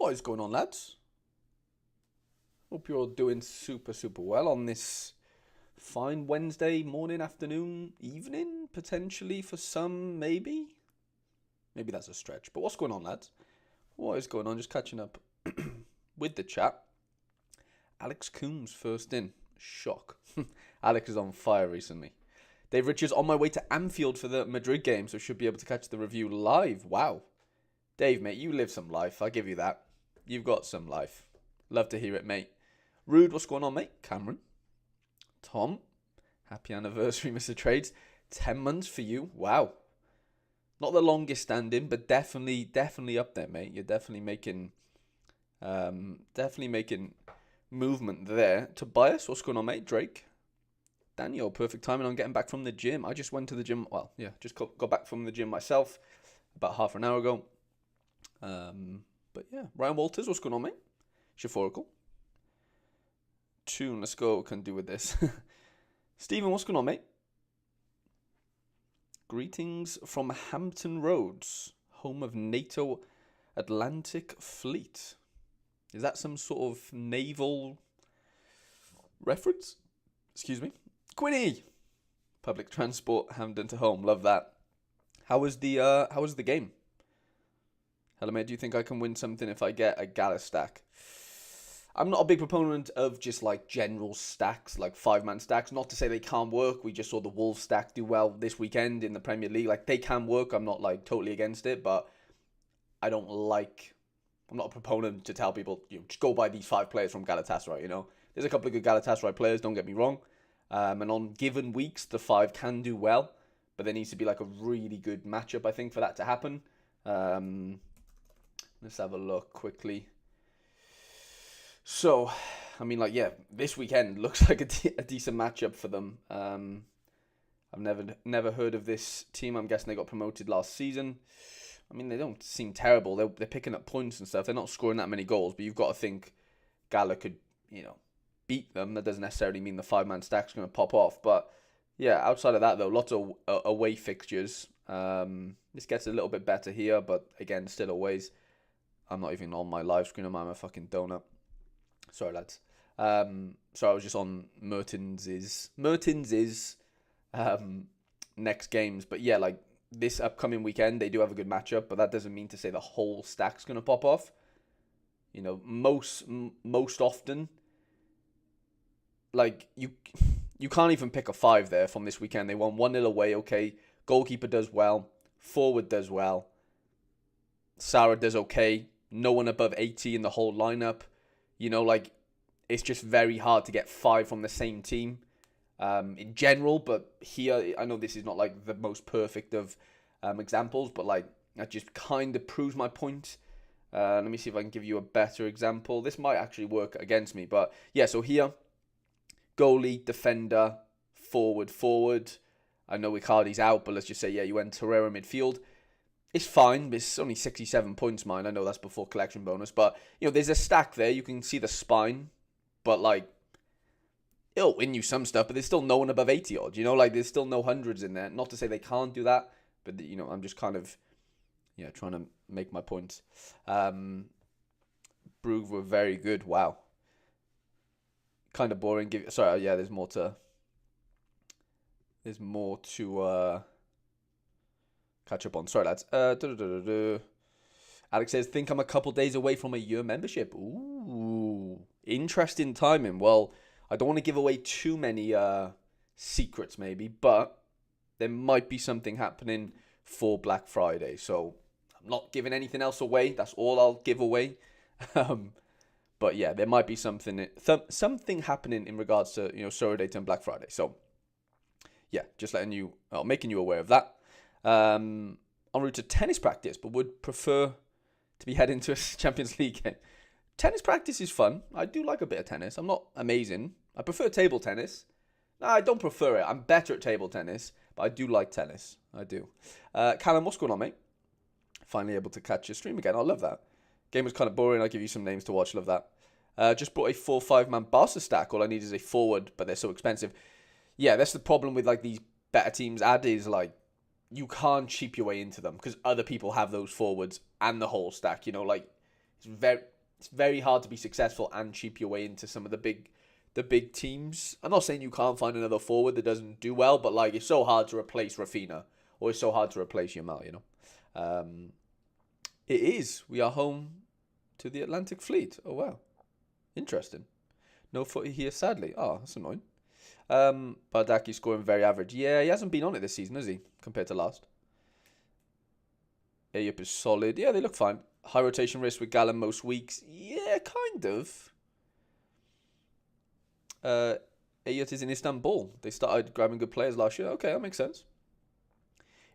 What is going on, lads? Hope you're all doing super well on this fine Wednesday morning, afternoon, evening, potentially for some, maybe. Maybe that's a stretch. But what's going on, lads? What is going on? Just catching up with the chat. Alex Coombs first in. Shock. Alex is on fire recently. Dave Richards on my way to Anfield for the Madrid game, so should be able to catch the review live. Wow. Dave, mate, you live some life. I'll give you that. You've got some life. Love to hear it, mate. Rude, what's going on, mate? Cameron. Tom. Happy anniversary, Mr. Trades. 10 months for you. Wow. Not the longest standing, but definitely up there, mate. You're definitely making movement there. Tobias, what's going on, mate? Drake. Daniel, perfect timing on getting back from the gym. I just went to the gym. Well, yeah, just got back from the gym myself about half an hour ago. But yeah, Ryan Walters, what's going on, mate? Shaforacle. Tune, let's go. Can do with this. Stephen, what's going on, mate? Greetings from Hampton Roads, home of NATO Atlantic Fleet. Is that some sort of naval reference? Excuse me. Quinny! Public transport, Hampton to home. Love that. How was the game? Hello, mate. Do you think I can win something if I get a Gala stack? I'm not a big proponent of just like general stacks, like 5-man stacks. Not to say they can't work. We just saw the Wolves stack do well this weekend in the Premier League. Like, they can work. I'm not like totally against it, but I'm not a proponent to tell people, just go buy these 5 players from Galatasaray, There's a couple of good Galatasaray players, don't get me wrong. And on given weeks, the 5 can do well, but there needs to be like a really good matchup, I think, for that to happen. Let's have a look quickly. So, I mean, like, yeah, this weekend looks like a decent matchup for them. I've never heard of this team. I'm guessing they got promoted last season. I mean, they don't seem terrible. They're picking up points and stuff. They're not scoring that many goals, but you've got to think Gala could, beat them. That doesn't necessarily mean the 5-man stack's going to pop off. But, yeah, outside of that, though, lots of away fixtures. This gets a little bit better here, but, again, still a ways. I'm not even on my live screen. I'm a fucking donut. Sorry, lads. So I was just on Mertens's next games. But yeah, like this upcoming weekend, they do have a good matchup, but that doesn't mean to say the whole stack's going to pop off. Most often, like you can't even pick a 5 there from this weekend. They won 1-0 away, okay. Goalkeeper does well. Forward does well. Sarah does okay. No one above 80 in the whole lineup. It's just very hard to get 5 from the same team in general. But here, I know this is not like the most perfect of examples, but like that just kind of proves my point. Let me see if I can give you a better example. This might actually work against me, but yeah. So here, goalie, defender, forward. I know Icardi's out, but let's just say you went Torreira midfield. It's fine. It's only 67 points, mine. I know that's before collection bonus. But, there's a stack there. You can see the spine. But, like, it'll win you some stuff. But there's still no one above 80 odd. There's still no hundreds in there. Not to say they can't do that. But, I'm just kind of, trying to make my point. Brugge were very good. Wow. Kind of boring. Sorry, there's more to catch up on. Sorry, lads. Alex says, think I'm a couple days away from a year membership. Ooh, interesting timing. Well, I don't want to give away too many secrets, maybe, but there might be something happening for Black Friday. So I'm not giving anything else away. That's all I'll give away. But yeah, there might be something happening in regards to Sorare and Black Friday. So yeah, just making you aware of that. En route to tennis practice, but would prefer to be heading to a Champions League game. Tennis practice is fun. I do like a bit of tennis. I'm not amazing. I prefer table tennis. No, I don't prefer it. I'm better at table tennis, but I do like tennis. I do. Callum, what's going on, mate? Finally able to catch your stream again. I love that. Game was kind of boring. I'll give you some names to watch. Love that. Just bought a 4-5-man Barca stack. All I need is a forward, but they're so expensive. Yeah, that's the problem with like these better teams. Is like, you can't cheap your way into them because other people have those forwards and the whole stack. It's it's very hard to be successful and cheap your way into some of the big teams. I'm not saying you can't find another forward that doesn't do well, but like it's so hard to replace Rafinha, or it's so hard to replace Yamal, you know. It is. We are home to the Atlantic Fleet. Oh wow, interesting. No footy here, sadly. Oh, that's annoying. Bardaki scoring very average. Yeah, he hasn't been on it this season, has he? Compared to last. Ayup is solid. Yeah, they look fine. High rotation risk with Gallon most weeks. Yeah, kind of. Ayut is in Istanbul. They started grabbing good players last year. Okay, that makes sense.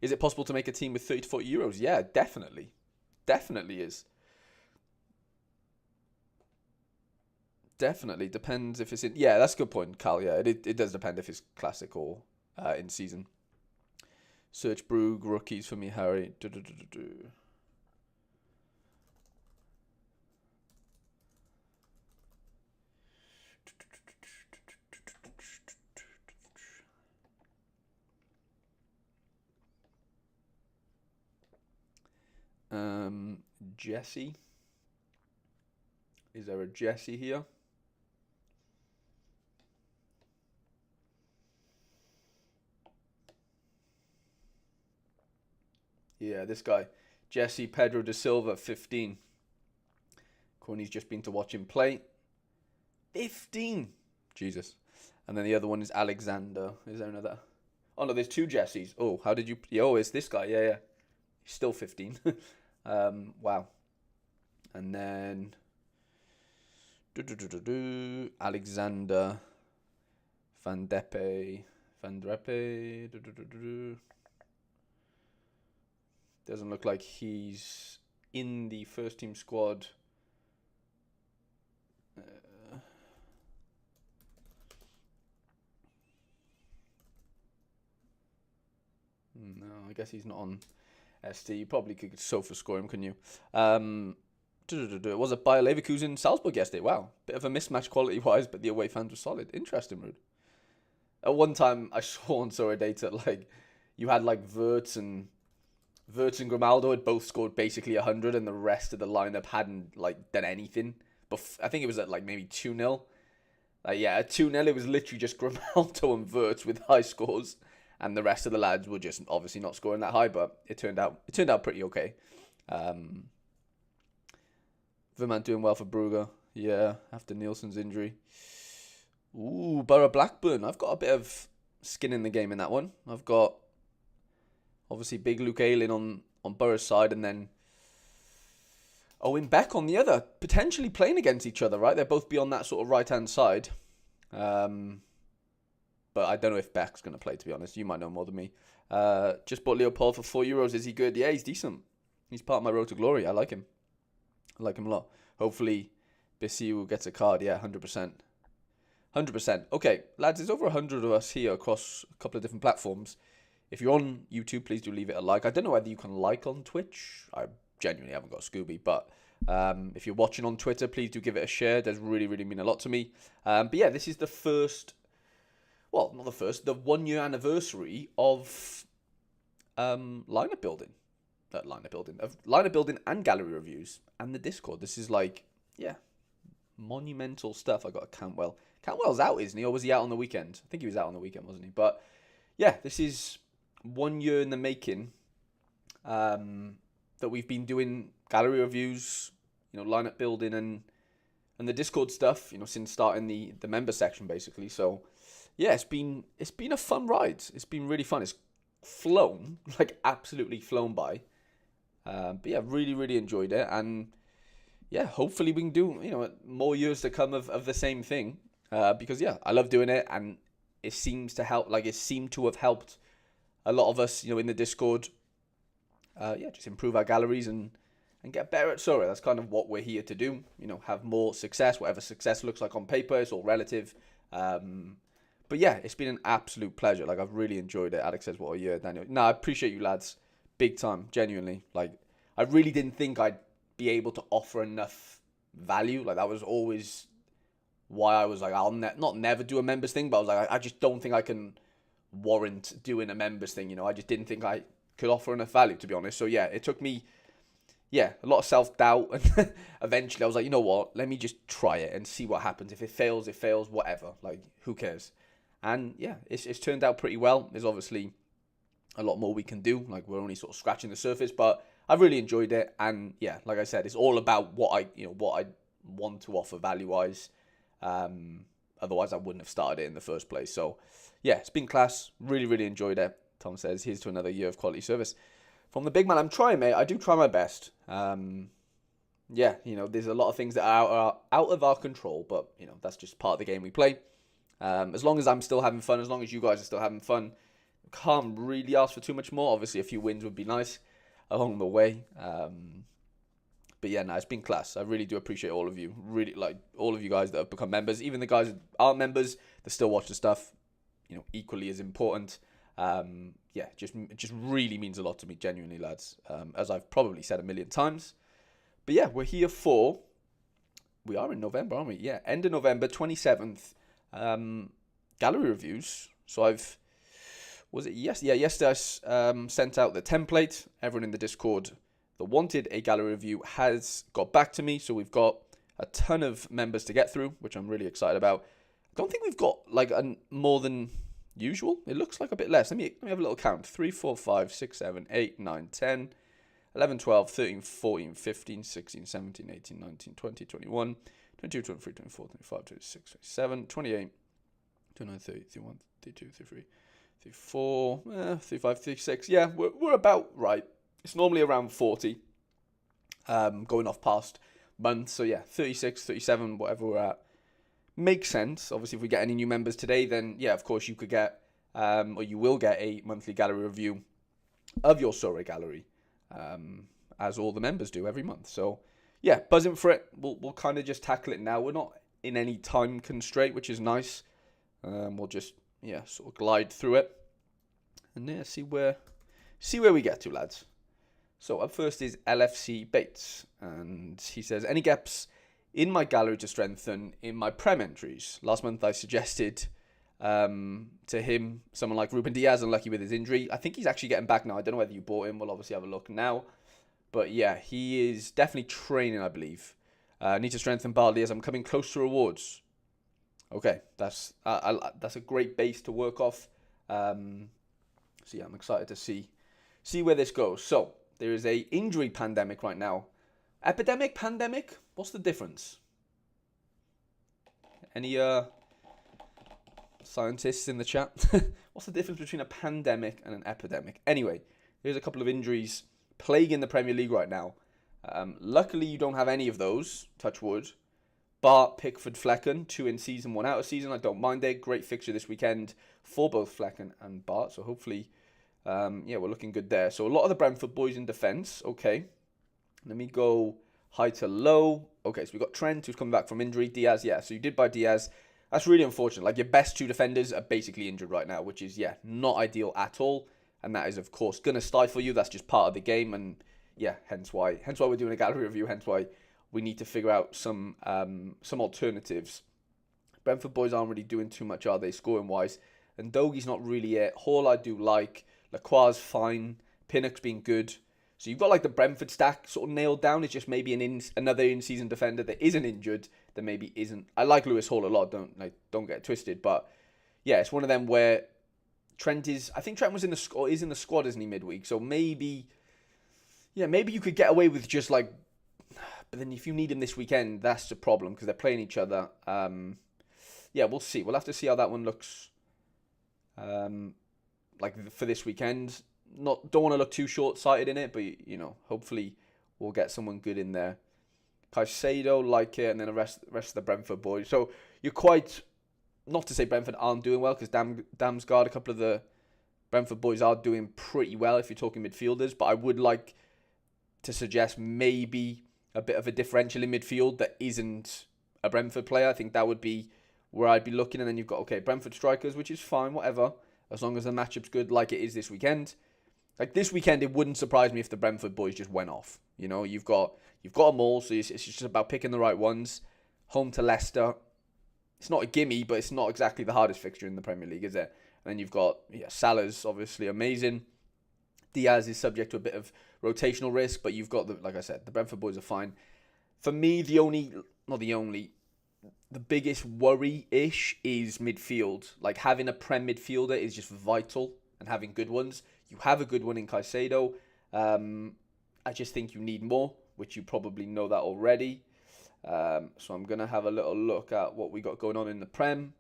Is it possible to make a team with 30 to 40 euros? Yeah, definitely. Definitely is. Definitely. Depends if it's in... Yeah, that's a good point, Cal. Yeah, it does depend if it's classic or in season. Search Brugge, rookies for me, Harry. Jesse. Is there a Jesse here? Yeah, this guy. Jesse Pedro da Silva, 15. Corny's just been to watch him play. 15! Jesus. And then the other one is Alexander. Is there another? Oh, no, there's two Jessies. Oh, how did you... Oh, it's this guy. Yeah. He's still 15. Wow. And then... Alexander. Van Deppe. Doesn't look like he's in the first team squad. No, I guess he's not on ST. You probably could sofa score him, couldn't you? Was it Bayer Leverkusen Salzburg yesterday? Wow. Bit of a mismatch quality-wise, but the away fans were solid. Interesting, Rude. At one time, I saw on Sorare data, like, you had, like, Wirtz and Grimaldo had both scored basically 100, and the rest of the lineup hadn't, like, done anything. But I think it was at, like, maybe 2-0. Yeah, at 2-0, it was literally just Grimaldo and Wirtz with high scores. And the rest of the lads were just obviously not scoring that high, but it turned out pretty okay. Vermont doing well for Brugge. Yeah, after Nielsen's injury. Ooh, Borough Blackburn. I've got a bit of skin in the game in that one. I've got obviously big Luke Ayling on Borough's side, and then Owen Beck on the other, potentially playing against each other, right? They'll both be on that sort of right-hand side. But I don't know if Beck's going to play, to be honest. You might know more than me. Just bought Leopold for €4. Is he good? Yeah, he's decent. He's part of my road to glory. I like him. I like him a lot. Hopefully, Bisiu gets a card. Yeah, 100%. 100%. Okay, lads, there's over 100 of us here across a couple of different platforms. If you're on YouTube, please do leave it a like. I don't know whether you can like on Twitch. I genuinely haven't got Scooby, but if you're watching on Twitter, please do give it a share. It does really, really mean a lot to me. But yeah, this is the first... Well, not the first, the 1 year anniversary of lineup building. Lineup building and gallery reviews and the Discord. This is like, yeah, monumental stuff. I got to Cantwell. Cantwell's out, isn't he? Or was he out on the weekend? I think he was out on the weekend, wasn't he? But yeah, this is 1 year in the making that we've been doing gallery reviews, lineup building and the Discord stuff, since starting the member section basically. So yeah, it's been a fun ride. It's been really fun. It's flown, like absolutely flown by. But yeah, really, really enjoyed it. And yeah, hopefully we can do, more years to come of the same thing. Because yeah, I love doing it, and it seems to help, it seemed to have helped a lot of us, in the Discord. Just improve our galleries and get better at Sorare. That's kind of what we're here to do. Have more success, whatever success looks like on paper, it's all relative. But yeah, it's been an absolute pleasure. I've really enjoyed it. Alex says, what a year, Daniel. No, I appreciate you lads. Big time, genuinely. I really didn't think I'd be able to offer enough value. That was always why I was I'll not never do a members thing, but I was I just don't think I can warrant doing a members thing. I just didn't think I could offer enough value, to be honest. So yeah, it took me, yeah, a lot of self-doubt. And eventually I was like, you know what? Let me just try it and see what happens. If it fails, whatever. Like, who cares? And yeah, it's turned out pretty well. There's obviously a lot more we can do. Like, we're only sort of scratching the surface, but I've really enjoyed it. And yeah, like I said, it's all about what I want to offer value-wise. Otherwise, I wouldn't have started it in the first place. So yeah, it's been class. Really, really enjoyed it. Tom says, here's to another year of quality service. From the big man, I'm trying, mate. I do try my best. Yeah, there's a lot of things that are out of our control, but, that's just part of the game we play. As long as I'm still having fun, as long as you guys are still having fun, can't really ask for too much more. Obviously, a few wins would be nice along the way. But yeah, no, it's been class. I really do appreciate all of you. Really, like, all of you guys that have become members. Even the guys that aren't members, that still watch the stuff, equally as important. Yeah, it just really means a lot to me, genuinely, lads. As I've probably said a million times. But yeah, we're here we are in November, aren't we? Yeah, end of November, 27th. Gallery reviews. So yesterday I sent out the template. Everyone in the Discord that wanted a gallery review has got back to me. So we've got a ton of members to get through, which I'm really excited about. I don't think we've got like more than usual. It looks like a bit less. Let me have a little count. 3, 4, 5, 6, 7, 8, 9, 10, 11, 12, 13, 14, 15, 16, 17, 18, 19, 20, 21, 22, 23, 24, 25, 26, 27, 28, 29, 30, 31, 32, 33, 34, 35, 36. Yeah, we're about right. It's normally around 40, going off past months. So yeah, 36, 37, whatever we're at. Makes sense. Obviously, if we get any new members today, then yeah, of course you could get, or you will get a monthly gallery review of your Sorare gallery, as all the members do every month. So yeah, buzzing for it. We'll kind of just tackle it now. We're not in any time constraint, which is nice. We'll just sort of glide through it, and yeah, see where we get to, lads. So up first is LFCBaits, and he says, any gaps in my gallery to strengthen in my Prem entries? Last month I suggested to him someone like Ruben Diaz, unlucky with his injury. I think he's actually getting back now. I don't know whether you bought him. We'll obviously have a look now. But yeah, he is definitely training, I believe. Need to strengthen Barley as I'm coming close to rewards. Okay, that's a great base to work off. So yeah, I'm excited to see where this goes. So there is a injury pandemic right now. Epidemic, pandemic? What's the difference? Any scientists in the chat? What's the difference between a pandemic and an epidemic? Anyway, here's a couple of injuries plaguing the Premier League right now. Luckily, you don't have any of those, touch wood. Bart, Pickford, Flecken, 2 in season, 1 out of season. I don't mind it. Great fixture this weekend for both Flecken and Bart. So hopefully, we're looking good there. So a lot of the Brentford boys in defence. Okay. Let me go high to low. Okay, so we've got Trent, who's coming back from injury. Diaz, yeah. So you did buy Diaz. That's really unfortunate. Like, your best 2 defenders are basically injured right now, which is, not ideal at all. And that is, of course, going to stifle you. That's just part of the game. And, yeah, hence why we're doing a gallery review. Hence why we need to figure out some alternatives. Brentford boys aren't really doing too much, are they, scoring-wise? And Dogi's not really it. Hall I do like. Lacroix's fine. Pinnock's been good. So you've got like the Brentford stack sort of nailed down. It's just maybe another in-season defender that isn't injured, that maybe isn't. I like Lewis Hall a lot. Don't get twisted, but yeah, it's one of them where Trent is. I think Trent was in the squad. Is in the squad, isn't he, midweek? So maybe you could get away with just like. But then if you need him this weekend, that's the problem because they're playing each other. Yeah, we'll see. We'll have to see how that one looks. Like for this weekend. Don't want to look too short-sighted in it, but hopefully we'll get someone good in there. Caicedo, like it, and then the rest of the Brentford boys. So you're quite, not to say Brentford aren't doing well, because Damsgaard, a couple of the Brentford boys are doing pretty well if you're talking midfielders, but I would like to suggest maybe a bit of a differential in midfield that isn't a Brentford player. I think that would be where I'd be looking, and then you've got, Brentford strikers, which is fine, whatever, as long as the matchup's good like it is this weekend. Like this weekend, it wouldn't surprise me if the Brentford boys just went off. You've got them all, so it's just about picking the right ones. Home to Leicester. It's not a gimme, but it's not exactly the hardest fixture in the Premier League, is it? And then you've got Salah's obviously amazing. Diaz is subject to a bit of rotational risk, but you've got, like I said, the Brentford boys are fine. For me, the biggest worry-ish is midfield. Like, having a Prem midfielder is just vital, and having good ones. You have a good one in Caicedo. I just think you need more, which you probably know that already. So I'm going to have a little look at what we got going on in the Prem.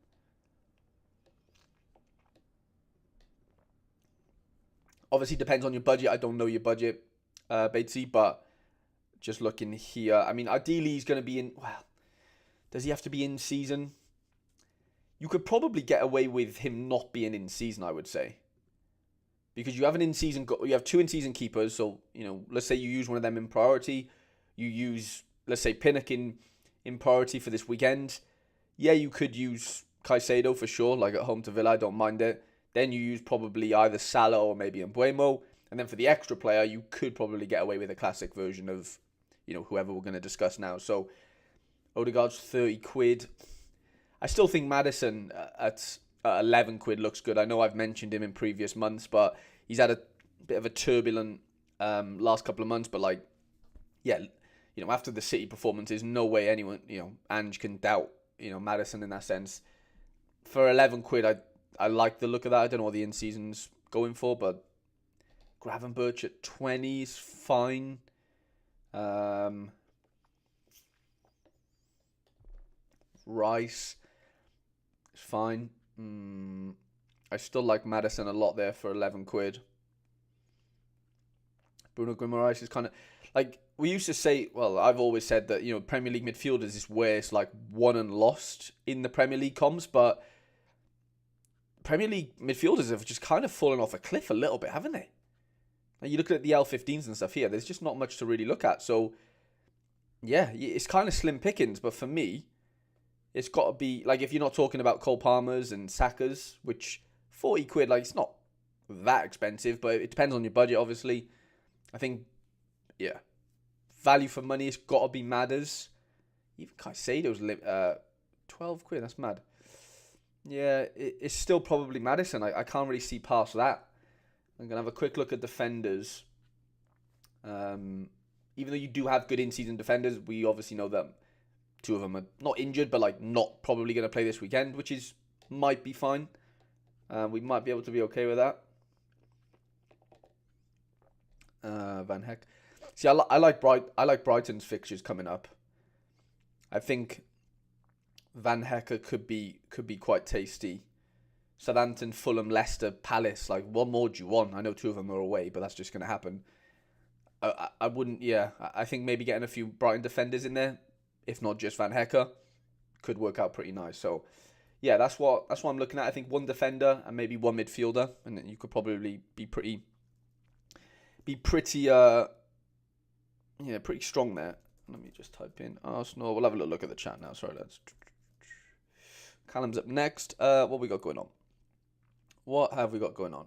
Obviously, depends on your budget. I don't know your budget, Batesy, but just looking here. I mean, ideally, he's going to be in... Well, does he have to be in season? You could probably get away with him not being in season, I would say. Because you have an in-season... You have 2 in-season keepers, so, let's say you use one of them in priority. You use, let's say, Pinnock in priority for this weekend. Yeah, you could use Caicedo for sure, like at home to Villa. I don't mind it. Then you use probably either Salah or maybe Mbeumo. And then for the extra player, you could probably get away with a classic version of, whoever we're going to discuss now. So, Odegaard's 30 quid. I still think Maddison at 11 quid looks good. I know I've mentioned him in previous months, but he's had a bit of a turbulent last couple of months. But, after the City performance, there's no way anyone, Ange can doubt, Maddison in that sense. For 11 quid, I like the look of that. I don't know what the in-season's going for, but Gravenberch at 20 is fine. Rice is fine. I still like Maddison a lot there for 11 quid. Bruno Guimaraes is kind of... Like, we used to say... Well, I've always said that, Premier League midfielders is where it's like won and lost in the Premier League comps, but Premier League midfielders have just kind of fallen off a cliff a little bit, haven't they? Like, you look at the L15s and stuff here, there's just not much to really look at. So, yeah, it's kind of slim pickings, but for me, it's got to be, like, if you're not talking about Cole Palmers and Sakas, which 40 quid, like, it's not that expensive, but it depends on your budget, obviously. I think, yeah, value for money, it's got to be Madders. Even Caicedo's 12 quid, that's mad. Yeah, it's still probably Maddison. I can't really see past that. I'm going to have a quick look at defenders. Even though you do have good in-season defenders, we obviously know that 2 of them are not injured, but like not probably going to play this weekend, which might be fine. We might be able to be okay with that. Van Heck. See, I like Brighton's fixtures coming up. I think Van Hecker could be quite tasty. Southampton, Fulham, Leicester, Palace. Like, what more do you want? I know 2 of them are away, but that's just going to happen. I wouldn't. Yeah, I think maybe getting a few Brighton defenders in there, if not just Van Hecker, could work out pretty nice. So, yeah, that's what I'm looking at. I think 1 defender and maybe 1 midfielder, and then you could probably be pretty strong there. Let me just type in Arsenal. We'll have a little look at the chat now. Sorry, lads. Callum's up next. What we got going on? What have we got going on?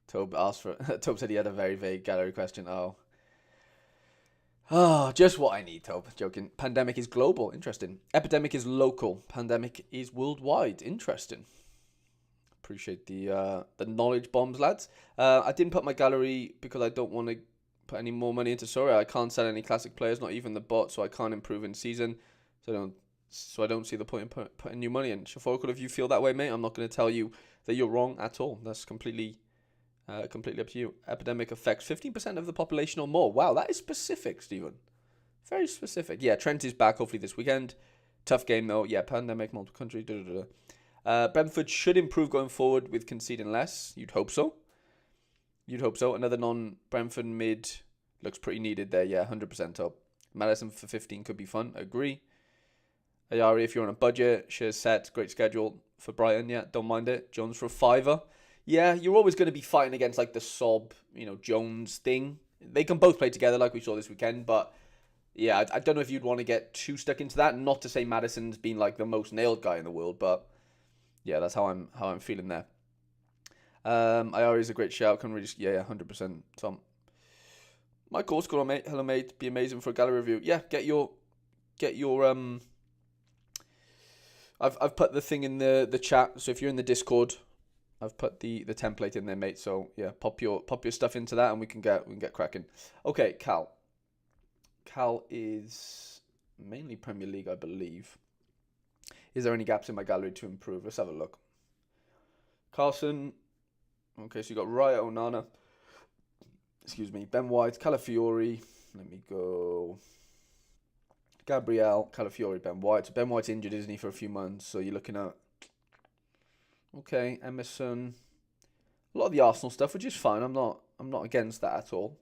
Tobe asked for... Tobe said he had a very vague gallery question. Oh, just what I need, Tobe. Joking. Pandemic is global. Interesting. Epidemic is local. Pandemic is worldwide. Interesting. Appreciate the knowledge bombs, lads. I didn't put my gallery because I don't want to put any more money into Sorare. I can't sell any classic players, not even the bot, so I can't improve in season. So I don't see the point in putting new money in. Shafocal, if you feel that way, mate, I'm not going to tell you that you're wrong at all. That's completely up to you. Epidemic affects 15% of the population or more. Wow, that is specific, Stephen. Very specific. Yeah, Trent is back hopefully this weekend. Tough game though. Yeah, pandemic, multiple countries. Brentford should improve going forward with conceding less. You'd hope so. Another non-Brentford mid looks pretty needed there. Yeah, 100% top. Madison for 15 could be fun. Agree. Ayari, if you're on a budget, shares set, great schedule for Brighton. Yeah, don't mind it. Jones for a $5. Yeah, you're always going to be fighting against like the Sob, Jones thing. They can both play together like we saw this weekend, but yeah, I don't know if you'd want to get too stuck into that. Not to say Madison's been like the most nailed guy in the world, but yeah, that's how I'm feeling there. Ayari is a great shout. Can really, yeah, 100%. Tom, Michael, what's going on, mate? Hello, mate. Be amazing for a gallery review. Yeah, get your I've put the thing in the chat, so if you're in the Discord, I've put the template in there, mate. So yeah, pop your stuff into that, and we can get cracking. Okay, Cal. Cal is mainly Premier League, I believe. Is there any gaps in my gallery to improve? Let's have a look. Carlson. Okay, so you got Raya, Onana. Excuse me. Ben White, Calafiori. Let me go. Gabriel, Calafiori, Ben White. So Ben White's injured, isn't he, for a few months? So you're looking at. Okay, Emerson. A lot of the Arsenal stuff, which is fine. I'm not against that at all.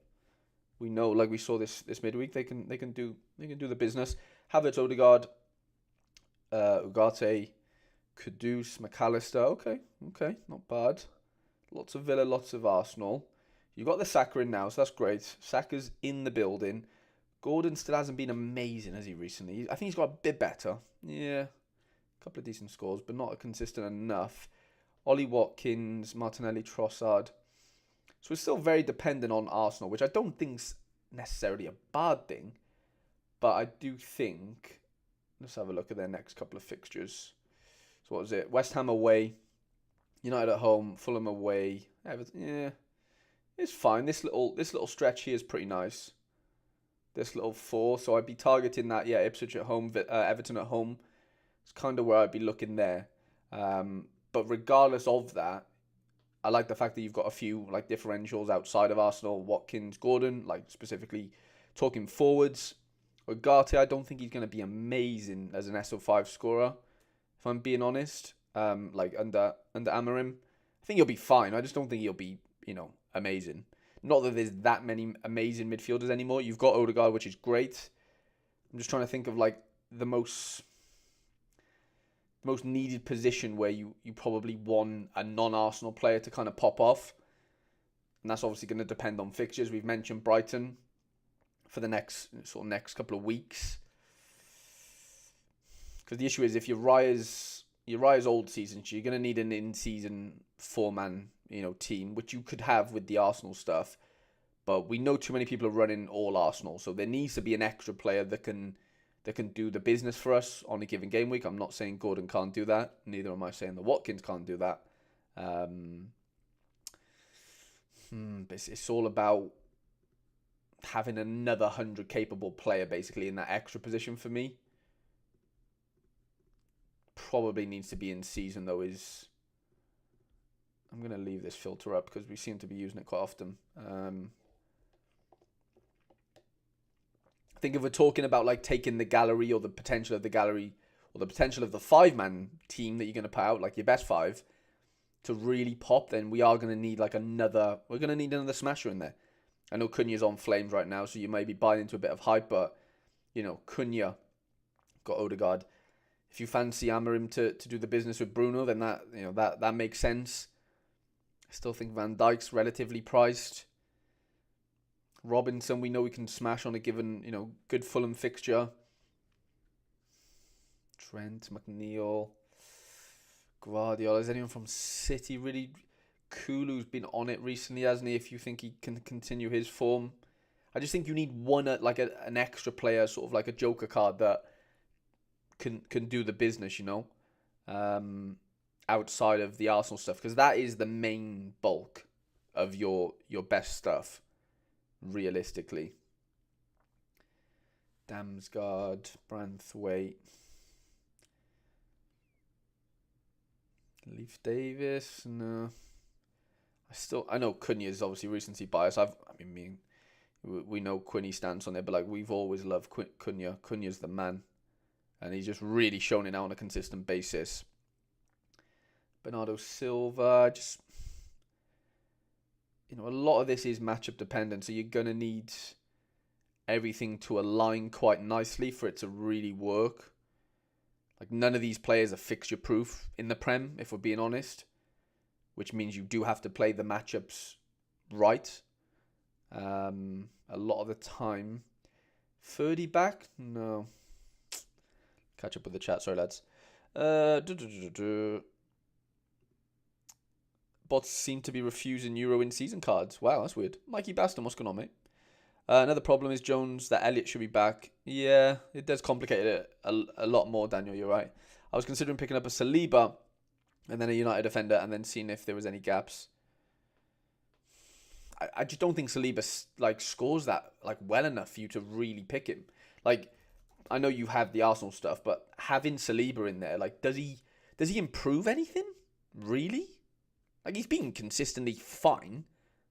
We know, like we saw this midweek, they can do the business. Havertz, Odegaard, Ugarte, Kudus, McAllister. Okay, not bad. Lots of Villa, lots of Arsenal. You got the Saka in now, so that's great. Saka's in the building. Gordon still hasn't been amazing, has he, recently? I think he's got a bit better. Yeah, a couple of decent scores, but not consistent enough. Ollie Watkins, Martinelli, Trossard. So we're still very dependent on Arsenal, which I don't think's necessarily a bad thing. But I do think... Let's have a look at their next couple of fixtures. So what was it? West Ham away. United at home. Fulham away. Everton, yeah. It's fine. This little stretch here is pretty nice. This little 4. So I'd be targeting that. Yeah, Ipswich at home. Everton at home. It's kind of where I'd be looking there. But regardless of that, I like the fact that you've got a few like differentials outside of Arsenal. Watkins, Gordon, like specifically talking forwards. Ugarte, I don't think he's going to be amazing as an SO5 scorer, if I'm being honest. Like under Amorim, I think he'll be fine. I just don't think he'll be, amazing. Not that there's that many amazing midfielders anymore. You've got Odegaard, which is great. I'm just trying to think of like the most needed position where you probably want a non-Arsenal player to kind of pop off. And that's obviously going to depend on fixtures. We've mentioned Brighton for the next couple of weeks. Because the issue is if Raya's old season, so you're going to need an in-season 4-man, team, which you could have with the Arsenal stuff. But we know too many people are running all Arsenal. So there needs to be an extra player that can do the business for us on a given game week. I'm not saying Gordon can't do that. Neither am I saying that Watkins can't do that. It's all about having another 100 capable player basically in that extra position for me. Probably needs to be in season though. I'm going to leave this filter up because we seem to be using it quite often. I think if we're talking about like taking the gallery or the potential of the gallery or the potential of the 5-man team that you're going to put out, like your best 5, to really pop, then we are going to need another smasher in there. I know Cunha's on flames right now, so you may be buying into a bit of hype, but Cunha got Odegaard. If you fancy Amorim to do the business with Bruno, then that makes sense. I still think Van Dijk's relatively priced. Robinson, we know we can smash on a given, good Fulham fixture. Trent, McNeil, Guardiola. Is anyone from City really? Kulu's been on it recently, hasn't he? If you think he can continue his form. I just think you need one, an extra player, sort of like a joker card that can do the business, outside of the Arsenal stuff. Because that is the main bulk of your best stuff. Realistically, Damsgaard, Branthwaite, Leif Davis. No, I know Cunha is obviously recency bias. We know Quinny's stance on it, but we've always loved Cunha. Cunha's the man, and he's just really shown it now on a consistent basis. Bernardo Silva, just. A lot of this is matchup dependent, so you're going to need everything to align quite nicely for it to really work. None of these players are fixture proof in the Prem, if we're being honest, which means you do have to play the matchups right. A lot of the time. 30 back? No. Catch up with the chat, sorry lads. Bots seem to be refusing Euro in-season cards. Wow, that's weird. Mikey Baston, what's going on, mate? Another problem is Jones, that Elliott should be back. Yeah, it does complicate it a lot more, Daniel, you're right. I was considering picking up a Saliba and then a United defender, and then seeing if there was any gaps. I just don't think Saliba like scores that like well enough for you to really pick him. Like, I know you have the Arsenal stuff, but having Saliba in there, like, does he improve anything? Really? Like, he's been consistently fine.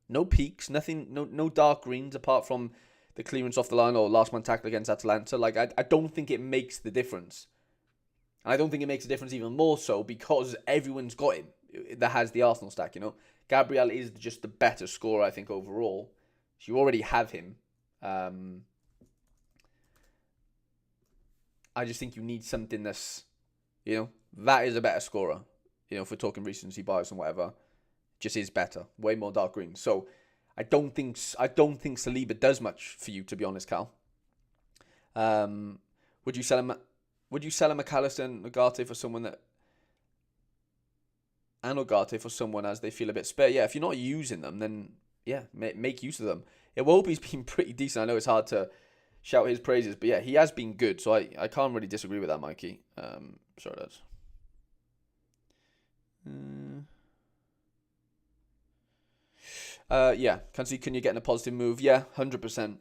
No peaks, nothing, no dark greens apart from the clearance off the line or last man tackle against Atalanta. Like, I don't think it makes the difference. And I don't think it makes a difference even more so because everyone's got him that has the Arsenal stack, you know. Gabriel is just the better scorer, I think, overall. So you already have him. I just think you need something that's, you know, that is a better scorer. You know, if we're talking recency bias and whatever, just is better. Way more dark green. So I don't think Saliba does much for you, to be honest, Cal. Would you sell him? Would you sell a McAllister and Ugarte for someone that, and Ugarte for someone as they feel a bit spare? Yeah, if you're not using them, then yeah, make use of them. Iwobi's been pretty decent. I know it's hard to shout his praises, but yeah, he has been good. So I can't really disagree with that, Mikey. Sorry, that's. Yeah, can you get in a positive move? Yeah, 100%.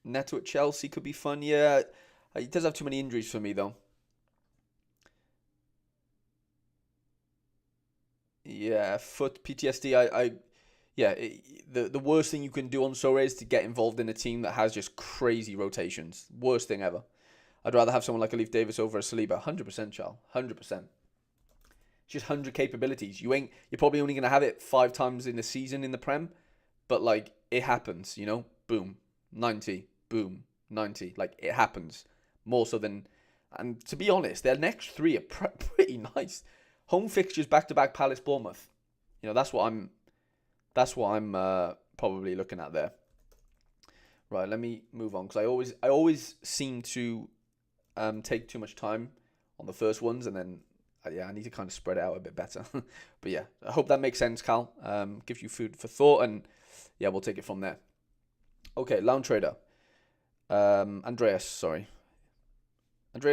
Neto at Chelsea could be fun. Yeah, he does have too many injuries for me though. Yeah, foot PTSD. Yeah, the worst thing you can do on Sorare is to get involved in a team that has just crazy rotations. Worst thing ever. I'd rather have someone like Alif Davis over a Saliba. 100%, Charles. 100%. Just 100 capabilities. You're probably only gonna have it 5 times in the season in the Prem, but like it happens, you know. Boom, 90. Boom, 90. Like it happens more so than. And to be honest, their next 3 are pretty nice. Home fixtures back to back Palace, Bournemouth. You know that's what I'm probably looking at there. Right, let me move on because I always seem to take too much time on the first ones and then. Yeah, I need to kind of spread it out a bit better. But yeah, I hope that makes sense, Cal. Gives you food for thought, and yeah, we'll take it from there. Okay, Lounge Trader. Andreas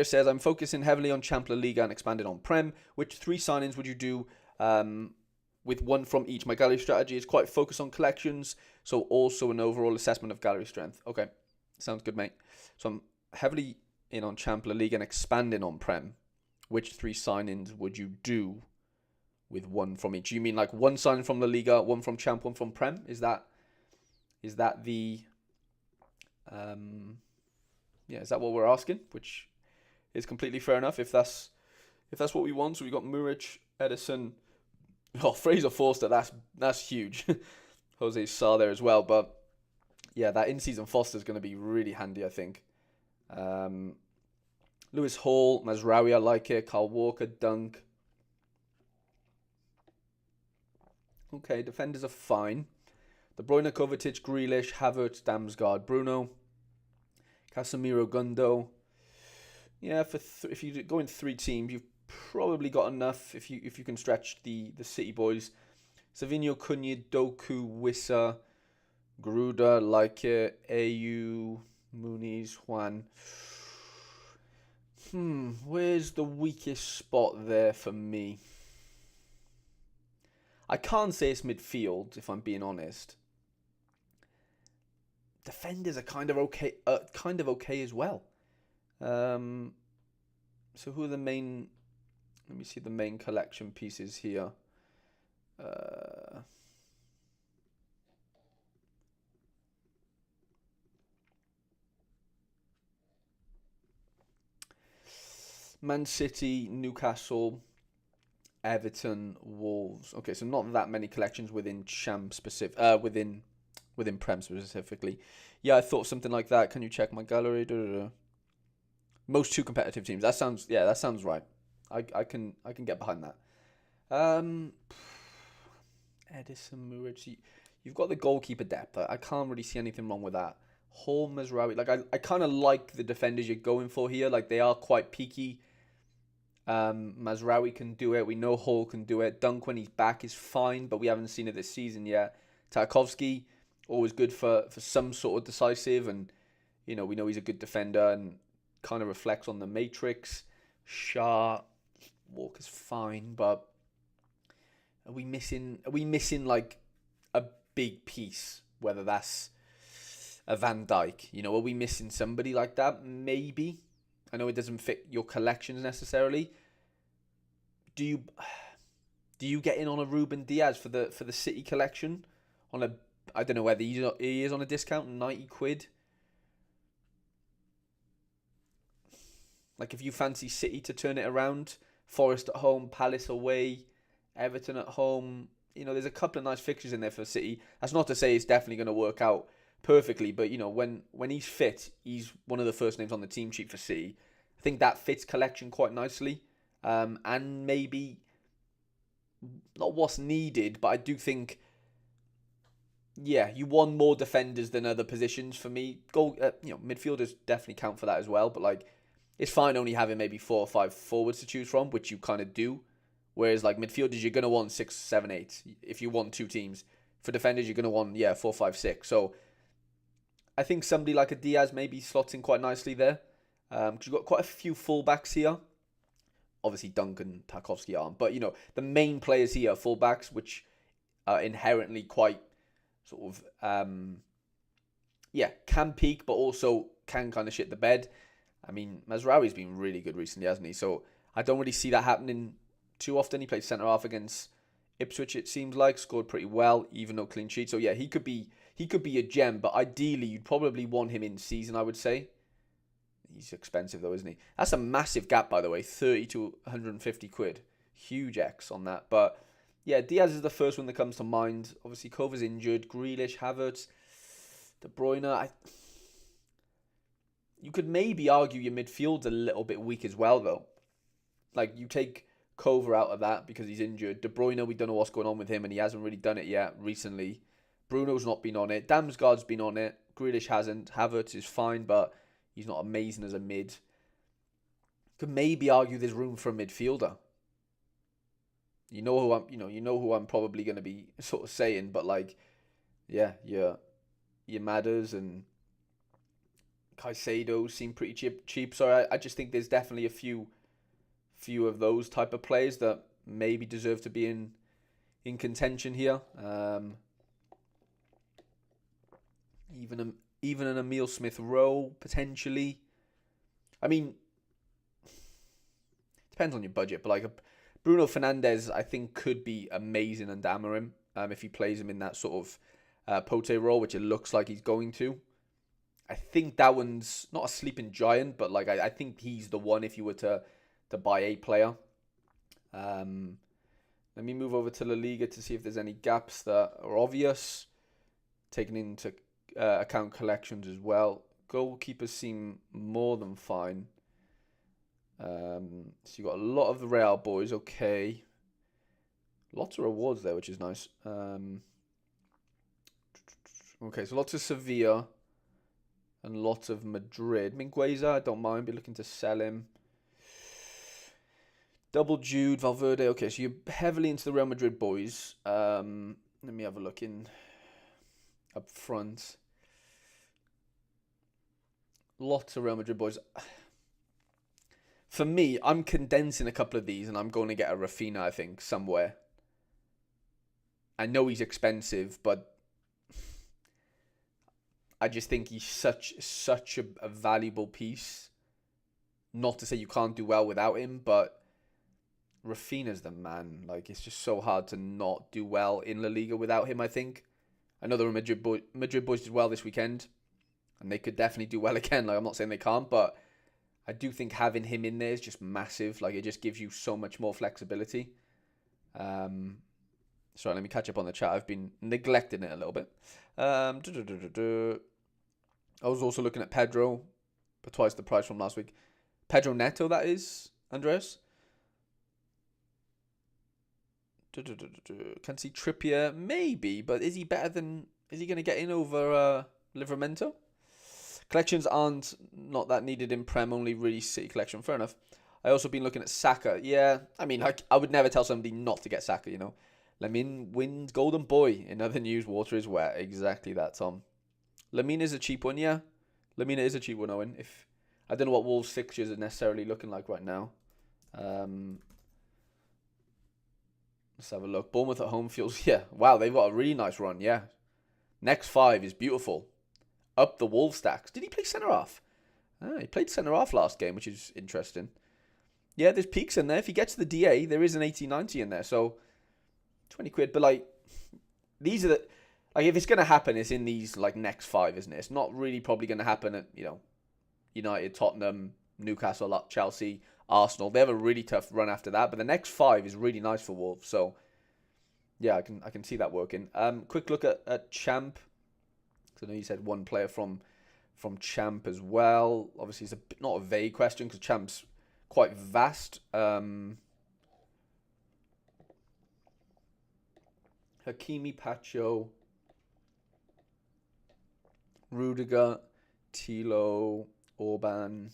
says, I'm focusing heavily on Champions League and expanding on Prem. Which 3 signings would you do with 1 from each? My gallery strategy is quite focused on collections, so also an overall assessment of gallery strength. Okay, sounds good, mate. So I'm heavily in on Champions League and expanding on Prem. Which 3 signings would you do with 1 from each? You mean like 1 signing from La Liga, 1 from Champ, 1 from Prem? Is that the is that what we're asking? Which is completely fair enough if that's what we want. So we got Muric, Edison, Fraser Forster. That's huge. Jose Sarr there as well, but yeah, that in-season Foster is going to be really handy, I think. Lewis Hall, Mazraoui, I like it. Kyle Walker, Dunk. Okay, defenders are fine. De Bruyne, Kovacic, Grealish, Havertz, Damsgaard, Bruno, Casemiro, Gundo. Yeah, if you go in 3 teams, you've probably got enough if you can stretch the City boys. Savinho, Cunha, Doku, Wissa, Gruda, like it. AU, Muniz, Juan. Where's the weakest spot there for me? I can't say it's midfield, if I'm being honest. Defenders are kind of okay as well. So who are the main? Let me see the main collection pieces here. Man City, Newcastle, Everton, Wolves. Okay, so not that many collections within within Prem specifically. Yeah, I thought something like that. Can you check my gallery? Most 2 competitive teams. That sounds right. I can get behind that. Edison, Muric. You've got the goalkeeper depth. I can't really see anything wrong with that. Hall, Mazraoui. Like I kind of like the defenders you're going for here. Like they are quite peaky. Mazraoui can do it. We know Hall can do it. Dunk when he's back is fine, but we haven't seen it this season yet. Tarkovsky, always good for some sort of decisive, and we know he's a good defender and kind of reflects on the matrix. Shah, Walker's fine, but Are we missing like a big piece? Whether that's a Van Dijk, you know, are we missing somebody like that? Maybe. I know it doesn't fit your collections necessarily. Do you get in on a Ruben Diaz for the City collection? On a, I don't know whether he is on a discount, 90 quid. Like if you fancy City to turn it around, Forest at home, Palace away, Everton at home. You know, there's a couple of nice fixtures in there for City. That's not to say it's definitely going to work out perfectly, but you know, when he's fit, he's one of the first names on the team sheet for City. I think that fits collection quite nicely, and maybe not what's needed, but I do think, yeah, you want more defenders than other positions for me. Midfielders definitely count for that as well, but like, it's fine only having maybe 4 or 5 forwards to choose from, which you kind of do. Whereas like midfielders, you're going to want 6, 7, 8. If you want 2 teams. For defenders, you're going to want, 4, 5, 6. So I think somebody like a Diaz maybe slots in quite nicely there. Because you've got quite a few fullbacks here. Obviously, Duncan, Tarkowski aren't. But, you know, the main players here are fullbacks, which are inherently quite sort of, can peak, but also can kind of shit the bed. I mean, Mazraoui's been really good recently, hasn't he? So I don't really see that happening too often. He played centre-half against Ipswich, it seems like. Scored pretty well, even though clean sheet. So, yeah, he could be a gem, but ideally, you'd probably want him in season, I would say. He's expensive, though, isn't he? That's a massive gap, by the way. 30 to 150 quid. Huge X on that. But, yeah, Diaz is the first one that comes to mind. Obviously, Kova's injured. Grealish, Havertz, De Bruyne. You could maybe argue your midfield's a little bit weak as well, though. Like, you take Kova out of that because he's injured. De Bruyne, we don't know what's going on with him, and he hasn't really done it yet recently. Bruno's not been on it. Damsgaard's been on it. Grealish hasn't. Havertz is fine, but he's not amazing as a mid. Could maybe argue there's room for a midfielder. You know who I'm probably going to be sort of saying, but like, yeah, your Madders and Caicedo seem pretty cheap. So I just think there's definitely a few of those type of players that maybe deserve to be in contention here. Even an Emile Smith-Rowe, potentially. I mean, depends on your budget, but like Bruno Fernandes, I think, could be amazing under Amorim if he plays him in that sort of Pote role, which it looks like he's going to. I think that one's not a sleeping giant, but like I think he's the one if you were to buy a player. Let me move over to La Liga to see if there's any gaps that are obvious. Taking into account collections as well. Goalkeepers seem more than fine. So you got a lot of the Real boys. Okay, lots of rewards there, which is nice. Okay, so lots of Sevilla and lots of Madrid. Mingueza, I don't mind. Be looking to sell him. Double Jude, Valverde. Okay, so you're heavily into the Real Madrid boys. Let me have a look in up front. Lots of Real Madrid boys. For me, I'm condensing a couple of these and I'm going to get a Rafinha, I think, somewhere. I know he's expensive, but I just think he's such a valuable piece. Not to say you can't do well without him, but Rafinha's the man. Like, it's just so hard to not do well in La Liga without him, I think. I know the Madrid boys did well this weekend, and they could definitely do well again. Like, I'm not saying they can't, but I do think having him in there is just massive. Like, it just gives you so much more flexibility. Sorry, let me catch up on the chat. I've been neglecting it a little bit. I was also looking at Pedro, but twice the price from last week. Pedro Neto, that is, Andreas. Can see Trippier, maybe, but is he going to get in over Livramento? Collections aren't not that needed in Prem, only really City collection. Fair enough. I also been looking at Saka. Yeah, I mean, I would never tell somebody not to get Saka, you know. Lamine wins Golden Boy. In other news, water is wet. Exactly that, Tom. Lamine is a cheap one, yeah. Lamine is a cheap one, Owen. I don't know what Wolves' fixtures are necessarily looking like right now. Let's have a look. Bournemouth at home feels, yeah. Wow, they've got a really nice run, yeah. Next 5 is beautiful. Up the Wolves stacks. Did he play centre-half? He played centre-half last game, which is interesting. Yeah, there's peaks in there. If he gets to the DA, there is an 80-90 in there. So, 20 quid. But, like, these are the... Like, if it's going to happen, it's in these, like, next 5, isn't it? It's not really probably going to happen at, you know, United, Tottenham, Newcastle, Chelsea, Arsenal. They have a really tough run after that. But the next 5 is really nice for Wolves. So, yeah, I can see that working. Quick look at Champ. I know you said one player from Champ as well. Obviously, it's not a vague question because Champ's quite vast. Hakimi, Pacho, Rudiger, Tilo, Orban.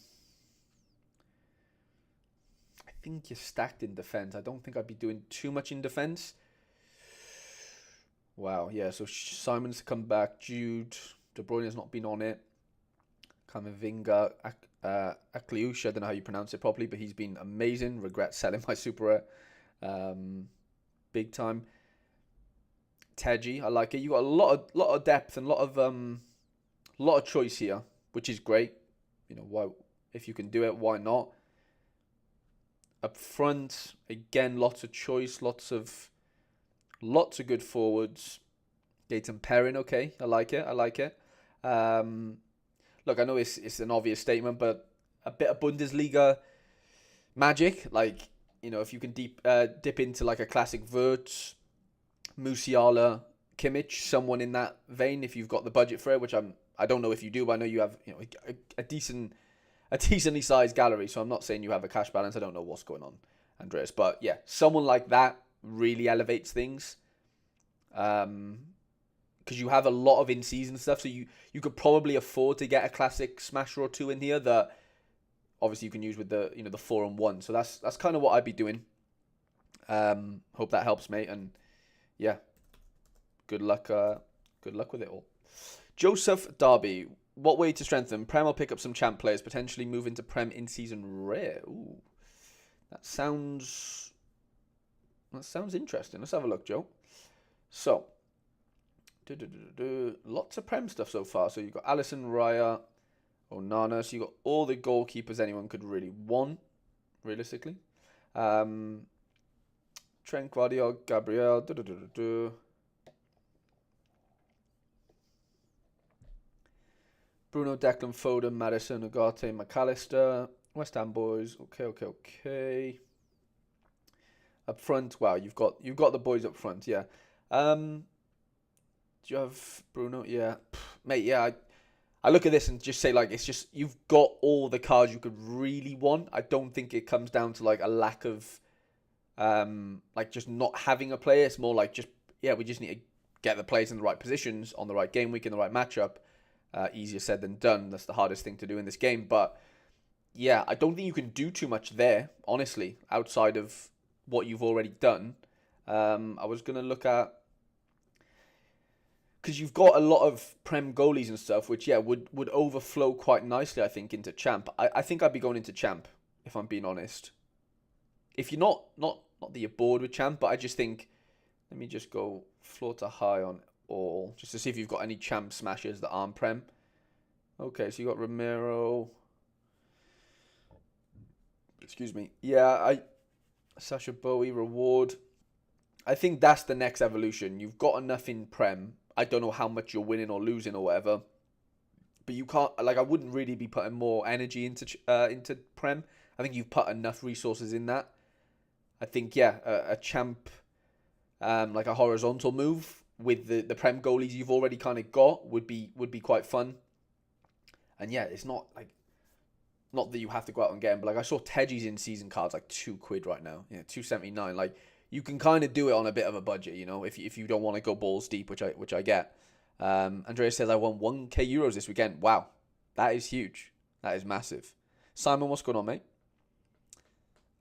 I think you're stacked in defense. I don't think I'd be doing too much in defense. Wow, yeah, so Simon's come back. Jude, De Bruyne has not been on it. Kamavinga, Akliush, I don't know how you pronounce it properly, but he's been amazing. Regret selling my Super Rare. Big time. Tuggy, I like it. You got a lot of depth and a lot of choice here, which is great. You know, why if you can do it, why not? Up front, again, lots of choice, lots of good forwards. Gaten Perrin, okay. I like it. Look, I know it's an obvious statement, but a bit of Bundesliga magic. Like, you know, if you can dip into like a classic Wirtz, Musiala, Kimmich, someone in that vein, if you've got the budget for it, which I don't know if you do, but I know you have, you know, a decently sized gallery. So I'm not saying you have a cash balance. I don't know what's going on, Andreas. But yeah, someone like that really elevates things. Because you have a lot of in-season stuff, so you could probably afford to get a classic smasher or 2 in here that obviously you can use with the, you know, the 4 and 1. So that's kind of what I'd be doing. Hope that helps, mate. And yeah, good luck with it all. Joseph Darby, what way to strengthen? Prem or pick up some champ players, potentially move into Prem in-season rare. Ooh, that sounds interesting. Let's have a look, Joe. So, lots of Prem stuff so far. So you've got Alisson, Raya, Onana. So you've got all the goalkeepers anyone could really want, realistically. Trent, Guardiola, Gabriel. Bruno, Declan, Foden, Madison, Ugarte, McAllister. West Ham boys. Okay. Up front, wow, you've got the boys up front, yeah. Do you have Bruno? Yeah, mate. Yeah, I look at this and just say, like, it's just you've got all the cards you could really want. I don't think it comes down to like a lack of, like just not having a player. It's more like just we just need to get the players in the right positions on the right game week in the right matchup. Easier said than done. That's the hardest thing to do in this game. But yeah, I don't think you can do too much there, honestly, outside of what you've already done. I was going to look at, because you've got a lot of Prem goalies and stuff, which, yeah, would overflow quite nicely, I think, into Champ. I think I'd be going into Champ, if I'm being honest. If you're not that you're bored with Champ, but I just think, let me just go floor to high on all, just to see if you've got any Champ smashes that aren't Prem. Okay, so you got Romero. Excuse me. Yeah, Sasha Bowie, Reward. I think that's the next evolution. You've got enough in Prem. I don't know how much you're winning or losing or whatever, but you can't. Like, I wouldn't really be putting more energy into Prem. I think you've put enough resources in that. I think a Champ, like a horizontal move with the Prem goalies you've already kind of got would be quite fun. And yeah, it's not that you have to go out and get them, but like I saw Teddy's in season cards like £2 right now. Yeah, $2.79. Like, you can kind of do it on a bit of a budget, you know, if you don't want to go balls deep, which I get. Andreas says I won 1k euros this weekend. Wow, that is huge. That is massive. Simon, what's going on, mate?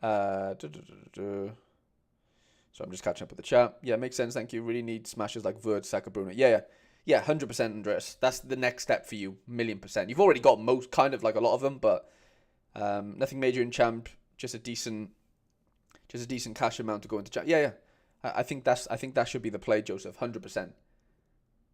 So I'm just catching up with the chat. Yeah, makes sense. Thank you. Really need smashes like Verd, Saka, Bruno. Yeah, 100%, Andreas. That's the next step for you, 1,000,000%. You've already got most, kind of like a lot of them, but nothing major in Champ. Just a decent cash amount to go into Champ. Yeah. I think that should be the play, Joseph. 100%.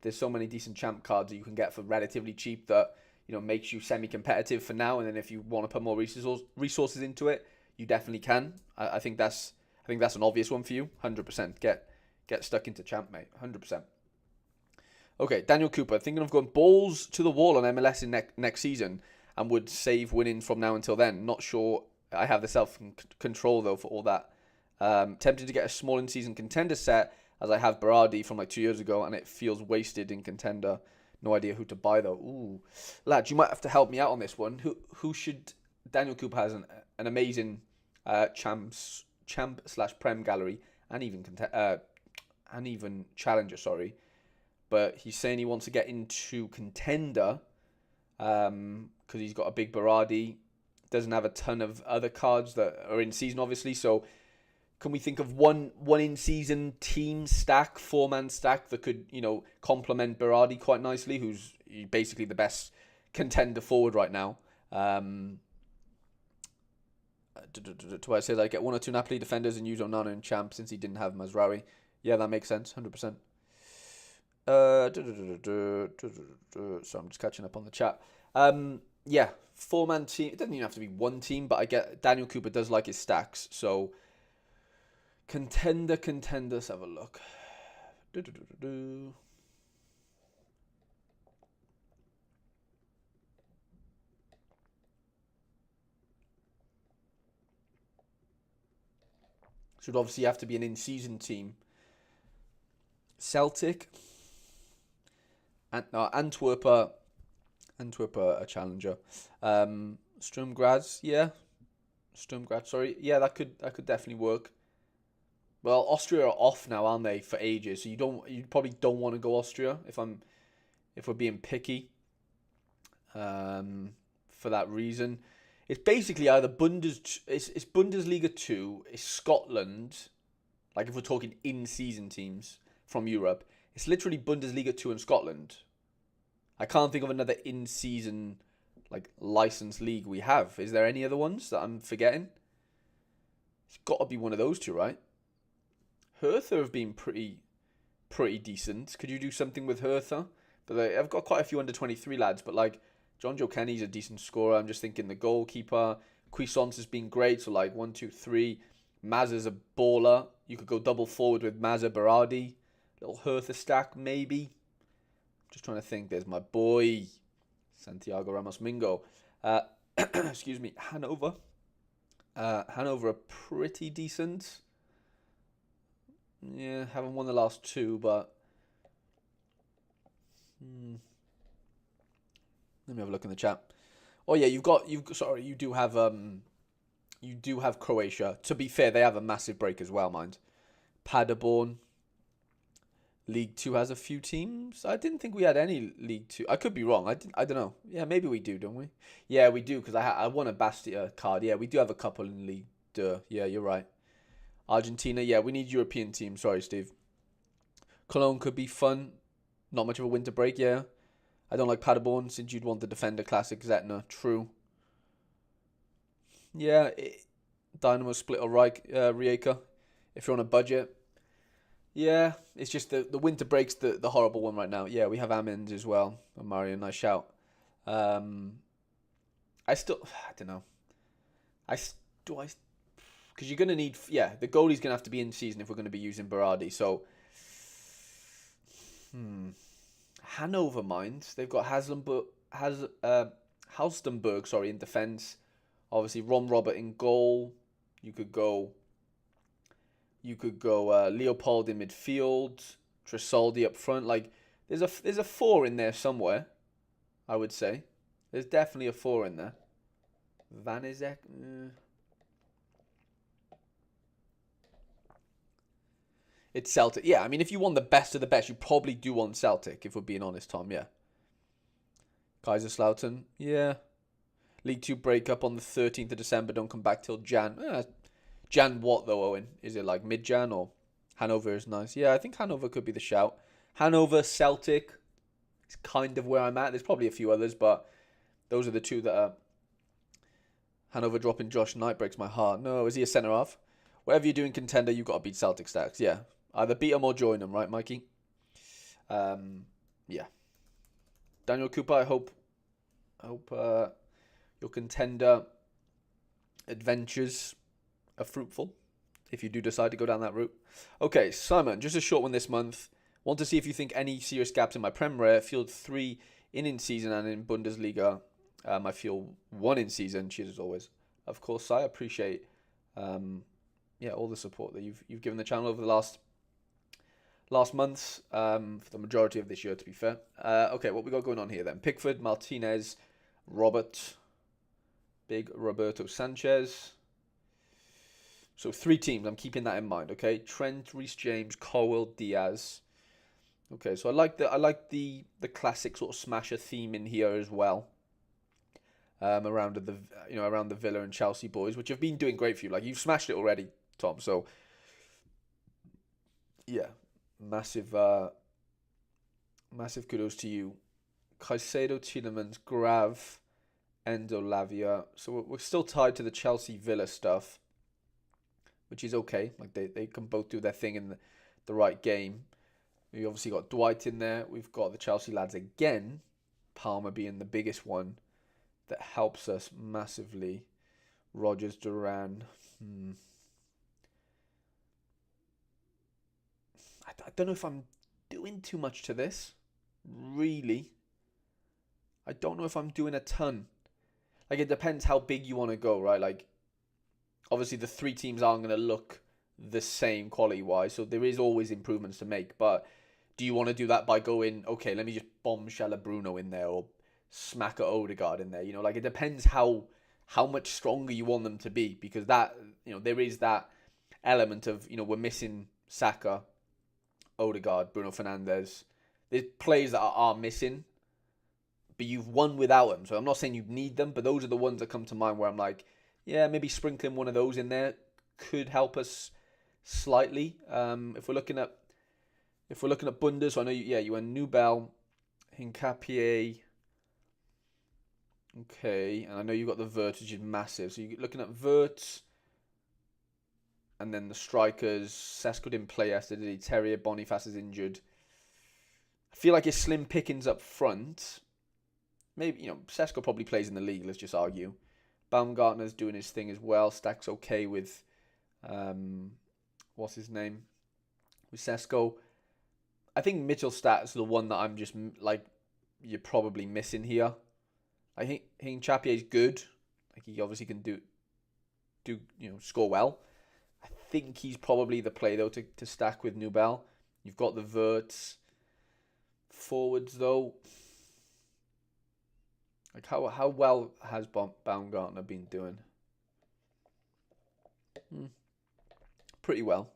There's so many decent champ cards that you can get for relatively cheap that makes you semi-competitive for now. And then if you want to put more resources into it, you definitely can. I think that's an obvious one for you. 100%. Get stuck into champ, mate. 100%. Okay, Daniel Cooper, thinking of going balls to the wall on MLS in next season and would save winning from now until then. Not sure I have the self-control, though, for all that. Tempted to get a small in-season contender set, as I have Berardi from like 2 years ago, and it feels wasted in contender. No idea who to buy, though. Ooh. Lads, you might have to help me out on this one. Who should... Daniel Cooper has an amazing champ/prem gallery, and even challenger, sorry. But he's saying he wants to get into contender because he's got a big Berardi. Doesn't have a ton of other cards that are in season, obviously. So can we think of one in-season team stack, 4-man stack that could, complement Berardi quite nicely, who's basically the best contender forward right now? Twice says I get 1 or 2 Napoli defenders and use Onana and Champ since he didn't have Mazraoui. Yeah, that makes sense, 100%. So I'm just catching up on the chat. Yeah, 4-man team. It doesn't even have to be one team, but I get Daniel Cooper does like his stacks. So contender. Let's have a look. Should obviously have to be an in-season team. Celtic. Antwerp a challenger. Sturm Graz, sorry. Yeah, that could definitely work. Well, Austria are off now, aren't they, for ages? So you probably don't want to go Austria if we're being picky. For that reason. It's basically either it's Bundesliga 2, it's Scotland, like if we're talking in-season teams from Europe, it's literally Bundesliga 2 and Scotland. I can't think of another in-season licensed league we have. Is there any other ones that I'm forgetting? It's got to be one of those two, right? Hertha have been pretty decent. Could you do something with Hertha? But I've got quite a few under 23 lads, but John Joe Kenny's a decent scorer. I'm just thinking the goalkeeper. Cuisance has been great, so 1, 2, 3. Mazza's a baller. You could go double forward with Mazza Berardi. Little Hertha stack, maybe. Just trying to think. There's my boy, Santiago Ramos Mingo. Excuse me, Hanover. Hanover are pretty decent. Yeah, haven't won the last 2, but... Let me have a look in the chat. Oh yeah, you do have Croatia. To be fair, they have a massive break as well, mind. Paderborn. League 2 has a few teams. I didn't think we had any League 2. I could be wrong. I don't know. Yeah, maybe we do, don't we? Yeah, we do, because I won a Bastia card. Yeah, we do have a couple in League 2. Yeah, you're right. Argentina, yeah, we need European teams. Sorry, Steve. Cologne could be fun. Not much of a winter break, yeah. I don't like Paderborn since you'd want the Defender Classic Zetna. True. Yeah, Dynamo Split or Rijeka. If you're on a budget. Yeah, it's just the winter break's the horrible one right now. Yeah, we have Amend as well. Oh, Mario, nice shout. I don't know. Because you're going to need... Yeah, the goalie's going to have to be in season if we're going to be using Berardi. So... Hanover, mind. They've got Halstenberg, in defence. Obviously, Ron Robert in goal. You could go Leopold in midfield. Tresoldi up front. There's a 4 in there somewhere, I would say. There's definitely a 4 in there. Vanizek. It's Celtic. Yeah, I mean, if you want the best of the best, you probably do want Celtic, if we're being honest, Tom, yeah. Kaiserslautern, yeah. League 2 break up on the 13th of December, don't come back till Jan. Jan what, though, Owen? Is it mid-Jan or... Hanover is nice. Yeah, I think Hanover could be the shout. Hanover, Celtic, is kind of where I'm at. There's probably a few others, but those are the two that are... Hanover dropping Josh Knight breaks my heart. No, is he a centre-half? Whatever you're doing contender, you've got to beat Celtic stacks, yeah. Either beat them or join them, right, Mikey? Yeah. Daniel Cooper, I hope your contender adventures are fruitful if you do decide to go down that route. Okay, Simon, just a short one this month. Want to see if you think any serious gaps in my Prem Rare. Field 3 in season and in Bundesliga. I feel 1 in season. Cheers as always. Of course, I appreciate all the support that you've given the channel over the last months, for the majority of this year, to be fair. Okay, what we got going on here then? Pickford, Martinez, Robert, big Roberto Sanchez. So 3 teams. I'm keeping that in mind. Okay, Trent, Reece James, Colwill, Diaz. Okay, so I like the classic sort of smasher theme in here as well. Around the Villa and Chelsea boys, which have been doing great for you. Like, you've smashed it already, Tom. So yeah, massive kudos to you. Caicedo, Tielemans, Grav, Endo, Lavia. So we're still tied to the Chelsea Villa stuff, which is okay. Like, they can both do their thing in the right game. We obviously got Dwight in there. We've got the Chelsea lads again. Palmer being the biggest one that helps us massively. Rogers, Duran. I don't know if I'm doing too much to this. Really. I don't know if I'm doing a ton. Like, it depends how big you want to go, right? Like, obviously the 3 teams aren't going to look the same quality-wise, so there is always improvements to make. But do you want to do that by going, okay, let me just bombshell a Bruno in there or smack a Odegaard in there? You know, like, it depends how much stronger you want them to be, because that, you know, there is that element of, you know, we're missing Saka, Odegaard, Bruno Fernandes. There's players that are missing, but you've won without them. So I'm not saying you need them, but those are the ones that come to mind where I'm like, yeah, maybe sprinkling one of those in there could help us slightly. If we're looking at Bundes, so I know you went Nubel, Hincapié. Okay, and I know you got the Vert, which is massive. So you're looking at Vert, and then the strikers. Sesko didn't play yesterday. Terrier, Boniface is injured. I feel like it's slim pickings up front. Maybe, you know, Sesko probably plays in the league, let's just argue. Baumgartner's doing his thing as well. Stack's okay with, what's his name? With Sesko. I think Mittelstadt is the one that I'm just, like, you're probably missing here. I think Chapier's good. Like, he obviously can do score well. I think he's probably the play, though, to stack with Nubel. You've got the Verts. Forwards, though. Like, how well has Baumgartner been doing? Pretty well.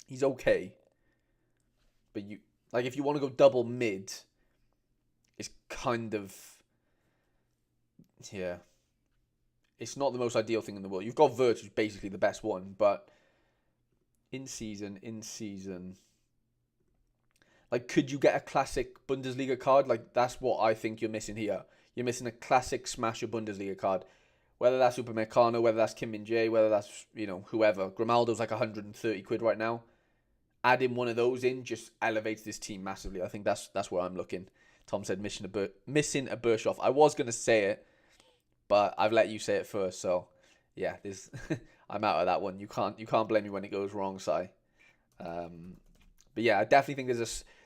He's okay. But if you want to go double mid, it's kind of, yeah, it's not the most ideal thing in the world. You've got Vert, who's basically the best one, but in season, like, could you get a classic Bundesliga card? Like, that's what I think you're missing here. You're missing a classic smasher Bundesliga card. Whether that's Upamecano, whether that's Kim Min-jae, whether that's, you know, whoever. Grimaldo's like 130 quid right now. Adding one of those in just elevates this team massively. I think that's where I'm looking. Tom said missing a Bischoff. I was going to say it, but I've let you say it first. So, yeah, I'm out of that one. You can't blame me when it goes wrong, Si. But yeah, I definitely think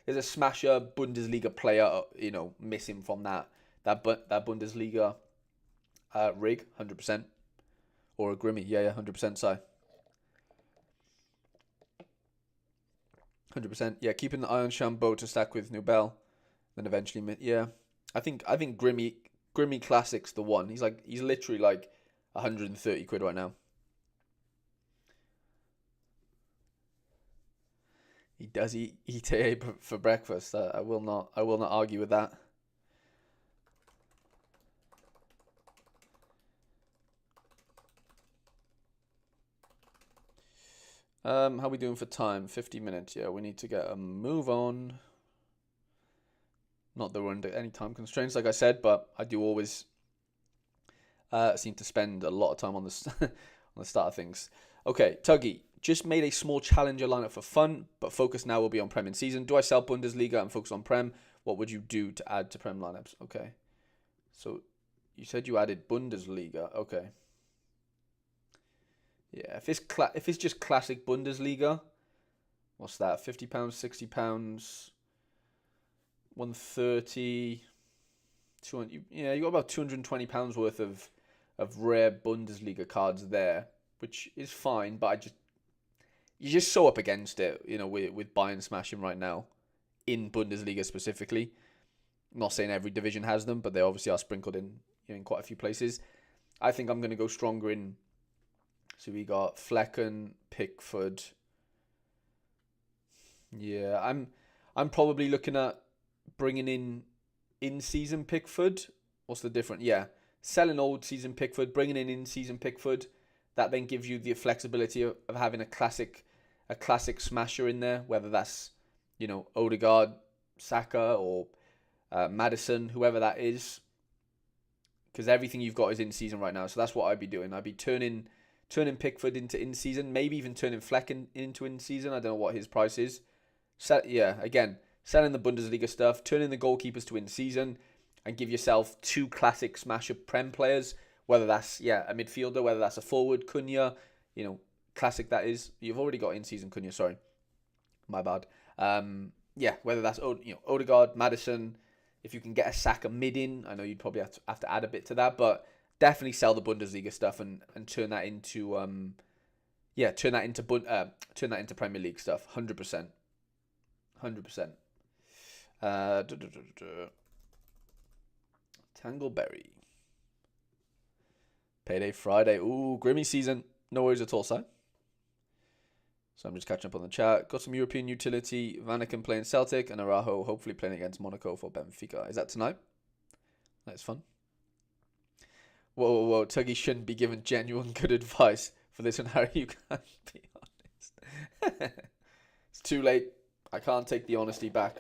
there's a smasher Bundesliga player, you know, missing from that Bundesliga rig, 100%. Or a Grimmy, yeah, 100%, Si. 100%. Yeah, keeping the eye on Chambeau to stack with Nubel. Then eventually, yeah. I think Grimmy Classic's the one. He's literally like 130 quid right now. He does eat ETA for breakfast. I will not argue with that. How are we doing for time? 50 minutes. Yeah, we need to get a move on. Not that we're under any time constraints, like I said, but I do always seem to spend a lot of time on the on the start of things. Okay, Tuggy. Just made a small challenger lineup for fun, but focus now will be on Prem in season. Do I sell Bundesliga and focus on Prem? What would you do to add to Prem lineups? Okay. So you said you added Bundesliga. Okay. Yeah, if it's just classic Bundesliga, what's that? £50, £60, 130, 200. Yeah, you got about £220 worth of rare Bundesliga cards there, which is fine. But you're just so up against it, with buying smashing right now in Bundesliga specifically. I'm not saying every division has them, but they obviously are sprinkled in quite a few places. I think I'm going to go stronger in. So we got Flecken, Pickford. Yeah, I'm probably looking at bringing in season Pickford. What's the difference? Yeah, selling old season Pickford, bringing in season Pickford. That then gives you the flexibility of having a classic smasher in there, whether that's Odegaard, Saka, or Maddison, whoever that is. Because everything you've got is in season right now, so that's what I'd be doing. I'd be turning Pickford into in season, maybe even turning Flecken into in season. I don't know what his price is. Again, selling the Bundesliga stuff, turning the goalkeepers to in season, and give yourself 2 classic smasher Prem players. Whether that's a midfielder, whether that's a forward, Cunha, classic that is. You've already got in season Cunha. Sorry, my bad. Whether that's Odegaard, Maddison. If you can get a Saka mid in, I know you'd probably have to add a bit to that, but definitely sell the Bundesliga stuff and turn that into turn that into Premier League stuff. 100%. Tangleberry. Payday Friday. Ooh, Grimmy season. No worries at all, Si. So I'm just catching up on the chat. Got some European utility. Vanaken playing Celtic and Araujo hopefully playing against Monaco for Benfica. Is that tonight? That's fun. Whoa. Tuggy shouldn't be given genuine good advice for this one, Harry. You can't be honest. It's too late. I can't take the honesty back.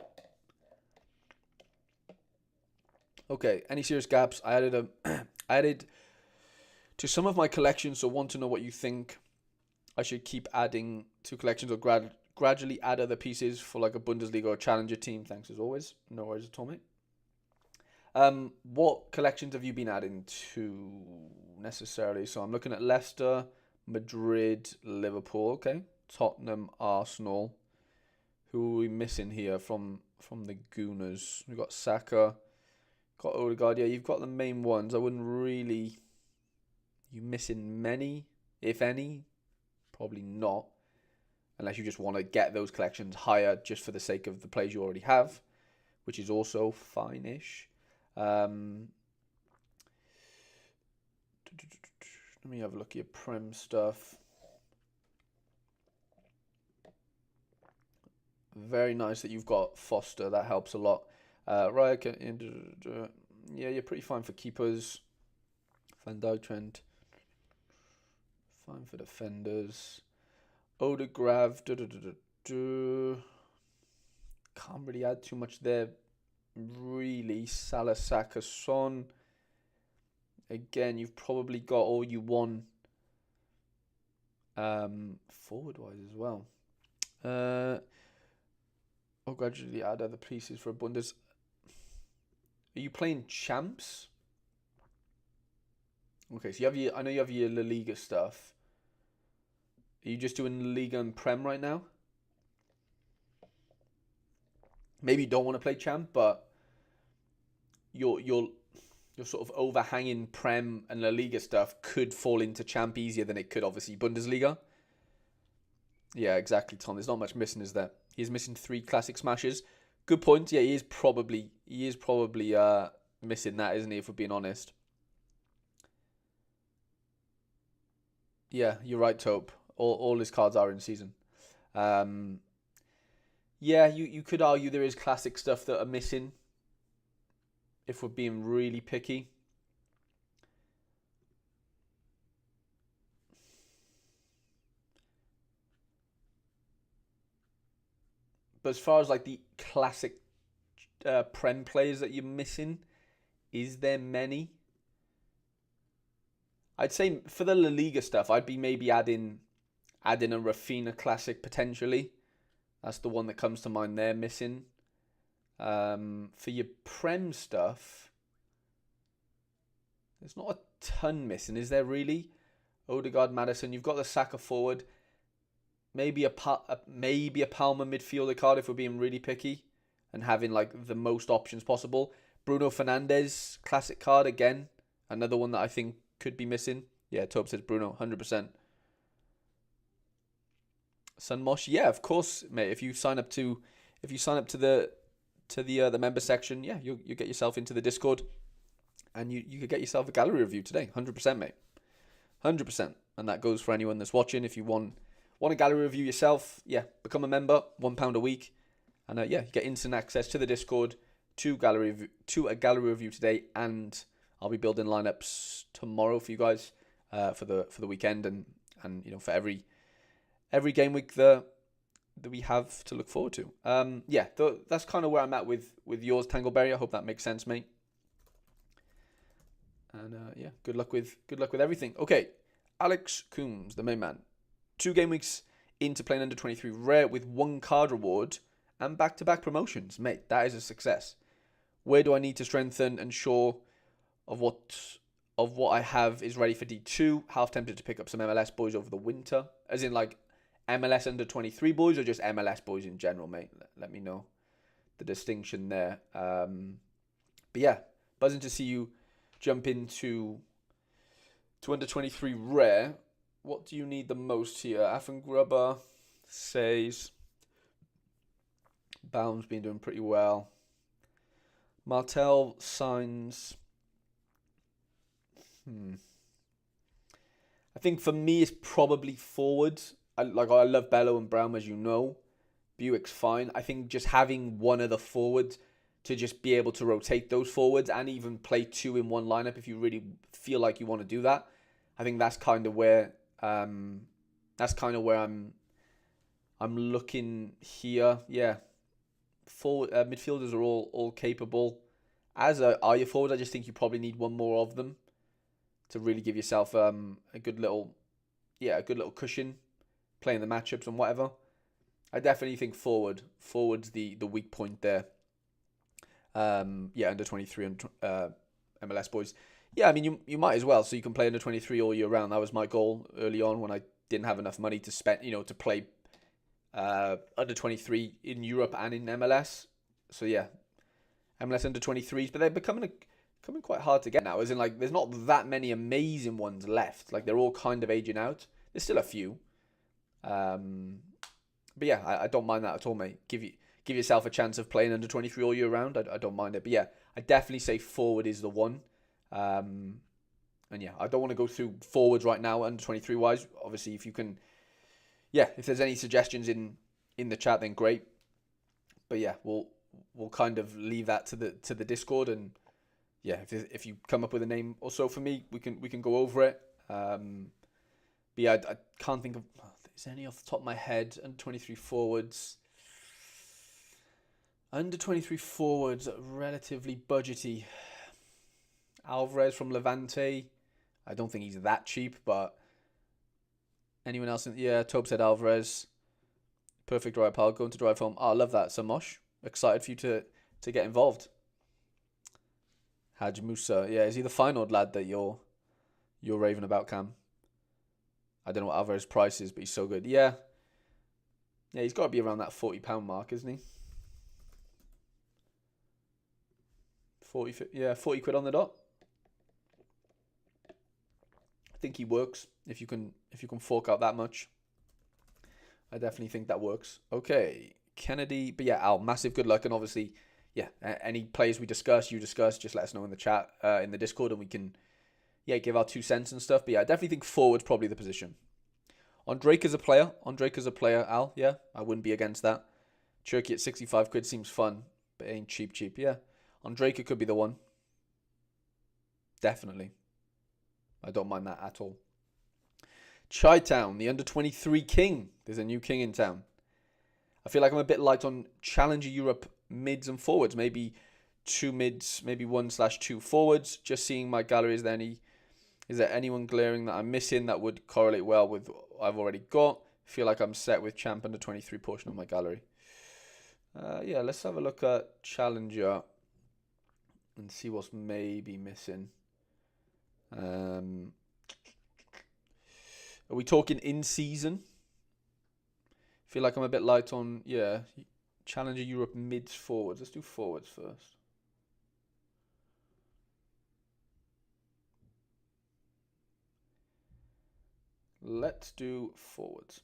Okay, any serious gaps? I added to some of my collections, so want to know what you think I should keep adding to collections or gradually add other pieces for like a Bundesliga or Challenger team. Thanks as always. No worries at all, mate. What collections have you been adding to necessarily? So I'm looking at Leicester, Madrid, Liverpool. Okay, Tottenham, Arsenal. Who are we missing here from the Gooners? We've got Saka, got Odegaard. Yeah, you've got the main ones. I wouldn't really. You missing many, if any? Probably not, unless you just want to get those collections higher just for the sake of the players you already have, which is also fine-ish. Let me have a look at your Prem stuff. Very nice that you've got Foster. That helps a lot. Right, yeah, you're pretty fine for keepers. Van Dijk, Trent. Fine for defenders. Odegaard. Can't really add too much there. Really. Salah, Saka, Son. Again, you've probably got all you want. Forward-wise as well. I'll gradually add other pieces for a Bundes. Are you playing champs? Okay, so I know you have your La Liga stuff. Are you just doing La Liga and Prem right now? Maybe you don't want to play champ, but you're sort of overhanging Prem and La Liga stuff could fall into champ easier than it could obviously Bundesliga. Yeah, exactly, Tom. There's not much missing, is there? He's missing 3 classic smashes. Good point. Yeah, he is probably missing that, isn't he? If we're being honest. Yeah, you're right, Taupe. All his cards are in season. Yeah, you could argue there is classic stuff that are missing if we're being really picky. But as far as like the classic Prem players that you're missing, is there many? I'd say for the La Liga stuff, I'd be maybe adding add in a Rafina Classic potentially. That's the one that comes to mind there, missing. For your Prem stuff, there's not a ton missing, is there really? Odegaard, Maddison, you've got the Saka forward. Maybe a Palmer midfielder card if we're being really picky and having like the most options possible. Bruno Fernandes, classic card again. Another one that I think could be missing. Yeah, Tob says Bruno, 100%. Sunmosh, yeah, of course, mate. If you sign up to the member section, yeah, you get yourself into the Discord, and you could get yourself a gallery review today, 100%, mate, 100%. And that goes for anyone that's watching. If you want a gallery review yourself, yeah, become a member, £1 a week, and yeah, you get instant access to the Discord, to a gallery review today, and I'll be building lineups tomorrow for you guys for the weekend, and you know, for every game week that we have to look forward to. Yeah, that's kind of where I'm at with yours, Tangleberry. I hope that makes sense, mate. And yeah, good luck with everything. Okay, Alex Coombs, the main man. 2 game weeks into playing under 23 rare with 1 card reward and back-to-back promotions, mate. That is a success. Where do I need to strengthen? And sure of what I have is ready for D2. Half tempted to pick up some MLS boys over the winter, as in like MLS under 23 boys or just MLS boys in general, mate. Let me know the distinction there. But yeah, buzzing to see you jump into under 23 rare. What do you need the most here? Affengrubber says Baum's been doing pretty well. Martel signs. I think for me it's probably forward. I love Bello and Brown, as you know. Buick's fine. I think just having one of the forwards to just be able to rotate those forwards and even play 2 in one lineup if you really feel like you want to do that. I think that's kind of where I'm looking here. Yeah, forward midfielders are all capable. As are your forwards. I just think you probably need one more of them to really give yourself a good little cushion playing the matchups and whatever. I definitely think forward's the weak point there. Yeah, under 23 and MLS boys. Yeah, I mean you might as well, so you can play under 23 all year round. That was my goal early on when I didn't have enough money to spend, to play under 23 in Europe and in MLS. So yeah, MLS under 23s, but they're becoming quite hard to get now. As in, like, there's not that many amazing ones left. Like, they're all kind of aging out. There's still a few. But yeah, I don't mind that at all, mate. Give yourself a chance of playing under 23 all year round. I don't mind it. But yeah, I definitely say forward is the one. And yeah, I don't want to go through forwards right now under 23 wise. Obviously, if you can, yeah, if there's any suggestions in the chat, then great. But yeah, we'll kind of leave that to the Discord, and yeah, if you come up with a name or so for me, we can go over it. But yeah, I can't think of is there any off the top of my head. Under 23 forwards. Under 23 forwards, relatively budgety. Alvarez from Levante. I don't think he's that cheap, but anyone else? Yeah, Tob said Alvarez. Perfect drive, pal. Going to drive home. Oh, I love that, Samosh. Excited for you to get involved. Haj Musa. Yeah, is he the fine-old lad that you're raving about, Cam? I don't know what Alvarez's price is, but he's so good. Yeah. Yeah, he's got to be around that £40 mark, isn't he? 40 quid on the dot. I think he works if you can fork out that much. I definitely think that works. Okay, Kennedy. But yeah, Al, massive good luck. And obviously, yeah, any players you discuss, just let us know in the chat, in the Discord, and we can, yeah, give our 2 cents and stuff. But yeah, I definitely think forward's probably the position. On Drake as a player, Al, yeah, I wouldn't be against that. Turkey at 65 quid seems fun, but it ain't cheap, yeah. On Drake, it could be the one. Definitely. I don't mind that at all. Chi Town, the under-23 king. There's a new king in town. I feel like I'm a bit light on Challenger Europe mids and forwards. Maybe 2 mids, maybe 1/2 forwards. Just seeing my gallery, is there anyone glaring that I'm missing that would correlate well with what I've already got? feel like I'm set with champ under 23 portion of my gallery. Yeah, let's have a look at Challenger and see what's maybe missing. Are we talking in season? Feel like I'm a bit light on, yeah, Challenger Europe mids forwards. Let's do forwards first. Let's do forwards.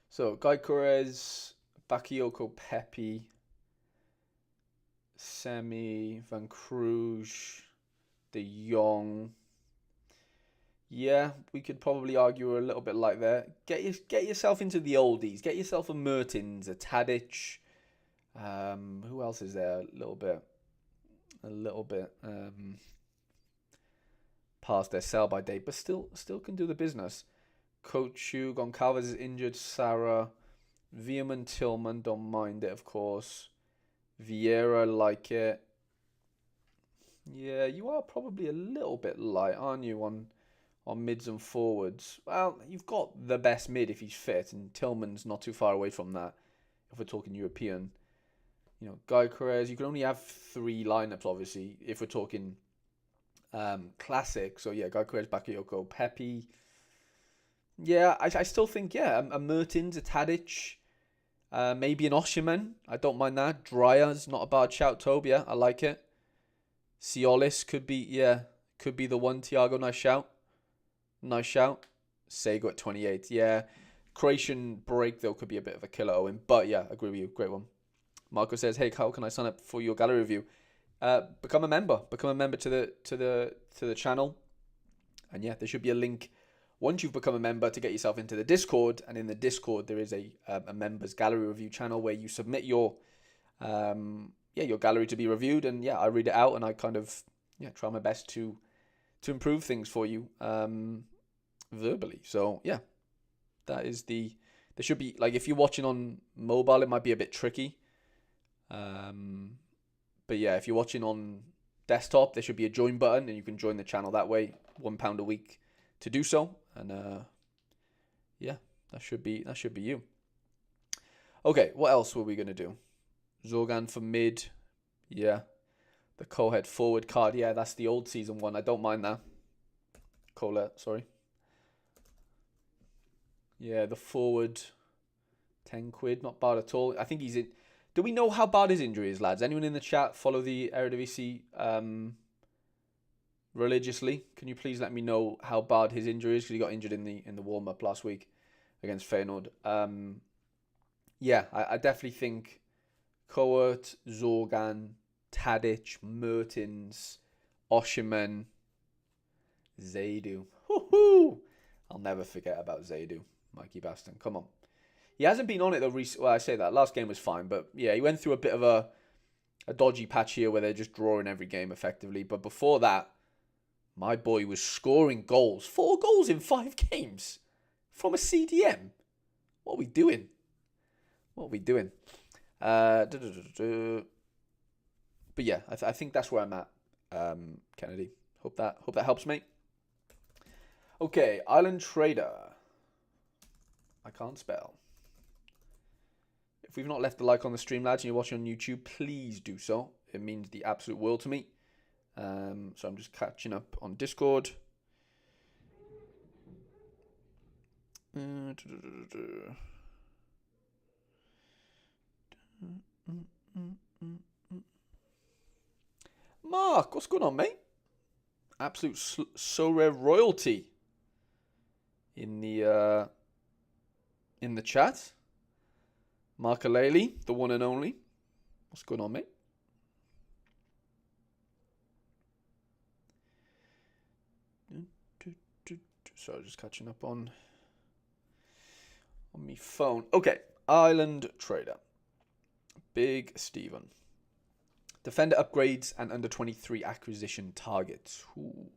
So, Guy Corez, Bakayoko Pepe, Semi, Van Cruz, De Jong. Yeah, we could probably argue a little bit like that. Get yourself into the oldies. Get yourself a Mertens, a Tadic. Who else is there? A little bit. Past their sell by date, but still can do the business. Kochu, Goncalves is injured. Sarah, Veerman, Tillman, don't mind it, of course. Vieira, like it. Yeah, you are probably a little bit light, aren't you, on mids and forwards? Well, you've got the best mid if he's fit, and Tillman's not too far away from that. If we're talking European, you know, Guy Corez, you can only have 3 lineups, obviously, if we're talking classic. So yeah, Guy Corez, Bakayoko, Pepe. Yeah, I still think, yeah, a Mertens, a Tadic, maybe an Oshiman. I don't mind that. Dreyer's not a bad shout, Tobia. I like it. Ciolis could be the one. Thiago, nice shout. Nice shout. Sego at 28. Yeah. Croatian break, though, could be a bit of a killer, Owen. But yeah, agree with you. Great one. Marco says, hey, how can I sign up for your gallery review? Become a member. Become a member to the channel. And yeah, there should be a link once you've become a member to get yourself into the Discord. And in the Discord, there is a members gallery review channel where you submit your gallery to be reviewed. And yeah, I read it out and I kind of try my best to improve things for you verbally. So yeah, that is there should be, like, if you're watching on mobile, it might be a bit tricky. But yeah, if you're watching on desktop, there should be a join button and you can join the channel that way. £1 a week to do so. And yeah, that should be you. Okay, what else were we going to do? Zorgan for mid. Yeah. The co-head forward card. Yeah, that's the old season one. I don't mind that. Colette, sorry. Yeah, the forward. 10 quid. Not bad at all. I think he's in. Do we know how bad his injury is, lads? Anyone in the chat follow the Eredivisie religiously? Can you please let me know how bad his injury is? Because he got injured in the warm-up last week against Feyenoord. Yeah, I definitely think Court, Zorgan, Tadic, Mertens, Oshiman, Zaidu. Woohoo! I'll never forget about Zaidu. Mikey Baston, come on. He hasn't been on it though recently. Well, I say that. Last game was fine, but yeah, he went through a bit of a dodgy patch here where they're just drawing every game effectively. But before that, my boy was scoring goals. 4 goals in 5 games from a CDM. What are we doing? But yeah, I think that's where I'm at, Kennedy. Hope that helps, mate. Okay, Island Trader. I can't spell. If we've not left a like on the stream, lads, and you're watching on YouTube, please do so. It means the absolute world to me. So I'm just catching up on Discord. Mark, what's going on, mate? Absolute Sorare royalty in the chat. Mark Aleli, the one and only. What's going on, mate? Sorry, just catching up on my phone. Okay, Island Trader. Big Steven. Defender upgrades and under 23 acquisition targets. Ooh.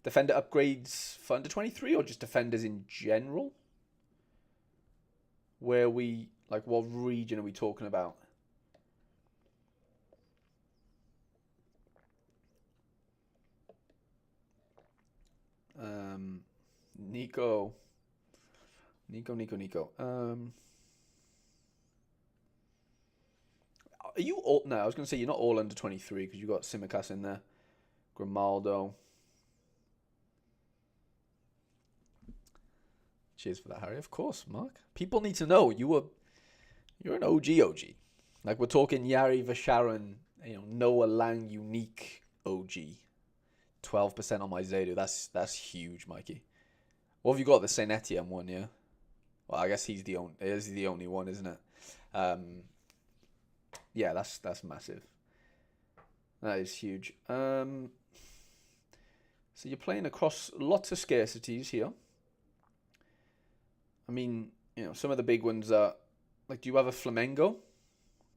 Defender upgrades for under 23 or just defenders in general? Where we, like, what region are we talking about? Nico. Nico. Are you all? No, I was going to say you're not all under 23 because you got Simicas in there. Grimaldo. Cheers for that, Harry. Of course, Mark. People need to know you're an OG. Like we're talking Yari Vasharan, Noah Lang unique OG. 12% on my Zaydu. That's huge, Mikey. What have you got? The Saint Etienne one, yeah. Well, I guess he's the only one, isn't it? Yeah, that's massive. That is huge. So you're playing across lots of scarcities here. I mean, some of the big ones are like, do you have a Flamengo?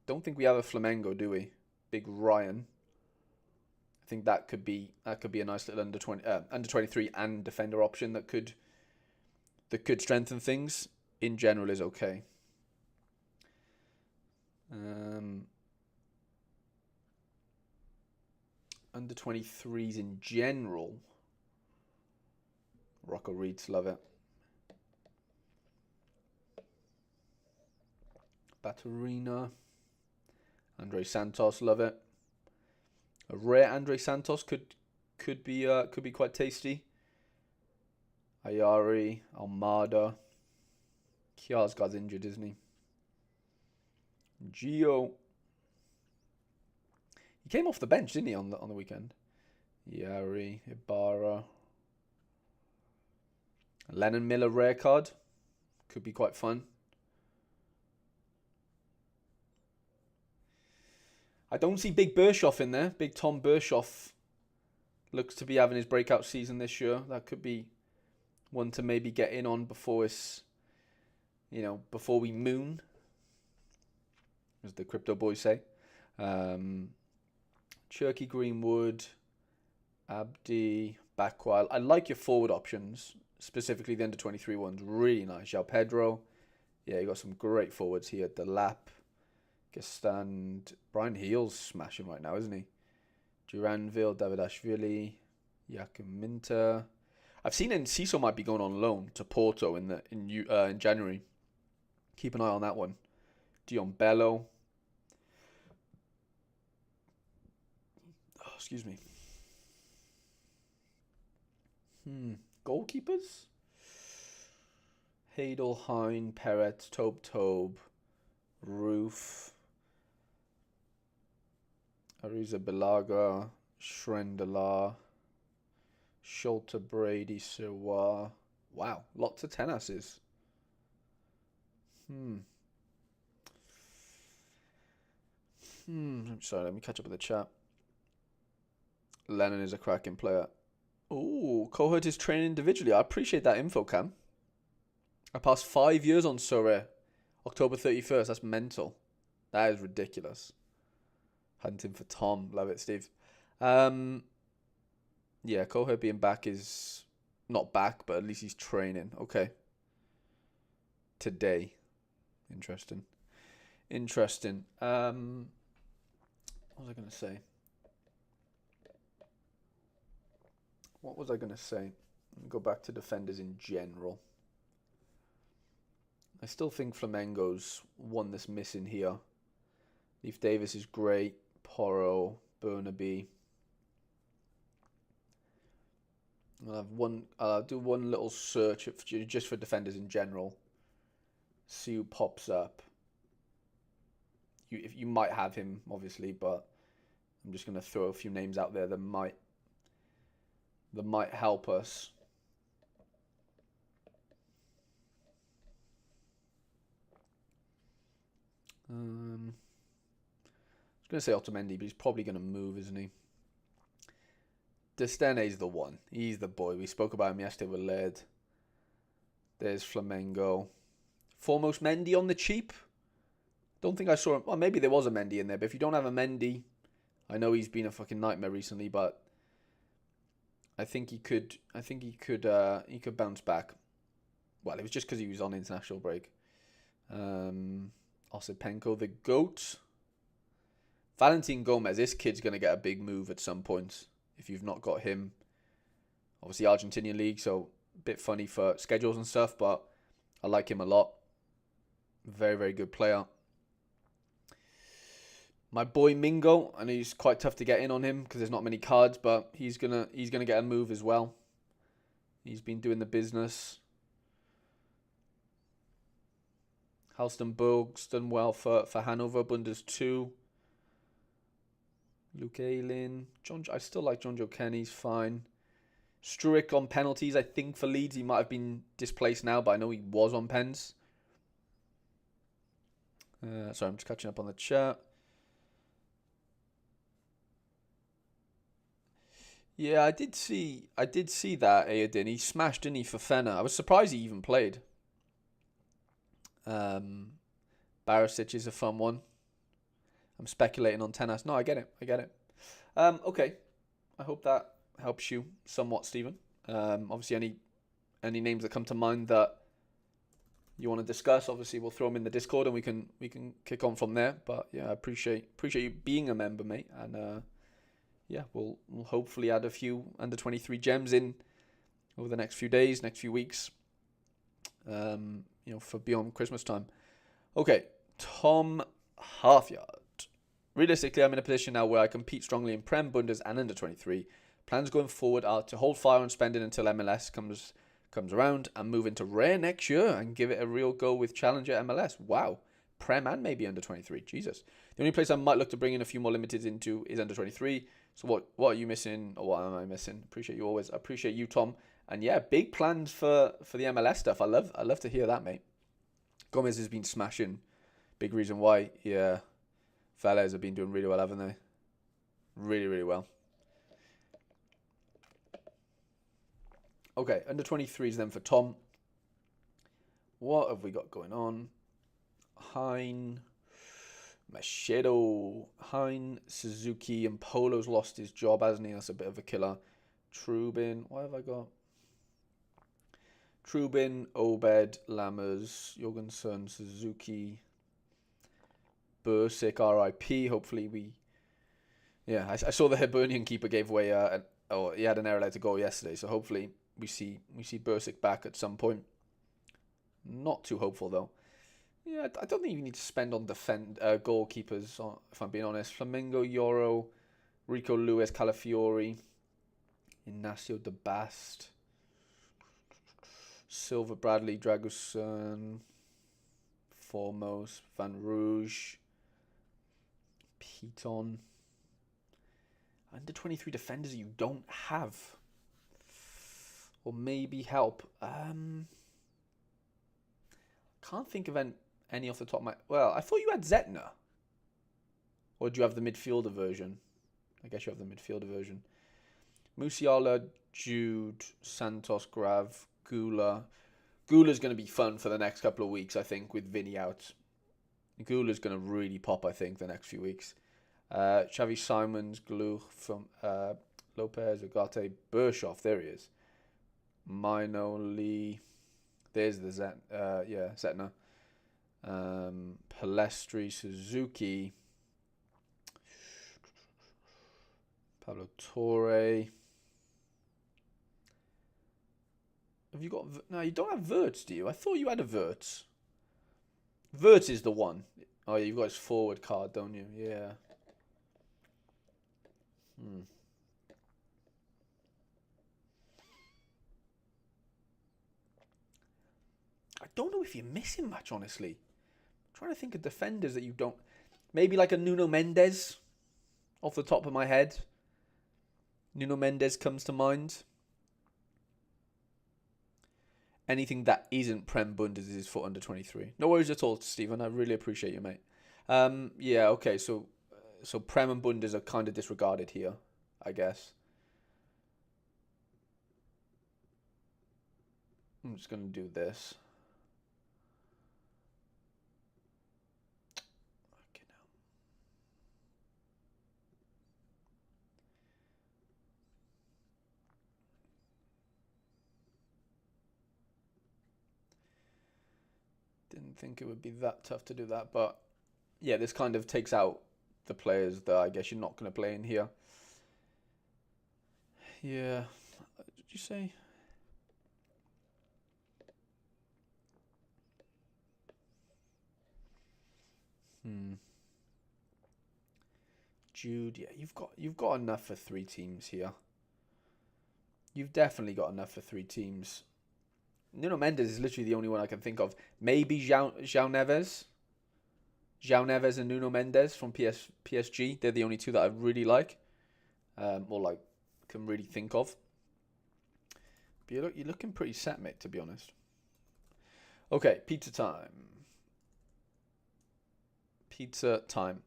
Don't think we have a Flamengo, do we? Big Ryan. I think that could be a nice little under 23 and defender option that could strengthen things. In general, is okay. Under 23s in general. Rocco Reeds, love it. Batarina. Andre Santos, love it. A rare Andre Santos could be quite tasty. Ayari, Almada. Kjaersgaard's injured, isn't he? Gio. He came off the bench, didn't he, on the weekend? Yari, Ibarra. Lennon Miller rare card. Could be quite fun. I don't see Big Bershoff in there. Big Tom Bershoff looks to be having his breakout season this year. That could be one to maybe get in on before before we moon, as the crypto boys say. Cherky Greenwood, Abdi, Backwile. I like your forward options, specifically the under 23 ones. Really nice. João Pedro. Yeah, you got some great forwards here. Delap, Gestand. Brian Heal's smashing right now, isn't he? Duranville, Davidashvili, Jakob Minter. I've seen Enciso might be going on loan to Porto in January. Keep an eye on that one. Dion Bello. Oh, excuse me. Goalkeepers? Hadel, Hine, Perret, Tobe, Roof, Ariza Belaga, Shrendala, Schulte, Brady, Sirwa. Wow, lots of 10 asses. I'm sorry, let me catch up with the chat. Lennon is a cracking player. Oh, Cohort is training individually. I appreciate that info, Cam. I passed 5 years on Sorare. October 31st. That's mental. That is ridiculous. Hunting for Tom. Love it, Steve. Yeah, Cohort being back is not back, but at least he's training. Okay. Today. Interesting. What was I going to say? Go back to defenders in general. I still think Flamengo's one that's missing here. Leif Davis is great. Porro, Burnaby. I'll do one little search just for defenders in general. See who pops up. You might have him, obviously, but I'm just going to throw a few names out there that might help us. I was going to say Otamendi, but he's probably going to move, isn't he? Destene's the one. He's the boy. We spoke about him yesterday with Laird. There's Flamengo. Foremost Mendy on the cheap. Don't think I saw him. Well, maybe there was a Mendy in there, but if you don't have a Mendy, I know he's been a fucking nightmare recently, but I think he could bounce back. Well, it was just because he was on international break. Osipenko, the GOAT. Valentin Gomez, this kid's going to get a big move at some point if you've not got him. Obviously, Argentinian league, so a bit funny for schedules and stuff, but I like him a lot. Very, very good player. My boy Mingo, I know he's quite tough to get in on him because there's not many cards, but he's gonna get a move as well. He's been doing the business. Halstenberg's done well for Hanover. Bundes 2. Luke Ayling. I still like John Joe Kenny's fine. Struick on penalties, I think, for Leeds. He might have been displaced now, but I know he was on pens. Sorry, I'm just catching up on the chat. Yeah, I did see that, Aydin. He smashed, didn't he, for Fenner? I was surprised he even played. Barisic is a fun one. I'm speculating on Tenas. No, I get it. Okay. I hope that helps you somewhat, Stephen. Obviously, any names that come to mind that you want to discuss, obviously we'll throw them in the Discord and we can kick on from there. But yeah, I appreciate you being a member, mate. And yeah, we'll hopefully add a few under 23 gems in over the next few days, next few weeks. For beyond Christmas time. Okay, Tom Halfyard. Realistically, I'm in a position now where I compete strongly in Prem, Bundes, and under 23. Plans going forward are to hold fire on spending until MLS comes around and move into Rare next year and give it a real go with Challenger MLS. Wow. Prem and maybe under 23. Jesus. The only place I might look to bring in a few more limiteds into is under 23. So what are you missing, or what am I missing? Appreciate you always. I appreciate you, Tom. And yeah, big plans for the MLS stuff. I love to hear that, mate. Gomez has been smashing. Big reason why. Yeah. Fellas have been doing really well, haven't they? Really, really well. Okay, under 23s then for Tom. What have we got going on? Hein, Machedo, Hein, Suzuki, and Polo's lost his job, hasn't he? That's a bit of a killer. Trubin, what have I got? Trubin, Obed, Lammers, Jorgensen, Suzuki, Bursic, RIP. Hopefully we... Yeah, I saw the Hibernian keeper gave away... he had an error let to go yesterday, so hopefully we see Bursic back at some point. Not too hopeful, though. Yeah, I don't think you need to spend on goalkeepers, if I'm being honest. Flamingo, Yoro, Rico Lewis, Calafiori, Ignacio de Bast, Silva, Bradley, Dragusan, Foremost, Van Rouge, Piton. Under 23 defenders you don't have. Or maybe help. Can't think of any off the top of my... Well, I thought you had Zetner. Or do you have the midfielder version? I guess you have the midfielder version. Musiala, Jude, Santos, Grav, Gula. Gula's going to be fun for the next couple of weeks, I think, with Vinny out. Gula's going to really pop, I think, the next few weeks. Xavi Simons, Gluch, from Lopez, Agate, Bershoff. There he is. Mino, Lee. There's the Zetner. Palestri, Suzuki. Pablo Torre. Have you got... No, you don't have Wirtz, do you? I thought you had a Wirtz. Wirtz is the one. Oh, yeah, you've got his forward card, don't you? Yeah. I don't know if you're missing much, honestly. I'm trying to think of defenders that you don't... Maybe like a Nuno Mendes, off the top of my head. Nuno Mendes comes to mind. Anything that isn't Prem Bundes is for under 23. No worries at all, Stephen. I really appreciate you, mate. Yeah, okay, so Prem and Bundes are kind of disregarded here, I guess. I'm just going to do this. Okay, now. Didn't think it would be that tough to do that, but yeah, this kind of takes out the players that I guess you're not going to play in here. Yeah. Did you say? Jude, yeah, you've got enough for 3 teams here. You've definitely got enough for 3 teams. Nuno Mendes is literally the only one I can think of. Maybe João Neves. João Neves and Nuno Mendes from PSG. They're the only 2 that I really like. Or like can really think of. But you're looking pretty set, mate, to be honest. Okay, pizza time. Pizza time.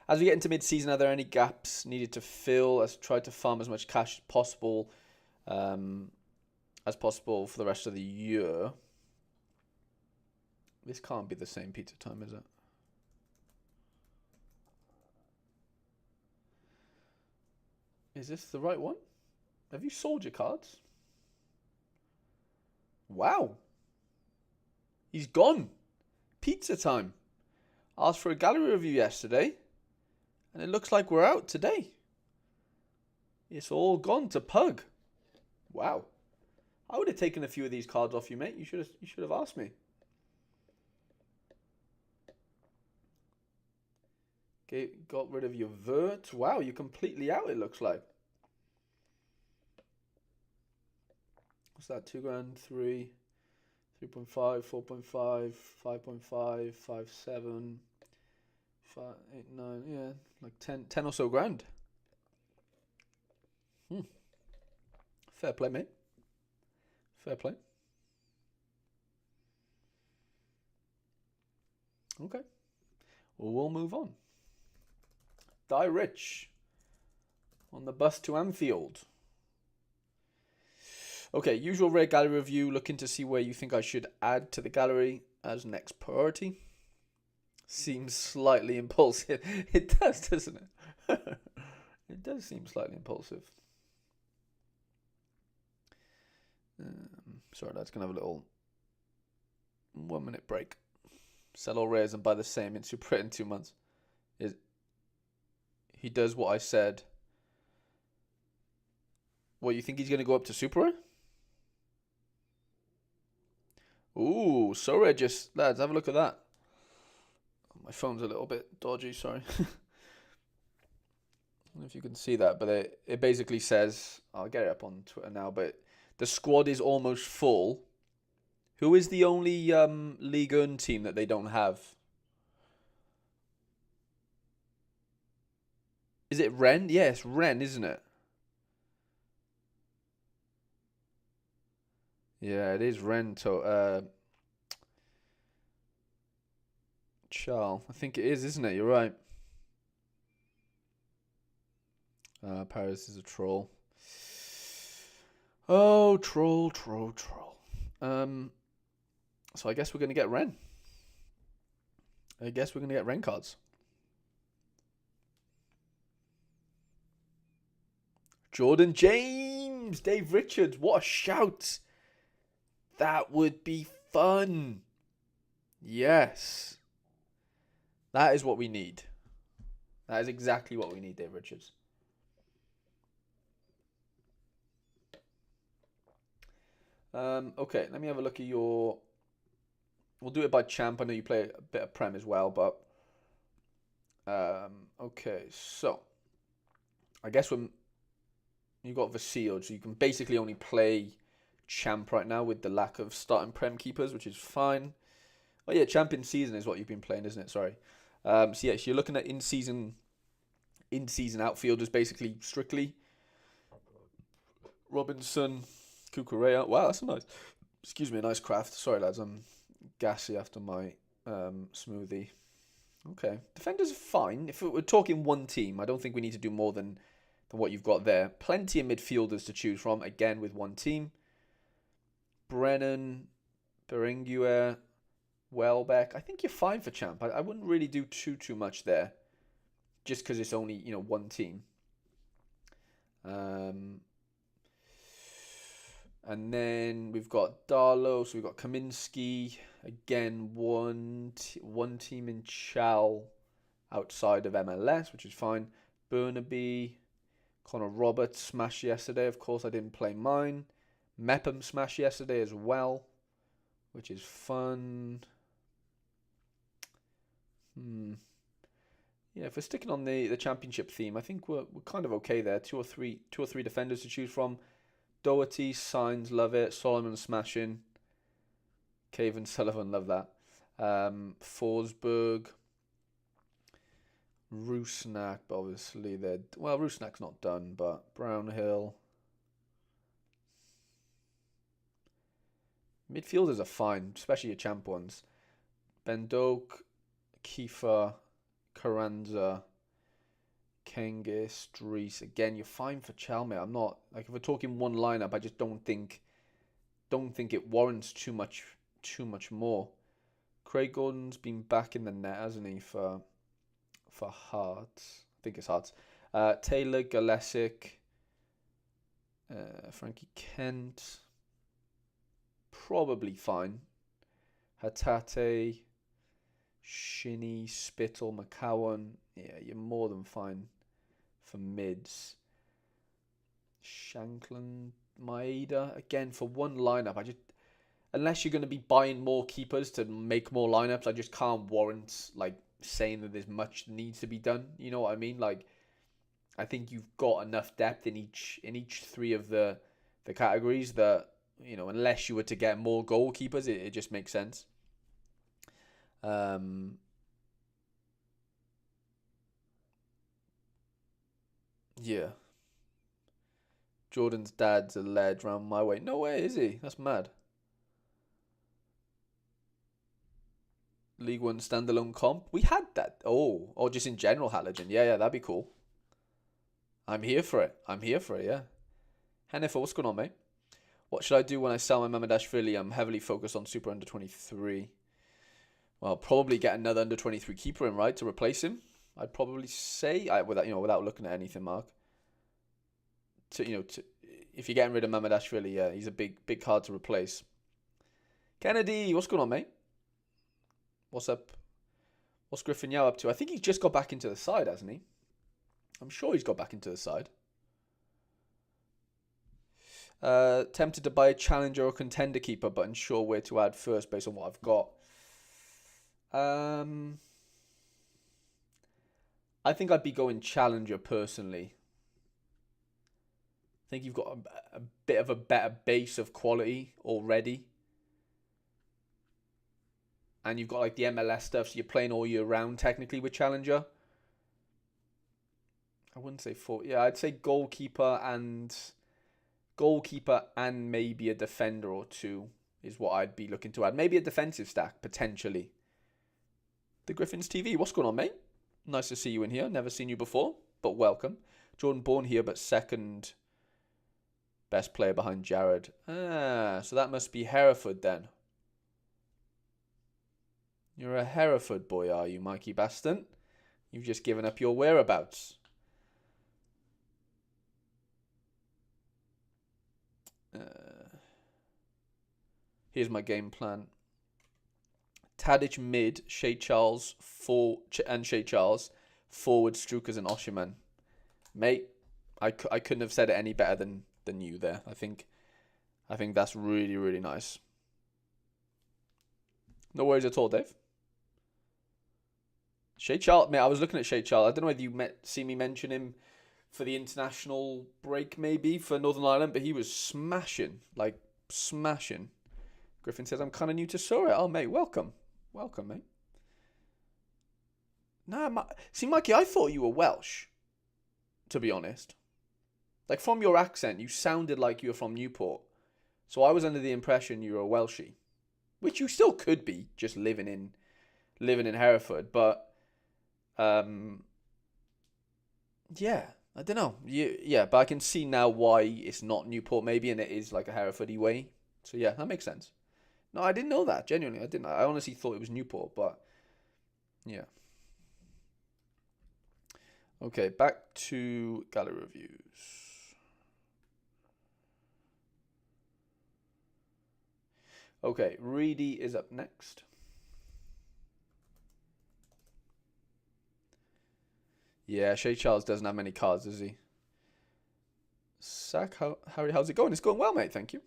As we get into mid-season, are there any gaps needed to fill? Let's try to farm as much cash as possible for the rest of the year. This can't be the same pizza time, is it? Is this the right one? Have you sold your cards? Wow. He's gone. Pizza time. Asked for a gallery review yesterday. And it looks like we're out today. It's all gone to Pug. Wow. I would have taken a few of these cards off you, mate. You should have asked me. Okay, got rid of your vert. Wow, you're completely out, it looks like. What's that? 2 grand, 3, 3.5, 4.5, 5.5, 5.7, 5, 8, 9, yeah, like 10 or so grand. Fair play, mate. Fair play. Okay. Well, we'll move on. Die Rich on the bus to Anfield. Okay, usual rare gallery review. Looking to see where you think I should add to the gallery as next priority. Seems slightly impulsive. It does, doesn't it? It does seem slightly impulsive. Sorry, that's going to have a little 1 minute break. Sell all rares and buy the same in Super in 2 months. He does what I said. What, you think he's going to go up to Super Rare? Ooh, Sorare just... Lads, have a look at that. My phone's a little bit dodgy, sorry. I don't know if you can see that, but it basically says... I'll get it up on Twitter now, but the squad is almost full. Who is the only Ligue 1 team that they don't have? Is it Rennes? Yeah, it's Rennes, isn't it? Yeah, it is Rennes. Charles. I think it is, isn't it? You're right. Paris is a troll. Oh, troll. So I guess we're going to get Rennes. I guess we're going to get Rennes cards. Jordan James, Dave Richards, what a shout. That would be fun. Yes. That is what we need. That is exactly what we need, Dave Richards. Okay, let me have a look at your... We'll do it by champ. I know you play a bit of Prem as well, but... Okay, so... I guess when... You've got Vasil, so you can basically only play champ right now with the lack of starting Prem keepers, which is fine. Oh yeah, champion season is what you've been playing, isn't it? Sorry. So yeah, so you're looking at in-season outfielders basically strictly. Robinson, Cucurella. Wow, that's a nice craft. Sorry lads, I'm gassy after my smoothie. Okay, defenders are fine. If we're talking one team, I don't think we need to do more than what you've got there. Plenty of midfielders to choose from, again, with one team. Brennan, Berenguer, Welbeck. I think you're fine for champ. I wouldn't really do too much there, just because it's only, one team. And then we've got Darlow, so we've got Kaminsky. Again, one team in Chal outside of MLS, which is fine. Burnaby, Connor Roberts smashed yesterday. Of course, I didn't play mine. Mepham smashed yesterday as well, which is fun. Yeah, if we're sticking on the championship theme, I think we're kind of okay there. Two or three defenders to choose from. Doherty, Signs, love it. Solomon smashing. Caven Sullivan, love that. Forsberg, Rusnak, obviously they're well. Rusnak's not done, but Brownhill. Midfielders are fine, especially your champ ones. Bendok, Kiefer, Carranza, Kengis, Dries. Again, you're fine for Chalmers. I'm not like if we're talking one lineup, I just don't think it warrants too much more. Craig Gordon's been back in the net, hasn't he, for Hearts? I think it's Hearts. Taylor, Galesic, Frankie Kent, probably fine. Hatate, Shinny, Spittle, McCowan. Yeah, you're more than fine for mids. Shanklin, Maeda. Again, for one lineup, unless you're going to be buying more keepers to make more lineups, I just can't warrant like saying that there's much that needs to be done. You know what I mean? Like, I think you've got enough depth in each three of the categories that, you know, unless you were to get more goalkeepers, it just makes sense. Yeah. Jordan's dad's a ledge round my way. No way, is he? That's mad. League One standalone comp. We had that. Oh, or just in general, Halogen. Yeah, that'd be cool. I'm here for it. Yeah. Hennifer, what's going on, mate? What should I do when I sell my Mamardashvili? I'm heavily focused on Super Under 23. Well, probably get another Under 23 keeper in, right, to replace him. I'd probably say, without looking at anything, Mark. If you're getting rid of Mamardashvili, yeah, he's a big card to replace. Kennedy, what's going on, mate? What's up? What's Griffin Yao up to? I think he's just got back into the side, hasn't he? I'm sure he's got back into the side. Tempted to buy a challenger or contender keeper, but unsure where to add first based on what I've got. I think I'd be going challenger personally. I think you've got a bit of a better base of quality already. And you've got like the MLS stuff, so you're playing all year round technically with challenger. I wouldn't say four. Yeah, I'd say goalkeeper and maybe a defender or two is what I'd be looking to add. Maybe a defensive stack, potentially. The Griffins TV, what's going on, mate? Nice to see you in here. Never seen you before, but welcome. Jordan Bourne here, but second best player behind Jared. So that must be Hereford then. You're a Hereford boy, are you, Mikey Baston? You've just given up your whereabouts. Here's my game plan. Tadic mid, Shea Charles forward, Strukers and Osherman. Mate, I couldn't have said it any better than you there. I think that's really, really nice. No worries at all, Dave. Shea Charles, mate, I was looking at Shea Charles. I don't know whether you see me mention him for the international break, maybe, for Northern Ireland, but he was smashing. Griffin says, I'm kind of new to Sorare. Oh, mate, welcome. Welcome, mate. Nah, see, Mikey, I thought you were Welsh, to be honest. Like, from your accent, you sounded like you were from Newport. So I was under the impression you were a Welshie, which you still could be, just living in Hereford. But, yeah, I don't know. Yeah, but I can see now why it's not Newport, maybe, and it is like a Herefordy way. So, yeah, that makes sense. No, I didn't know that. Genuinely, I didn't. I honestly thought it was Newport, but yeah. Okay, back to gallery reviews. Okay, Reedy is up next. Yeah, Shea Charles doesn't have many cards, does he? Sack, Harry, how's it going? It's going well, mate. Thank you.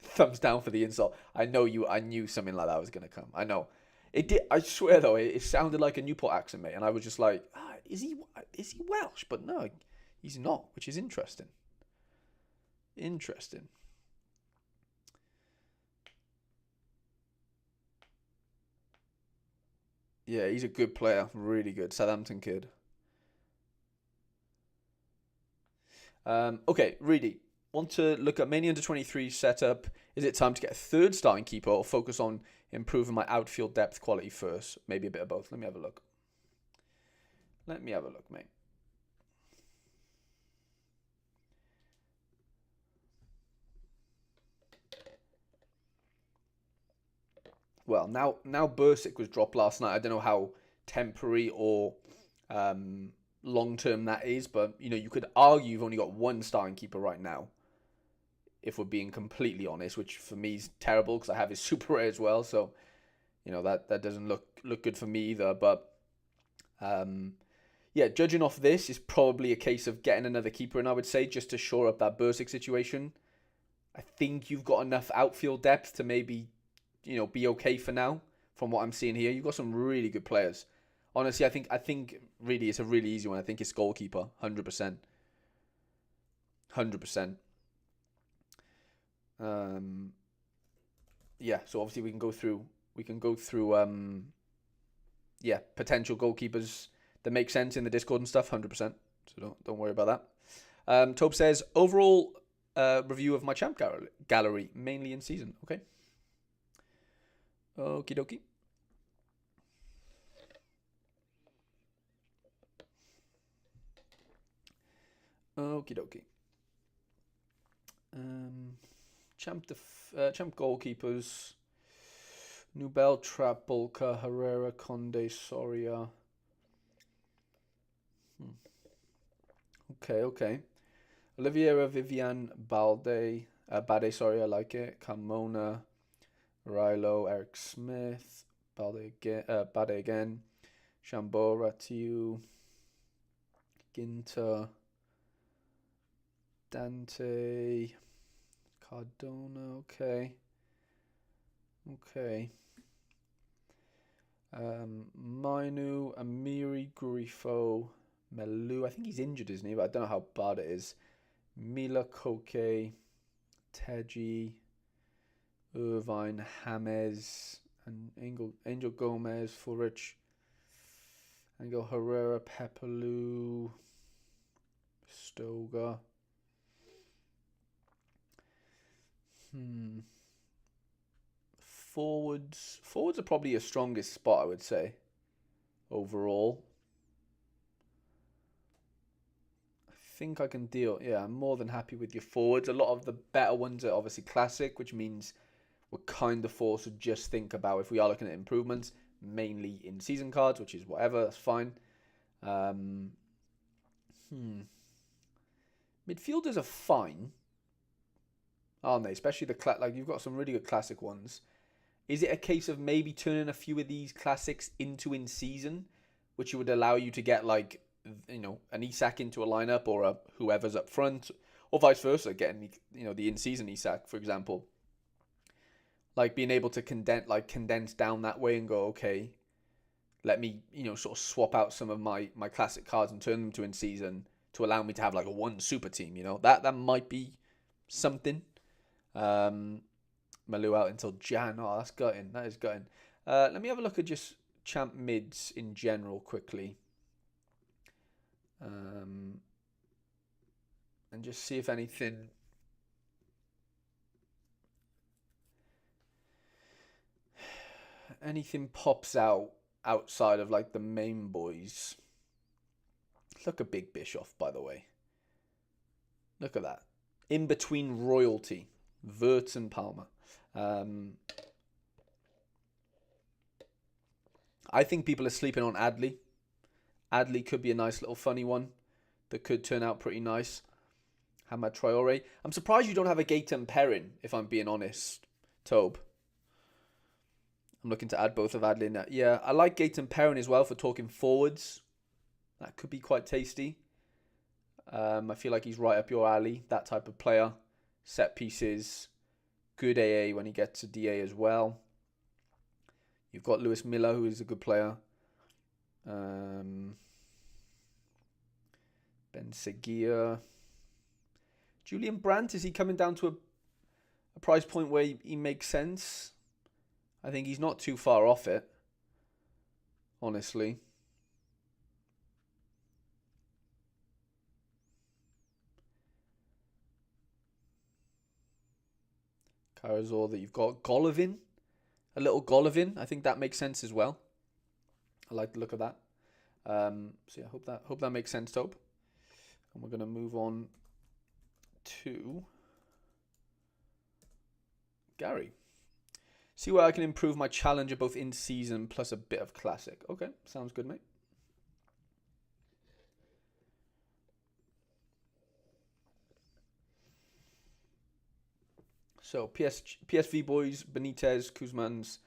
Thumbs down for the insult. I knew something like that was going to come. I know. It did. I swear though, it sounded like a Newport accent, mate, and I was just like, is he Welsh? But no, he's not, which is interesting. Interesting. Yeah, he's a good player, really good. Southampton kid. Okay, really. Want to look at mainly under 23 setup. Is it time to get a third starting keeper or focus on improving my outfield depth quality first? Maybe a bit of both. Let me have a look. Let me have a look, mate. Well, now Bursic was dropped last night. I don't know how temporary or long term that is, but you could argue you've only got one starting keeper right now, if we're being completely honest, which for me is terrible because I have his super rare as well. So that doesn't look good for me either. But yeah, judging off this is probably a case of getting another keeper, and I would say just to shore up that Bursic situation. I think you've got enough outfield depth to maybe be okay for now. From what I'm seeing here, you've got some really good players. Honestly, I think really it's a really easy one. I think it's goalkeeper, 100%, 100%. Yeah, so obviously we can go through. Yeah, potential goalkeepers that make sense in the Discord and stuff, 100%. So don't worry about that. Tobe says overall review of my champ gallery, mainly in season. Okay. Okie dokie. Okie dokie. Champ goalkeepers. Nubel, Trapolka, Herrera, Conde, Soria. Okay. Oliveira, Vivian, Bade, sorry, I like it. Carmona, Rilo, Eric Smith, Bade again. Chambord, Ratiu, Ginter, Dante, Cardona, okay. Mainu, Amiri, Grifo, Melu. I think he's injured, isn't he? But I don't know how bad it is. Mila, Koke, Teji, Irvine, James, and Angel Gomez, Fulrich, Angel Herrera, Pepelu, Stoga. Forwards are probably your strongest spot, I would say, overall. I think I can deal. Yeah, I'm more than happy with your forwards. A lot of the better ones are obviously classic, which means we're kind of forced to just think about if we are looking at improvements, mainly in season cards, which is whatever, that's fine. Midfielders are fine, aren't they? Especially you've got some really good classic ones. Is it a case of maybe turning a few of these classics into in season, which would allow you to get an Isak into a lineup or whoever's up front, or vice versa, getting the in season Isak, for example, like being able to condense down that way and go, okay, let me sort of swap out some of my classic cards and turn them to in season to allow me to have like a one super team. That might be something. Malu out until Jan. Oh, that's gutting. That is gutting. Let me have a look at just champ mids in general quickly. And just see if anything pops out outside of like the main boys. Look at Big Bischoff, by the way. Look at that. In between royalty. Wirtz and Palmer. I think people are sleeping on Adley. Adley could be a nice little funny one that could turn out pretty nice. Hamad Traore. I'm surprised you don't have a Gaetan Perrin, if I'm being honest, Tobe. I'm looking to add both of Adley and that. Yeah, I like Gaetan Perrin as well for talking forwards. That could be quite tasty. I feel like he's right up your alley, that type of player. Set pieces, good AA when he gets to DA as well. You've got Lewis Miller, who is a good player. Ben Seguir. Julian Brandt, is he coming down to a price point where he makes sense? I think he's not too far off it, honestly. Karazor that you've got. Golovin. A little Golovin. I think that makes sense as well. I like the look of that. So yeah, hope that makes sense, Tobe. And we're going to move on to Gary. See where I can improve my challenger both in season plus a bit of classic. Okay, sounds good, mate. So PSV boys, Benitez, Kuzmans,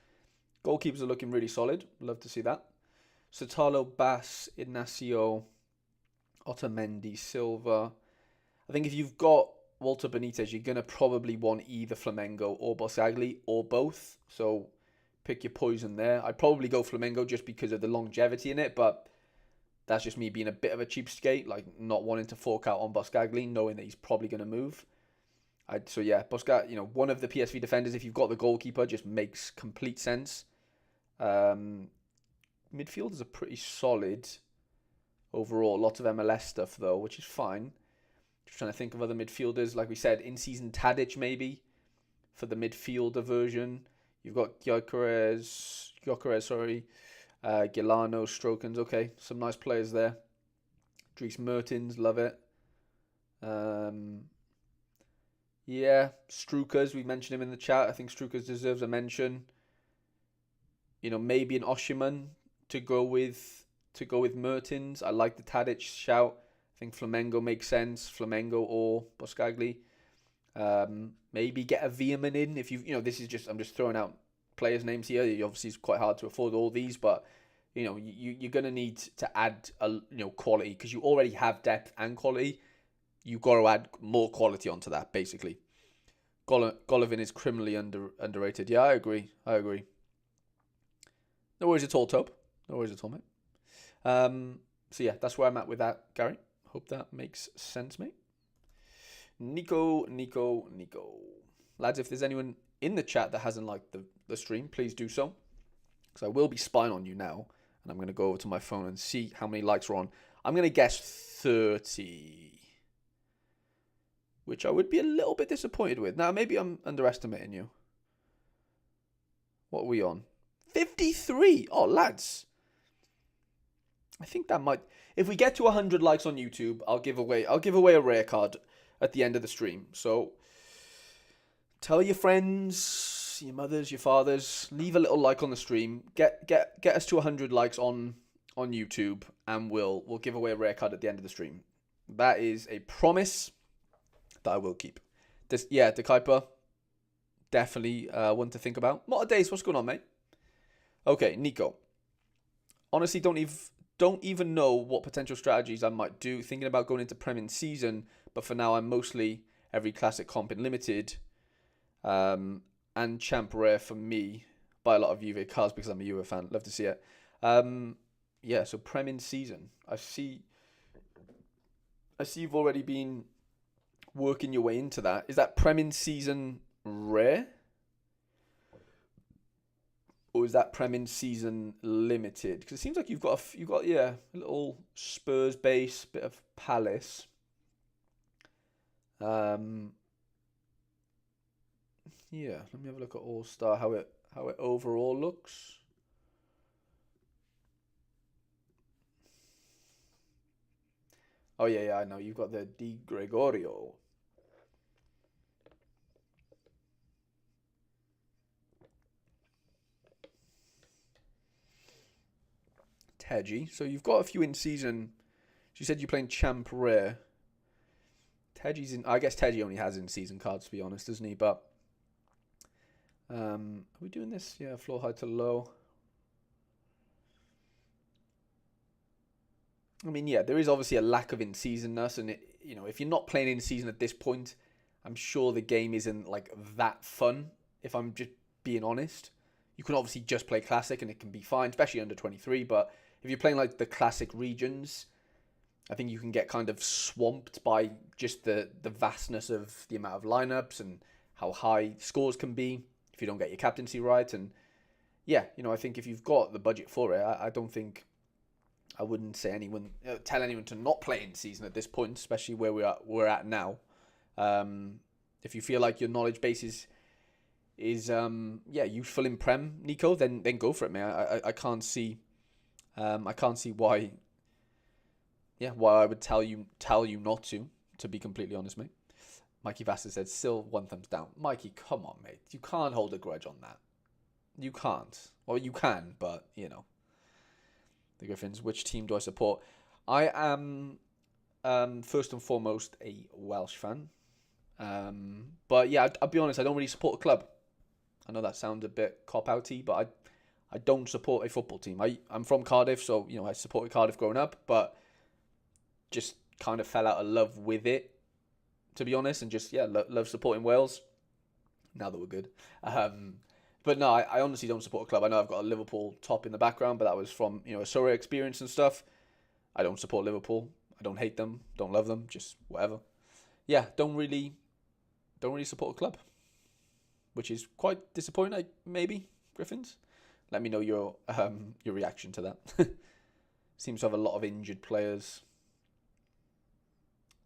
goalkeepers are looking really solid. Love to see that. Sotalo, Bass, Ignacio, Otamendi, Silva. I think if you've got Walter Benitez, you're going to probably want either Flamengo or Bosagli or both. So pick your poison there. I'd probably go Flamengo just because of the longevity in it, but that's just me being a bit of a cheapskate, like not wanting to fork out on Boscagli, knowing that he's probably going to move. So yeah, Boscagli, one of the PSV defenders, if you've got the goalkeeper, just makes complete sense. Midfielders are pretty solid overall. Lots of MLS stuff though, which is fine. Just trying to think of other midfielders. Like we said, in-season Tadic maybe for the midfielder version. You've got Gyökeres, Gilano, Strokens. Okay, some nice players there. Dries Mertens, love it. Yeah, Struikers, we mentioned him in the chat. I think Struikers deserves a mention. Maybe an Oshiman to go with Mertens. I like the Tadic shout. I think Flamengo makes sense. Flamengo or Boscagli. Maybe get a Veerman in if this is I'm just throwing out players' names here. Obviously, it's quite hard to afford all these, but you're gonna need to add quality because you already have depth and quality. You've got to add more quality onto that, basically. Golovin is criminally underrated. Yeah, I agree. No worries at all, Tobe. No worries at all, mate. So yeah, that's where I'm at with that, Gary. Hope that makes sense, mate. Nico. Lads, if there's anyone in the chat that hasn't liked the stream, please do so. Because I will be spying on you now. And I'm going to go over to my phone and see how many likes are on. I'm going to guess 30. Which I would be a little bit disappointed with. Now, maybe I'm underestimating you. What are we on? 53! Oh, lads. I think that might... If we get to 100 likes on YouTube, I'll give away a rare card at the end of the stream. So, tell your friends, your mothers, your fathers, leave a little like on the stream. Get us to 100 likes on YouTube, and we'll give away a rare card at the end of the stream. That is a promise that I will keep. De Kuiper, definitely one to think about. What days? What's going on, mate? Okay, Nico. Honestly, don't even know what potential strategies I might do. Thinking about going into Prem in season, but for now I'm mostly every classic comp in limited, and champ rare for me. Buy a lot of Juve cards because I'm a Juve fan. Love to see it. Yeah, so Prem in season. I see you've already been working your way into that. Is that Prem in season rare? Or is that Prem in season limited? Because it seems like you've got a little Spurs base, bit of Palace. Yeah, let me have a look at All Star, how it overall looks. Oh yeah, I know. You've got the Di Gregorio. Tuggy. So you've got a few in season. You said you're playing Champ Rare. Tuggy's in. I guess Tuggy only has in season cards, to be honest, doesn't he? But are we doing this? Yeah, floor high to low. I mean, yeah, there is obviously a lack of in-seasonness, and if you're not playing in season at this point, I'm sure the game isn't like that fun. If I'm just being honest, You can obviously just play Classic and it can be fine, especially under 23. But if you're playing like the Classic regions, I think you can get kind of swamped by just the vastness of the amount of lineups and how high scores can be if you don't get your captaincy right. And yeah, I think if you've got the budget for it, I don't think I wouldn't say tell anyone to not play in season at this point, especially where we're at now. If you feel like your knowledge base is useful in Prem, Nico, then go for it, man. I can't see why I would tell you not to be completely honest, mate. Mikey Vassar said, still 1 thumbs down. Mikey, come on, mate. You can't hold a grudge on that. You can't. Well, you can, but, The Griffins, which team do I support? I am, first and foremost, a Welsh fan. But, yeah, I'll be honest, I don't really support a club. I know that sounds a bit cop-outy, but I don't support a football team. I'm from Cardiff, so, I supported Cardiff growing up, but just kind of fell out of love with it, to be honest, and just, love supporting Wales, now that we're good. But no, I honestly don't support a club. I know I've got a Liverpool top in the background, but that was from, a Sorare experience and stuff. I don't support Liverpool. I don't hate them, don't love them, just whatever. Yeah, don't really support a club, which is quite disappointing, maybe, Griffins. Let me know your reaction to that. Seems to have a lot of injured players.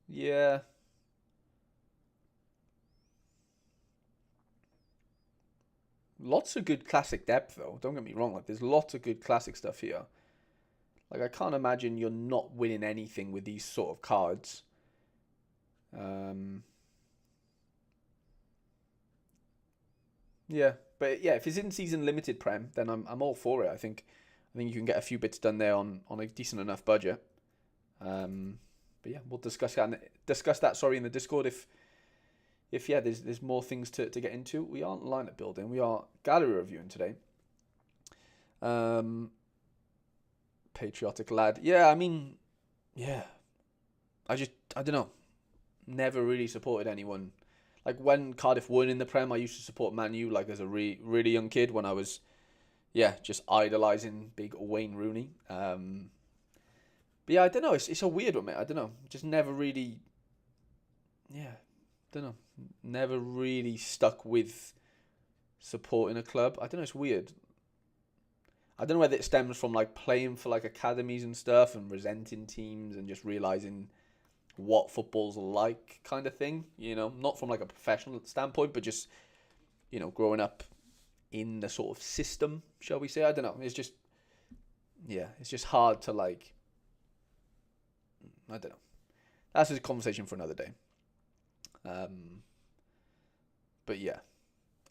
Yeah. Lots of good classic depth, though. Don't get me wrong. Like, there's lots of good classic stuff here. Like, I can't imagine you're not winning anything with these sort of cards. Yeah, but yeah, if it's in season limited Prem, then I'm all for it. I think you can get a few bits done there on a decent enough budget. But yeah, we'll discuss that. Sorry, in the Discord if there's more things to get into. We aren't lineup building. We are gallery reviewing today. Patriotic lad. Yeah, I mean, yeah. I don't know. Never really supported anyone. Like when Cardiff won in the Prem, I used to support Man U like as a really young kid when I was, just idolising big Wayne Rooney. But yeah, I don't know. It's a weird one, mate. I don't know. Just never really, don't know. Never really stuck with supporting a club. I don't know. It's weird. I don't know whether it stems from like playing for like academies and stuff and resenting teams and just realising what football's like kind of thing. Not from like a professional standpoint, but just, growing up in the sort of system, shall we say. I don't know. It's just, it's just hard to like, I don't know. That's a conversation for another day. But yeah.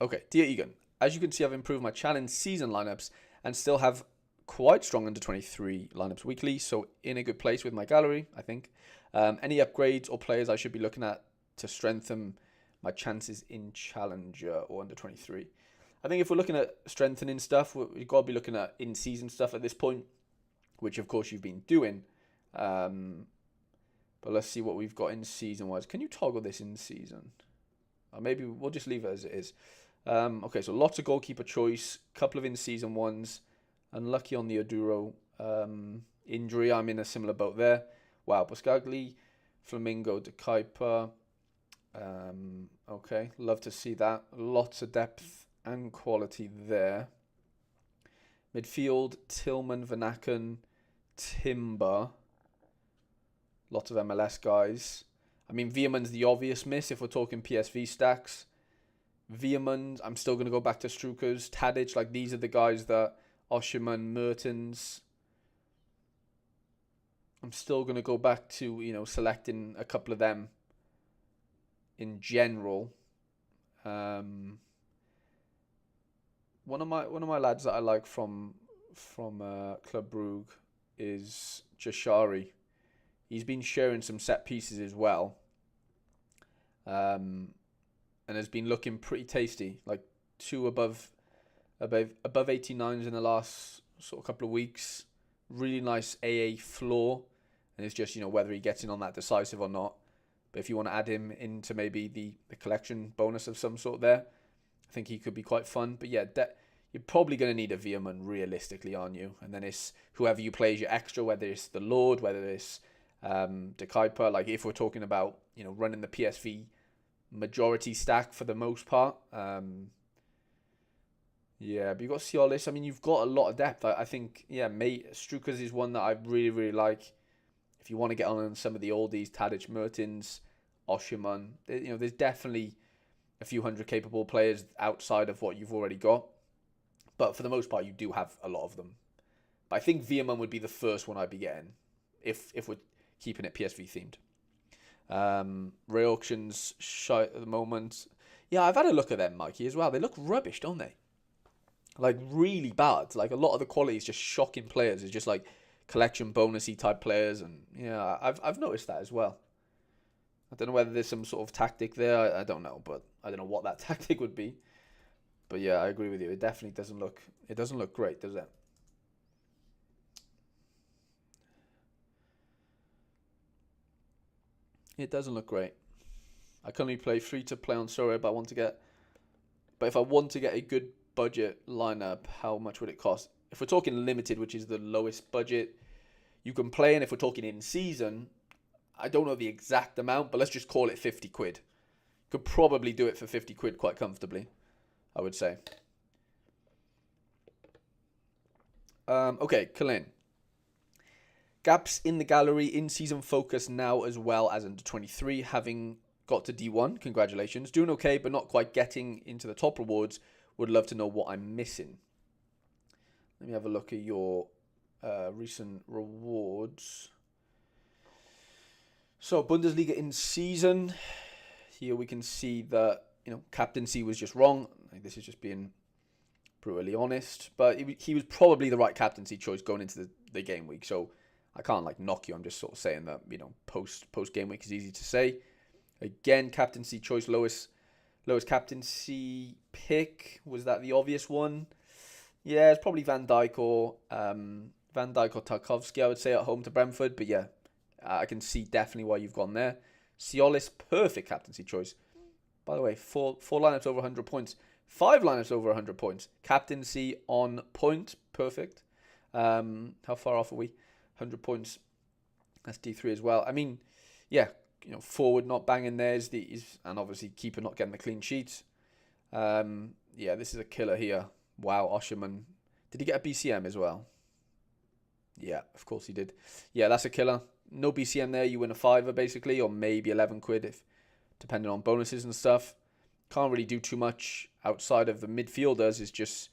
Okay, dear Egan, as you can see, I've improved my challenge season lineups and still have quite strong under 23 lineups weekly, so in a good place with my gallery, I think. Any upgrades or players I should be looking at to strengthen my chances in Challenger or under 23? I think if we're looking at strengthening stuff, we've got to be looking at in-season stuff at this point, which of course you've been doing. But let's see what we've got in season-wise. Can you toggle this in season? Or maybe we'll just leave it as it is. Okay, so lots of goalkeeper choice, couple of in-season ones. Unlucky on the Aduro injury. I'm in a similar boat there. Wow, Boscagli, Flamingo, De Kuiper. Okay, love to see that. Lots of depth and quality there. Midfield, Tillman, Vanaken, Timber. Lots of MLS guys. I mean, Veerman's the obvious miss if we're talking PSV stacks. Veerman, I'm still going to go back to Strukers. Tadic, like these are the guys that Osherman, Mertens. I'm still going to go back to, selecting a couple of them in general. One of my lads that I like from Club Brugge is Jashari. He's been sharing some set pieces as well. And has been looking pretty tasty. Like 2 above 89s in the last sort of couple of weeks. Really nice AA floor. And it's just, whether he gets in on that decisive or not. But if you want to add him into maybe the collection bonus of some sort there, I think he could be quite fun. But yeah, you're probably going to need a Veerman realistically, aren't you? And then it's whoever you play as your extra, whether it's the Lord, whether it's De Kuiper. Like if we're talking about, running the PSV majority stack for the most part. Yeah, but you've got Cialis. I mean, you've got a lot of depth. I think, mate, Struckers is one that I really, really like. If you want to get on some of the oldies, Tadic, Mertens, Osherman, there's definitely a few hundred capable players outside of what you've already got. But for the most part, you do have a lot of them. But I think Veerman would be the first one I'd be getting if we're keeping it PSV themed. Ray Auction's shite at the moment. Yeah, I've had a look at them, Mikey, as well. They look rubbish, don't they? Like, really bad. Like, a lot of the quality is just shocking players. It's just, like, collection bonusy type players. And, yeah, I've noticed that as well. I don't know whether there's some sort of tactic there. I don't know, but I don't know what that tactic would be. But, yeah, I agree with you. It definitely doesn't look great, does it? It doesn't look great. I currently play free to play on Sorare, but if I want to get a good budget lineup, how much would it cost? If we're talking limited, which is the lowest budget you can play, and if we're talking in season, I don't know the exact amount, but let's just call it 50 quid. Could probably do it for 50 quid quite comfortably, I would say. Okay, Colin. Gaps in the gallery, in-season focus now as well as under 23, having got to D1. Congratulations. Doing okay, but not quite getting into the top rewards. Would love to know what I'm missing. Let me have a look at your recent rewards. So, Bundesliga in season. Here we can see that, captaincy was just wrong. This is just being brutally honest. But he was probably the right captaincy choice going into the game week. So, I can't knock you. I'm just sort of saying that, post game week is easy to say. Again, captaincy choice, lowest captaincy pick. Was that the obvious one? Yeah, it's probably Van Dijk or Tarkowski, I would say, at home to Brentford. But yeah, I can see definitely why you've gone there. Cialis, perfect captaincy choice. By the way, four lineups over 100 points. 5 lineups over 100 points. Captaincy on point, perfect. How far off are we? 100 points. That's D3 as well. I mean, yeah, forward not banging theirs, and obviously keeper not getting the clean sheets. Yeah, this is a killer here. Wow, Osherman. Did he get a BCM as well? Yeah, of course he did. Yeah, that's a killer. No BCM there, you win a fiver basically, or maybe 11 quid if depending on bonuses and stuff. Can't really do too much outside of the midfielders. It's just,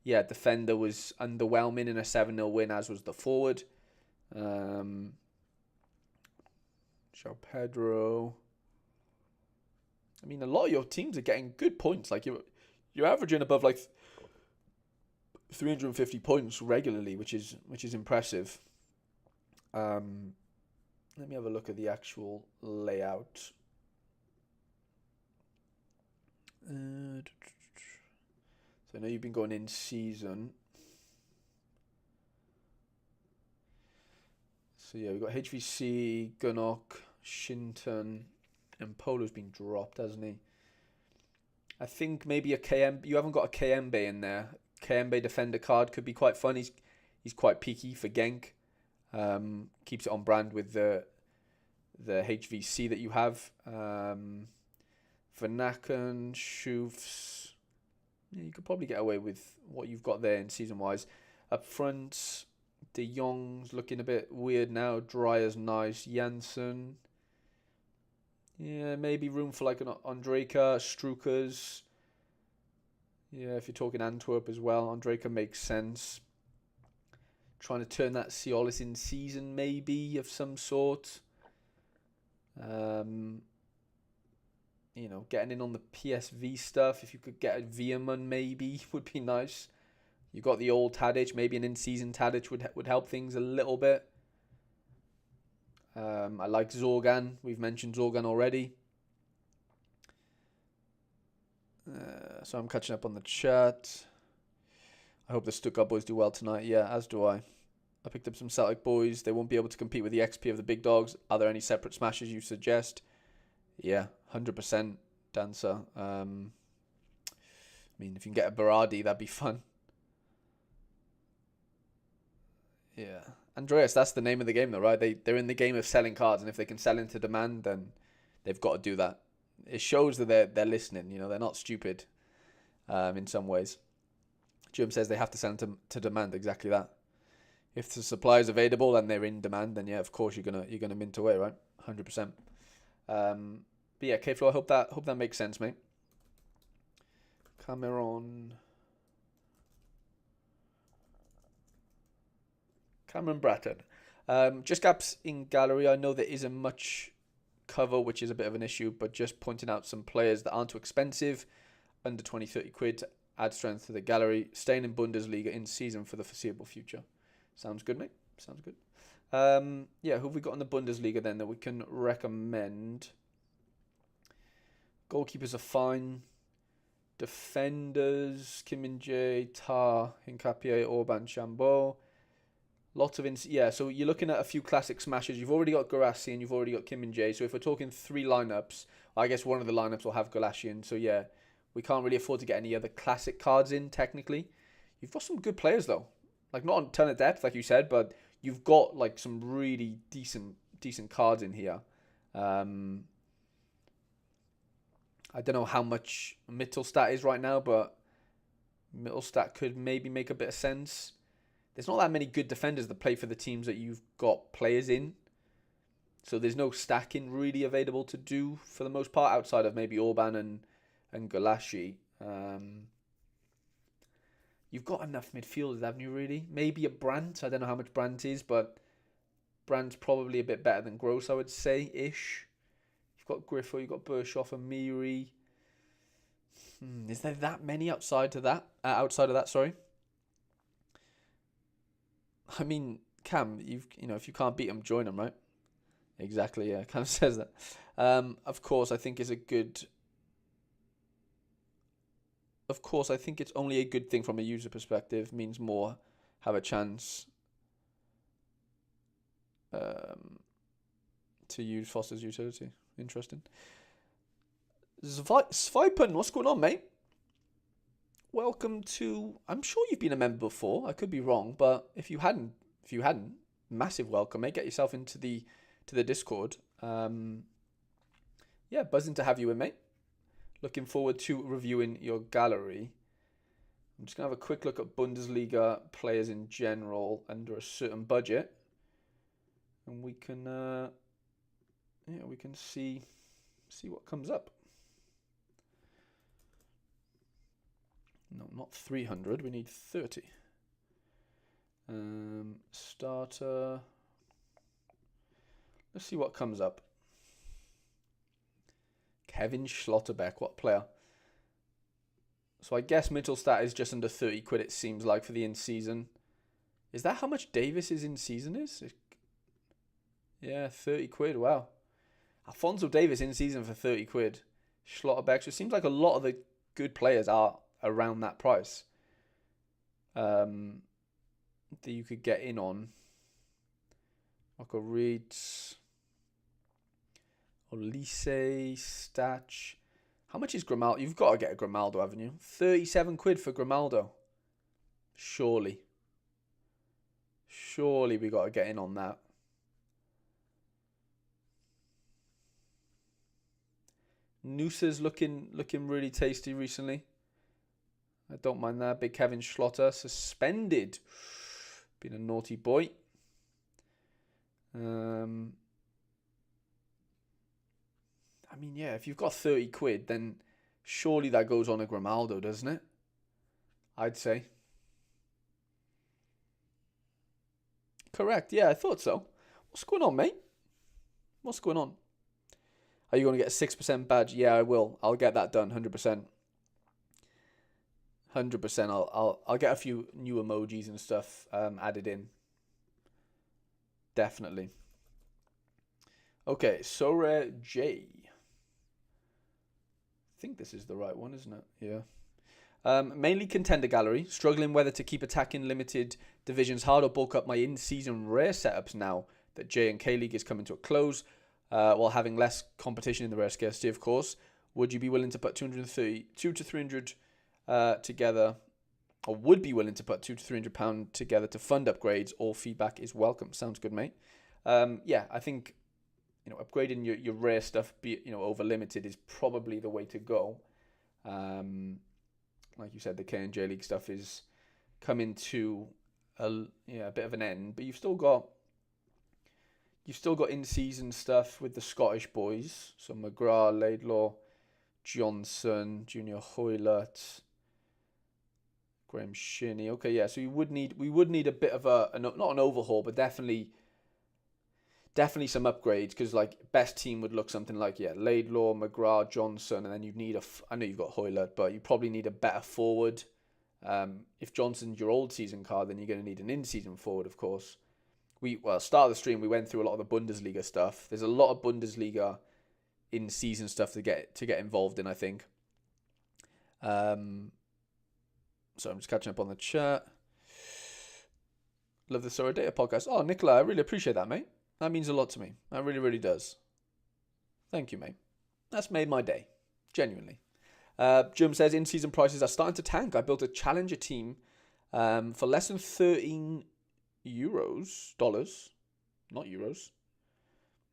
yeah, defender was underwhelming in a 7-0 win, as was the forward. João Pedro. I mean, a lot of your teams are getting good points. Like you're averaging above 350 points regularly, which is impressive. Let me have a look at the actual layout. So I know you've been going in season. So yeah, we've got HVC, Gunnock, Shinton, and Polo's been dropped, hasn't he? I think maybe a KM. You haven't got a KMB in there. KMB defender card could be quite fun. He's quite peaky for Genk. Keeps it on brand with the HVC that you have. Vernaken, Schufs. Yeah, you could probably get away with what you've got there in season wise. Up front, De Jong's looking a bit weird now. Dreyer's nice. Janssen. Yeah, maybe room for an Andreka, Struckers. Yeah, if you're talking Antwerp as well, Andreka makes sense. Trying to turn that Cialis in season, maybe, of some sort. Getting in on the PSV stuff. If you could get a Veerman, maybe, would be nice. You got the old Tadic. Maybe an in-season Tadic would help things a little bit. I like Zorgan. We've mentioned Zorgan already. So I'm catching up on the chat. I hope the Stuttgart boys do well tonight. Yeah, as do I. I picked up some Celtic boys. They won't be able to compete with the XP of the big dogs. Are there any separate smashes you suggest? Yeah, 100% Dancer. I mean, if you can get a Berardi, that'd be fun. Yeah. Andreas, that's the name of the game though, right? They're in the game of selling cards, and if they can sell into demand, then they've got to do that. It shows that they're listening, you know, they're not stupid in some ways. Jim says they have to sell to demand, exactly that. If the supply is available and they're in demand, then yeah, of course you're gonna mint away, right? 100%. But yeah, K-Flow, I hope that makes sense, mate. Cameron Bratton. Just gaps in gallery. I know there isn't much cover, which is a bit of an issue, but just pointing out some players that aren't too expensive, under 20, 30 quid, to add strength to the gallery, staying in Bundesliga in season for the foreseeable future. Sounds good, mate. Sounds good. Yeah, who have we got in the Bundesliga then that we can recommend? Goalkeepers are fine. Defenders, Kim Min-jae, Ta, Hincapié, Orban, Chambeau. Lots of yeah, so you're looking at a few classic smashes. You've already got Garassi and you've already got Kim Min-jae. So if we're talking 3 lineups, I guess one of the lineups will have Galassi in. So yeah, we can't really afford to get any other classic cards in, technically. You've got some good players, though. Like, not a ton of depth, like you said, but you've got, like, some really decent cards in here. I don't know how much Mittelstadt is right now, but Mittelstadt could maybe make a bit of sense. There's not that many good defenders that play for the teams that you've got players in. So there's no stacking really available to do for the most part, outside of maybe Orban and Galassi. You've got enough midfielders, haven't you, really? Maybe a Brandt. I don't know how much Brandt is, but Brandt's probably a bit better than Gross, I would say, ish. You've got Griffo, you've got Burshoff and Miri. Is there that many outside of that, sorry? I mean, Cam, if you can't beat them, join them, right? Exactly, yeah, Cam says that. Of course, I think it's only a good thing from a user perspective. Means more have a chance to use Foster's utility. Interesting. Svipen, what's going on, mate? Welcome to. I'm sure you've been a member before. I could be wrong, but if you hadn't, massive welcome, mate. Get yourself into the Discord. Yeah, buzzing to have you in, mate. Looking forward to reviewing your gallery. I'm just gonna have a quick look at Bundesliga players in general under a certain budget, and we can see what comes up. No, not 300. We need 30. Starter. Let's see what comes up. Kevin Schlotterbeck, what player? So I guess Mittelstadt is just under 30 quid, it seems like, for the in-season. Is that how much Davis's in-season is? Yeah, 30 quid, wow. Alphonso Davis in-season for 30 quid. Schlotterbeck, so it seems like a lot of the good players are around that price. That you could get in on. Marco Reeds, Olise, Stach. How much is Grimaldo? You've got to get a Grimaldo, haven't you? 37 quid for Grimaldo. Surely we got to get in on that. Noosa's looking really tasty recently. I don't mind that. Big Kevin Schlotter suspended. Been a naughty boy. I mean, yeah, if you've got 30 quid, then surely that goes on a Grimaldo, doesn't it? I'd say. Correct. Yeah, I thought so. What's going on, mate? What's going on? Are you going to get a 6% badge? Yeah, I will. I'll get that done, 100%. 100%. I'll get a few new emojis and stuff added in. Definitely. Okay, Sorare J. I think this is the right one, isn't it? Yeah. Mainly contender gallery. Struggling whether to keep attacking limited divisions hard or bulk up my in-season rare setups now that J and K League is coming to a close, while having less competition in the rare scarcity, of course. Would you be willing to put 2 to 300 together or would be willing to put £200 to £300 together to fund upgrades. All feedback is welcome. Sounds good, mate. Yeah, I think upgrading your rare stuff, over limited, is probably the way to go. Like you said, the K&J League stuff is coming to a bit of an end, but you've still got in-season stuff with the Scottish boys. So McGrath, Laidlaw, Johnson, Junior Hoylett, Graham Shinney. Okay, yeah. So we would need a bit of not an overhaul, but definitely some upgrades, because like best team would look something like Laidlaw, McGrath, Johnson, and then you'd need I know you've got Hoylett, but you probably need a better forward. If Johnson's your old season card, then you're going to need an in-season forward, of course. Start of the stream, we went through a lot of the Bundesliga stuff. There's a lot of Bundesliga in-season stuff to get involved in, I think. So I'm just catching up on the chat. Love the Sorare podcast. Oh, Nicola, I really appreciate that, mate. That means a lot to me. That really, really does. Thank you, mate. That's made my day. Genuinely. Jim says, in-season prices are starting to tank. I built a challenger team for less than $13, not euros,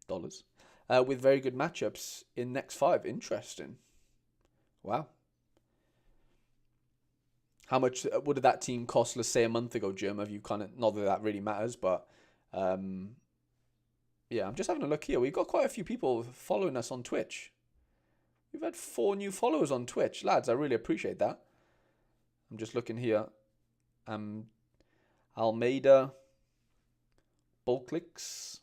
dollars, with very good matchups in next 5. Interesting. Wow. How much would that team cost, let's say, a month ago, Jim? Have you not that really matters, but yeah, I'm just having a look here. We've got quite a few people following us on Twitch. We've had 4 new followers on Twitch. Lads, I really appreciate that. I'm just looking here. Almeida, Bulklix,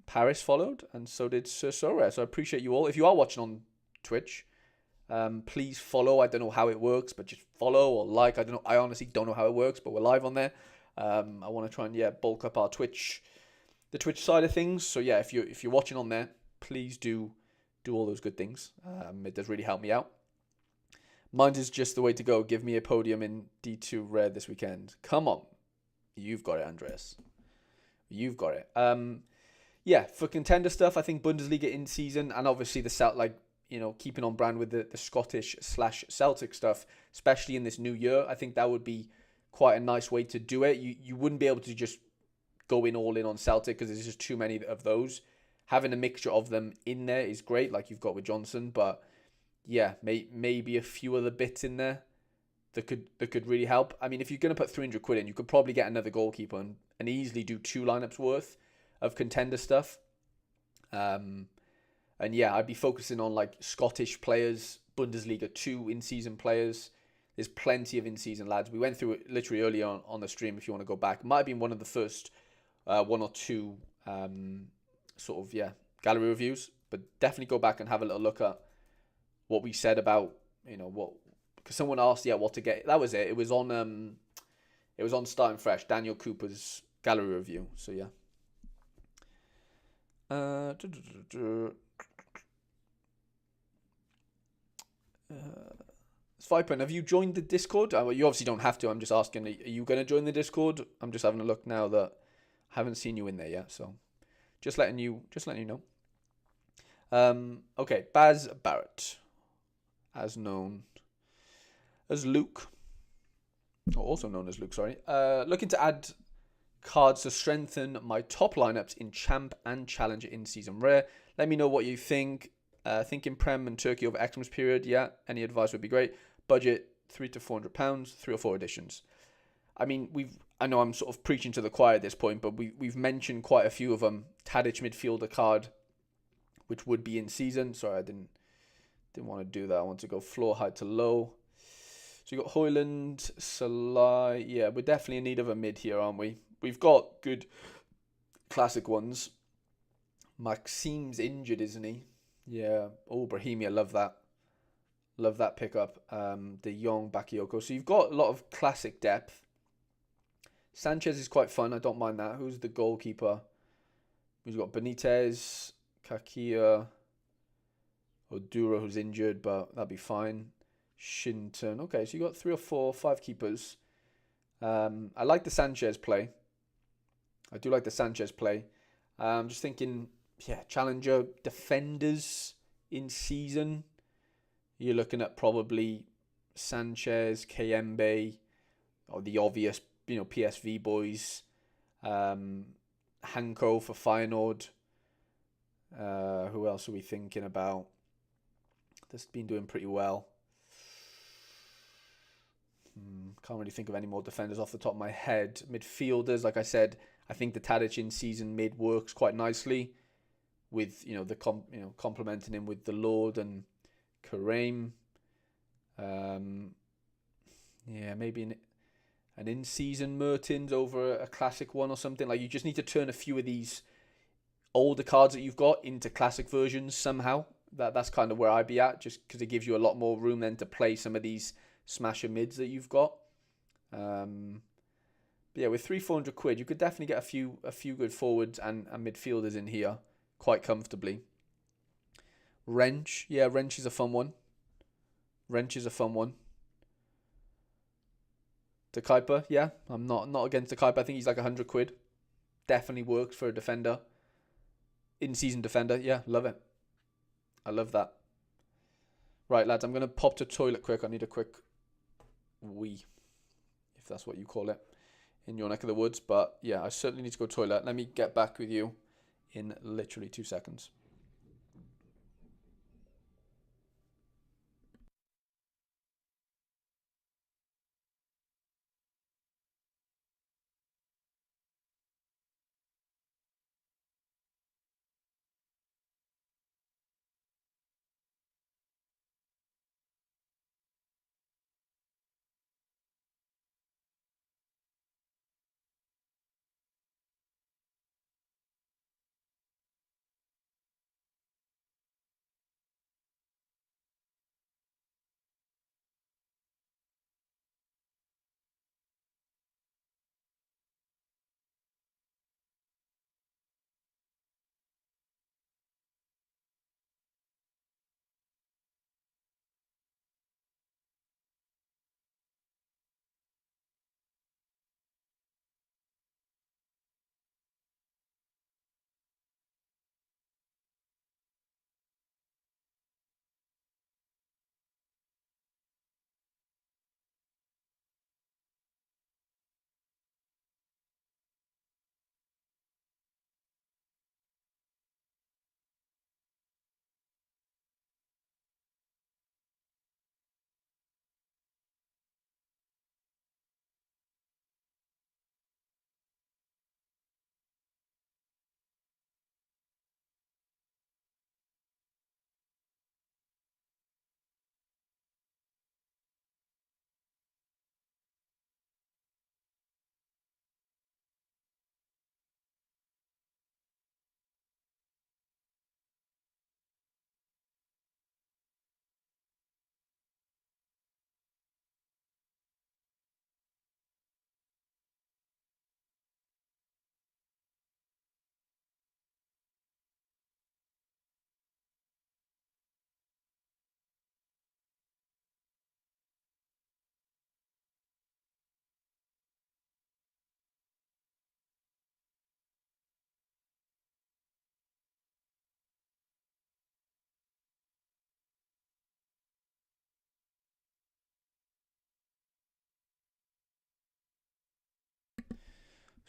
Paris followed, and so did Sir Sorare. So I appreciate you all. If you are watching on Twitch, please follow. I don't know how it works, but just follow or like. I don't know. I honestly don't know how it works, but we're live on there. I want to try and bulk up our Twitch, the Twitch side of things. So yeah, if you're watching on there, please do all those good things. It does really help me out. Mine is just the way to go. Give me a podium in D2 Rare this weekend. Come on. You've got it, Andreas. You've got it. Yeah, for contender stuff, I think Bundesliga in season, and obviously the keeping on brand with the Scottish/Celtic stuff, especially in this new year. I think that would be quite a nice way to do it. You wouldn't be able to just go all in on Celtic, because there's just too many of those. Having a mixture of them in there is great, like you've got with Johnson. But yeah, maybe a few other bits in there that could really help. I mean, if you're going to put 300 quid in, you could probably get another goalkeeper and easily do 2 lineups worth of contender stuff. And yeah, I'd be focusing on like Scottish players, Bundesliga 2 in-season players. There's plenty of in-season lads. We went through it literally early on the stream. If you want to go back, it might have been one of the first 1 or 2 gallery reviews. But definitely go back and have a little look at what we said about because someone asked what to get. That was it. It was on Starting Fresh, Daniel Cooper's gallery review. So yeah. Vipen, have you joined the Discord? You obviously don't have to. I'm just asking, are you going to join the Discord? I'm just having a look now that I haven't seen you in there yet. So just letting you know. Okay, Baz Barrett, as known as Luke, or also known as Luke, sorry. Looking to add cards to strengthen my top lineups in Champ and Challenger in Season Rare. Let me know what you think. Thinking Prem and Turkey over Xmas period. Yeah, any advice would be great. Budget £300 to £400, 3 or 4 editions. I mean, I know I'm sort of preaching to the choir at this point, but we've mentioned quite a few of them. Tadic midfielder card, which would be in season. Sorry, I didn't want to do that. I want to go floor height to low. So you got Hoyland, Salah. Yeah, we're definitely in need of a mid here, aren't we? We've got good classic ones. Maxime's injured, isn't he? Yeah. Oh, Brahimi, I love that. Love that pickup. De Jong, Bakayoko. So you've got a lot of classic depth. Sanchez is quite fun. I don't mind that. Who's the goalkeeper? We've got Benitez, Kakia, Oduro, who's injured, but that'd be fine. Shinton. Okay, so you got 3 or 4, 5 keepers. I like the Sanchez play. I do like the Sanchez play. I'm just thinking, Challenger defenders in season. You're looking at probably Sanchez, Kayembe, or the obvious, PSV boys. Hanko for Feyenoord. Who else are we thinking about? That's been doing pretty well. Can't really think of any more defenders off the top of my head. Midfielders, like I said, I think the Tadic in season mid works quite nicely with complementing him with the Lord and Kareem. Maybe an in-season Mertens over a classic one or something. Like, you just need to turn a few of these older cards that you've got into classic versions somehow. That's kind of where I'd be at, just because it gives you a lot more room then to play some of these smasher mids that you've got. With 300-400 quid, you could definitely get a few good forwards and midfielders in here quite comfortably. Wrench is a fun one. De Kuiper, yeah, I'm not against De Kuiper. I think he's like 100 quid. Definitely works for a defender. In-season defender, yeah, love it. I love that. Right, lads, I'm going to pop to toilet quick. I need a quick wee, if that's what you call it, in your neck of the woods. But yeah, I certainly need to go to toilet. Let me get back with you in literally 2 seconds.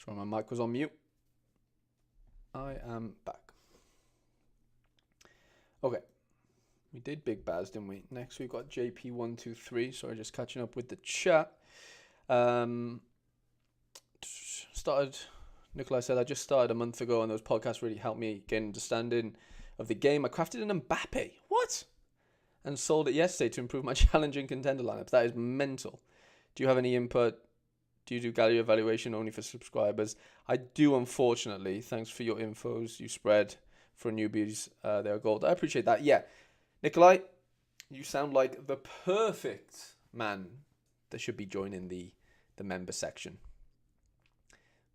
Sorry, my mic was on mute. I am back. Okay. We did Big Baz, didn't we? Next we've got JP123. Sorry, just catching up with the chat. Nikolai said, I just started a month ago and those podcasts really helped me get an understanding of the game. I crafted an Mbappe. What? And sold it yesterday to improve my challenging contender lineups. That is mental. Do you have any input? Do you do gallery evaluation only for subscribers? I do, unfortunately. Thanks for your infos you spread for newbies. They're gold. I appreciate that. Yeah. Nikolai, you sound like the perfect man that should be joining the member section.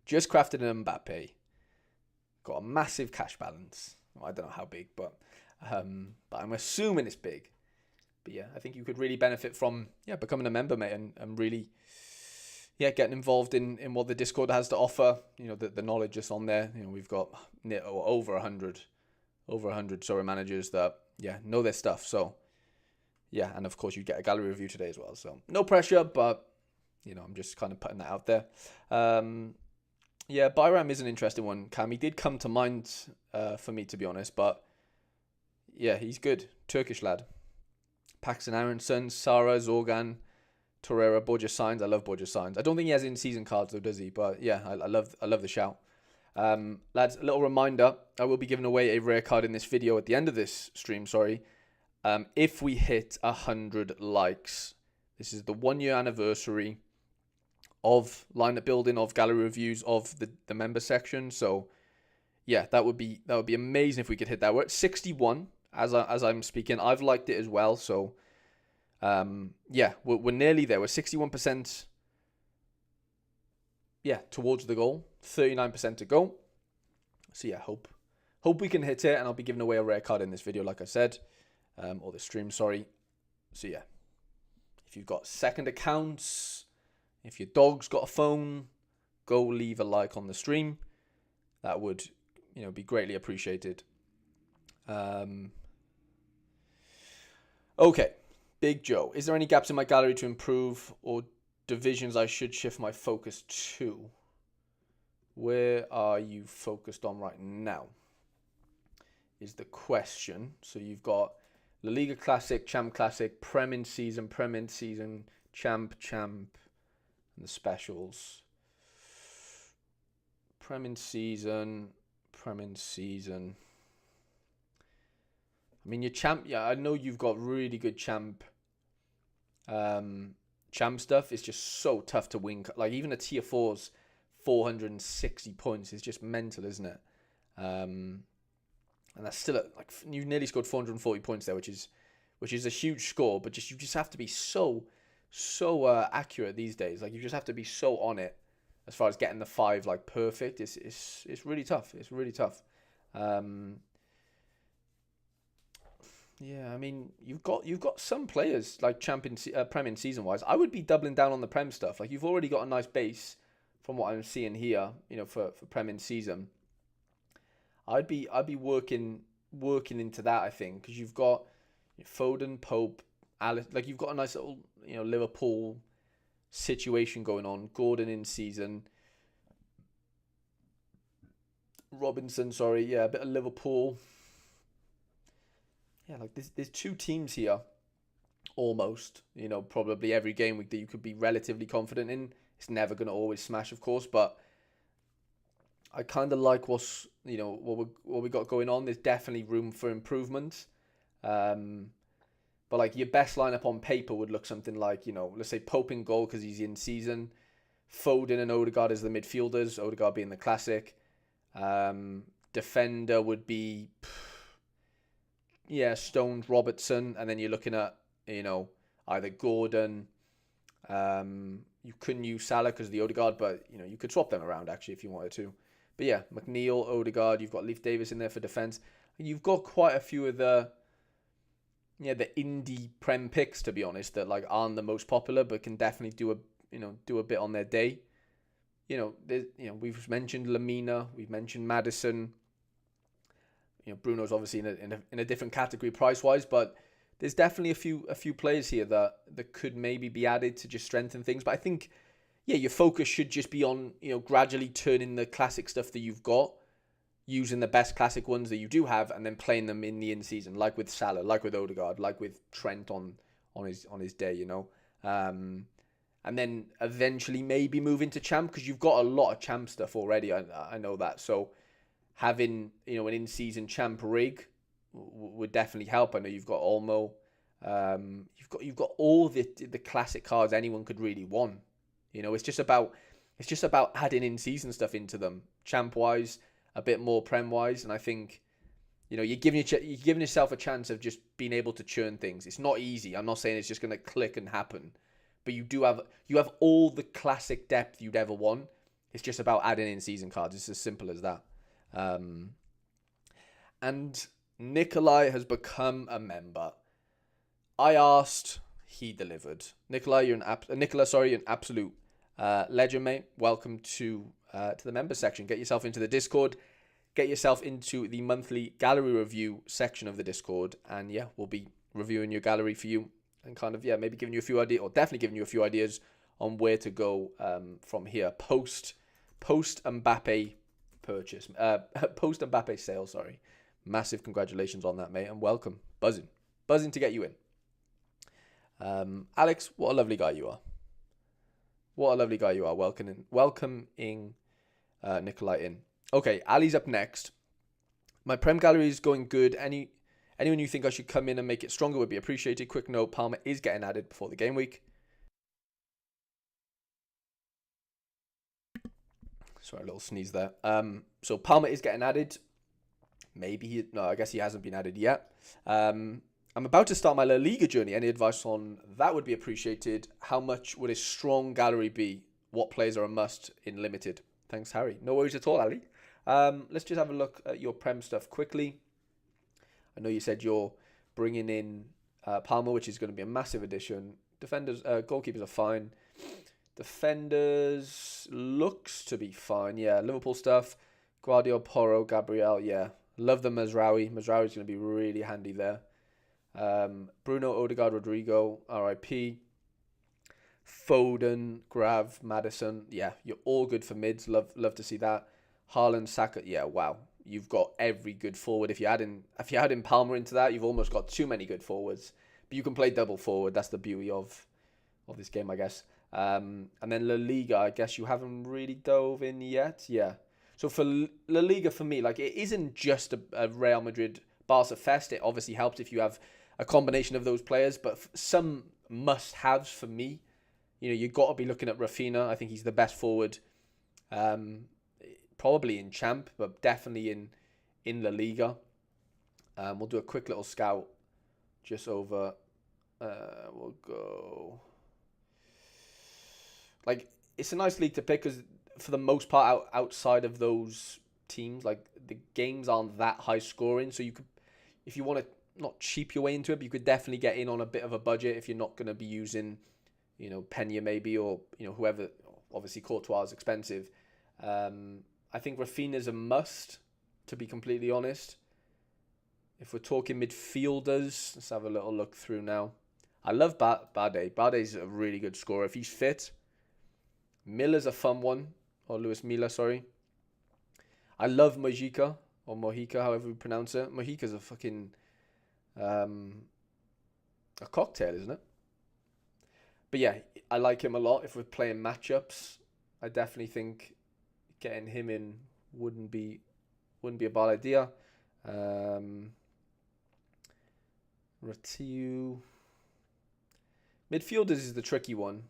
Just crafted an Mbappe. Got a massive cash balance. Well, I don't know how big, but I'm assuming it's big. But yeah, I think you could really benefit from becoming a member, mate, and really getting involved in what the Discord has to offer. The knowledge is on there. We've got over 100 Sorare managers that know their stuff. So and of course you get a gallery review today as well. So no pressure, but I'm just kind of putting that out there. Yeah, Bayram is an interesting one, Cam. He did come to mind for me, to be honest, but yeah, he's good. Turkish lad. Paxton Aronson, Sara, Zorgan, Torreira, Borja Signs. I love Borja Signs. I don't think he has in-season cards though, does he? But yeah, I love the shout. Lads, a little reminder, I will be giving away a rare card in this video at the end of this stream, if we hit 100 likes. This is the 1-year anniversary of lineup building, of gallery reviews, of the member section. So yeah, that would be amazing if we could hit that. We're at 61 as I'm speaking. I've liked it as well. So yeah, we're nearly there. We're 61%. Yeah, towards the goal. 39% to go. So yeah, hope we can hit it, and I'll be giving away a rare card in this video, like I said, or the stream. Sorry. So yeah, if you've got second accounts, if your dog's got a phone, go leave a like on the stream. That would, be greatly appreciated. Okay, Big Joe. Is there any gaps in my gallery to improve, or divisions I should shift my focus to? Where are you focused on right now? Is the question. So you've got La Liga Classic, Champ Classic, Prem in season, Champ, and the specials. Prem in season. I mean, your champ, yeah, I know you've got really good champ stuff. It's just so tough to win. Like, even a tier 4's 460 points is just mental, isn't it? And that's still like, you nearly scored 440 points there, which is a huge score. But you just have to be so accurate these days. Like, you just have to be so on it as far as getting the 5 like perfect. It's really tough. It's really tough. Yeah, I mean, you've got some players like Prem in season wise. I would be doubling down on the Prem stuff. Like, you've already got a nice base from what I'm seeing here, for Prem in season. I'd be working into that, I think, because you've got Foden, Pope, Alice. Like, you've got a nice little Liverpool situation going on. Gordon in season. Robinson, sorry, yeah, a bit of Liverpool. Yeah, like there's 2 teams here, almost. Probably every game week that you could be relatively confident in. It's never going to always smash, of course, but I kind of like what we got going on. There's definitely room for improvement. But like, your best lineup on paper would look something like, let's say Pope in goal because he's in season, Foden and Odegaard as the midfielders, Odegaard being the classic. Defender would be, Stones, Robertson, and then you're looking at, either Gordon. You couldn't use Salah because of the Odegaard, but you could swap them around actually if you wanted to. But yeah, McNeil, Odegaard. You've got Leif Davis in there for defense. You've got quite a few of the indie Prem picks, to be honest, that like aren't the most popular, but can definitely do a bit on their day. We've mentioned Lamina, we've mentioned Madison. Bruno's obviously in a different category price wise, but there's definitely a few players here that could maybe be added to just strengthen things. But I think, your focus should just be on gradually turning the classic stuff that you've got, using the best classic ones that you do have, and then playing them in the in-season, like with Salah, like with Odegaard, like with Trent on his day, and then eventually maybe move into champ, because you've got a lot of champ stuff already. I know that. So having an in-season champ rig would definitely help. I know you've got Olmo, you've got all the classic cards anyone could really want. It's just about adding in-season stuff into them, champ wise, a bit more Prem wise, and I think you're giving yourself a chance of just being able to churn things. It's not easy. I'm not saying it's just going to click and happen, but you have all the classic depth you'd ever want. It's just about adding in-season cards. It's as simple as that. And Nikolai has become a member. I asked, he delivered. Nikolai, you're an absolute legend, mate. Welcome to the member section. Get yourself into the Discord. Get yourself into the monthly gallery review section of the Discord, and we'll be reviewing your gallery for you, and kind of maybe giving you a few ideas, or definitely giving you a few ideas on where to go from here post Mbappe purchase, post Mbappe sale. Sorry, massive congratulations on that, mate, and welcome, buzzing to get you in. Alex, what a lovely guy you are. What a lovely guy you are. Welcoming Nikolai in. Okay, Ali's up next. My Prem gallery is going good. Anyone you think I should come in and make it stronger would be appreciated. Quick note, Palmer is getting added before the game week. Sorry, a little sneeze there. So Palmer is getting added. No, I guess he hasn't been added yet. I'm about to start my La Liga journey. Any advice on that would be appreciated. How much would a strong gallery be? What players are a must in limited? Thanks, Harry. No worries at all, Ali. Let's just have a look at your Prem stuff quickly. I know you said you're bringing in Palmer, which is going to be a massive addition. Defenders, goalkeepers are fine. Defenders looks to be fine. Yeah, Liverpool stuff. Guardiola, Porro, Gabriel. Yeah, love the Mazraoui. Mazraoui's going to be really handy there. Bruno, Odegaard, Rodrigo, RIP. Foden, Grav, Madison. Yeah, you're all good for mids. Love to see that. Haaland, Saka. Yeah, wow. You've got every good forward. If you add in Palmer into that, you've almost got too many good forwards. But you can play double forward. That's the beauty of this game, I guess. And then La Liga, I guess you haven't really dove in yet. Yeah. So for La Liga, for me, like, it isn't just a Real Madrid Barca fest. It obviously helps if you have a combination of those players. But some must-haves for me, you've got to be looking at Rafinha. I think he's the best forward. Probably in Champ, but definitely in La Liga. We'll do a quick little scout just over. We'll go. Like, it's a nice league to pick because for the most part, outside of those teams, like, the games aren't that high scoring. So you could, if you want to not cheap your way into it, but you could definitely get in on a bit of a budget if you're not going to be using, Pena maybe, or whoever. Obviously, Courtois is expensive. I think Rafinha's a must, to be completely honest. If we're talking midfielders, let's have a little look through now. I love Bade. Bade's a really good scorer. If he's fit. Miller's a fun one. Or Luis Milla, sorry. I love Mojica, or Mojica, however you pronounce it. Mojica's a fucking... a cocktail, isn't it? But yeah, I like him a lot. If we're playing matchups, I definitely think getting him in wouldn't be a bad idea. Ratiu. Midfielders is the tricky one.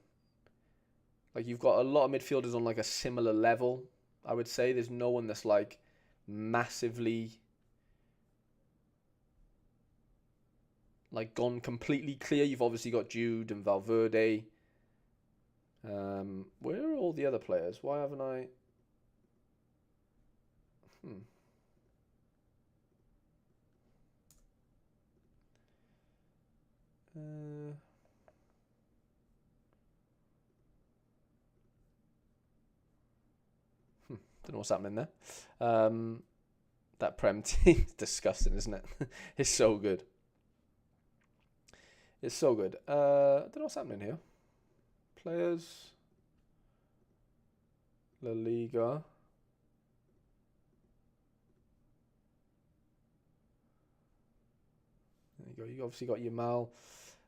Like, you've got a lot of midfielders on like a similar level, I would say. There's no one that's like massively like gone completely clear. You've obviously got Jude and Valverde. Where are all the other players? Why haven't I... Don't know what's happening there. That Prem team is disgusting, isn't it? It's so good. It's so good. I don't know what's happening here. Players. La Liga. There you go. You obviously got Yamal.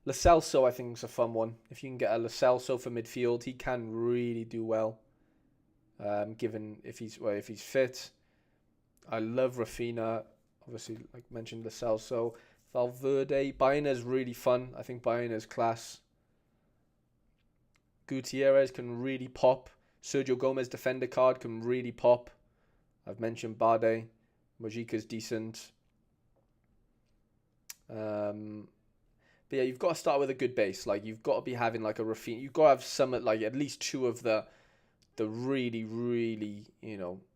Lo Celso, I think, is a fun one. If you can get a Lo Celso for midfield, he can really do well. Given if he's fit. I love Rafinha. Obviously, like mentioned, Lo Celso. Valverde. Baina's really fun. I think Baina's class. Gutierrez can really pop. Sergio Gomez defender card can really pop. I've mentioned Bade. Mojica's decent. But yeah, you've got to start with a good base. Like, you've got to be having like a Rafinha. You've got to have some, like, at least two of the really, really,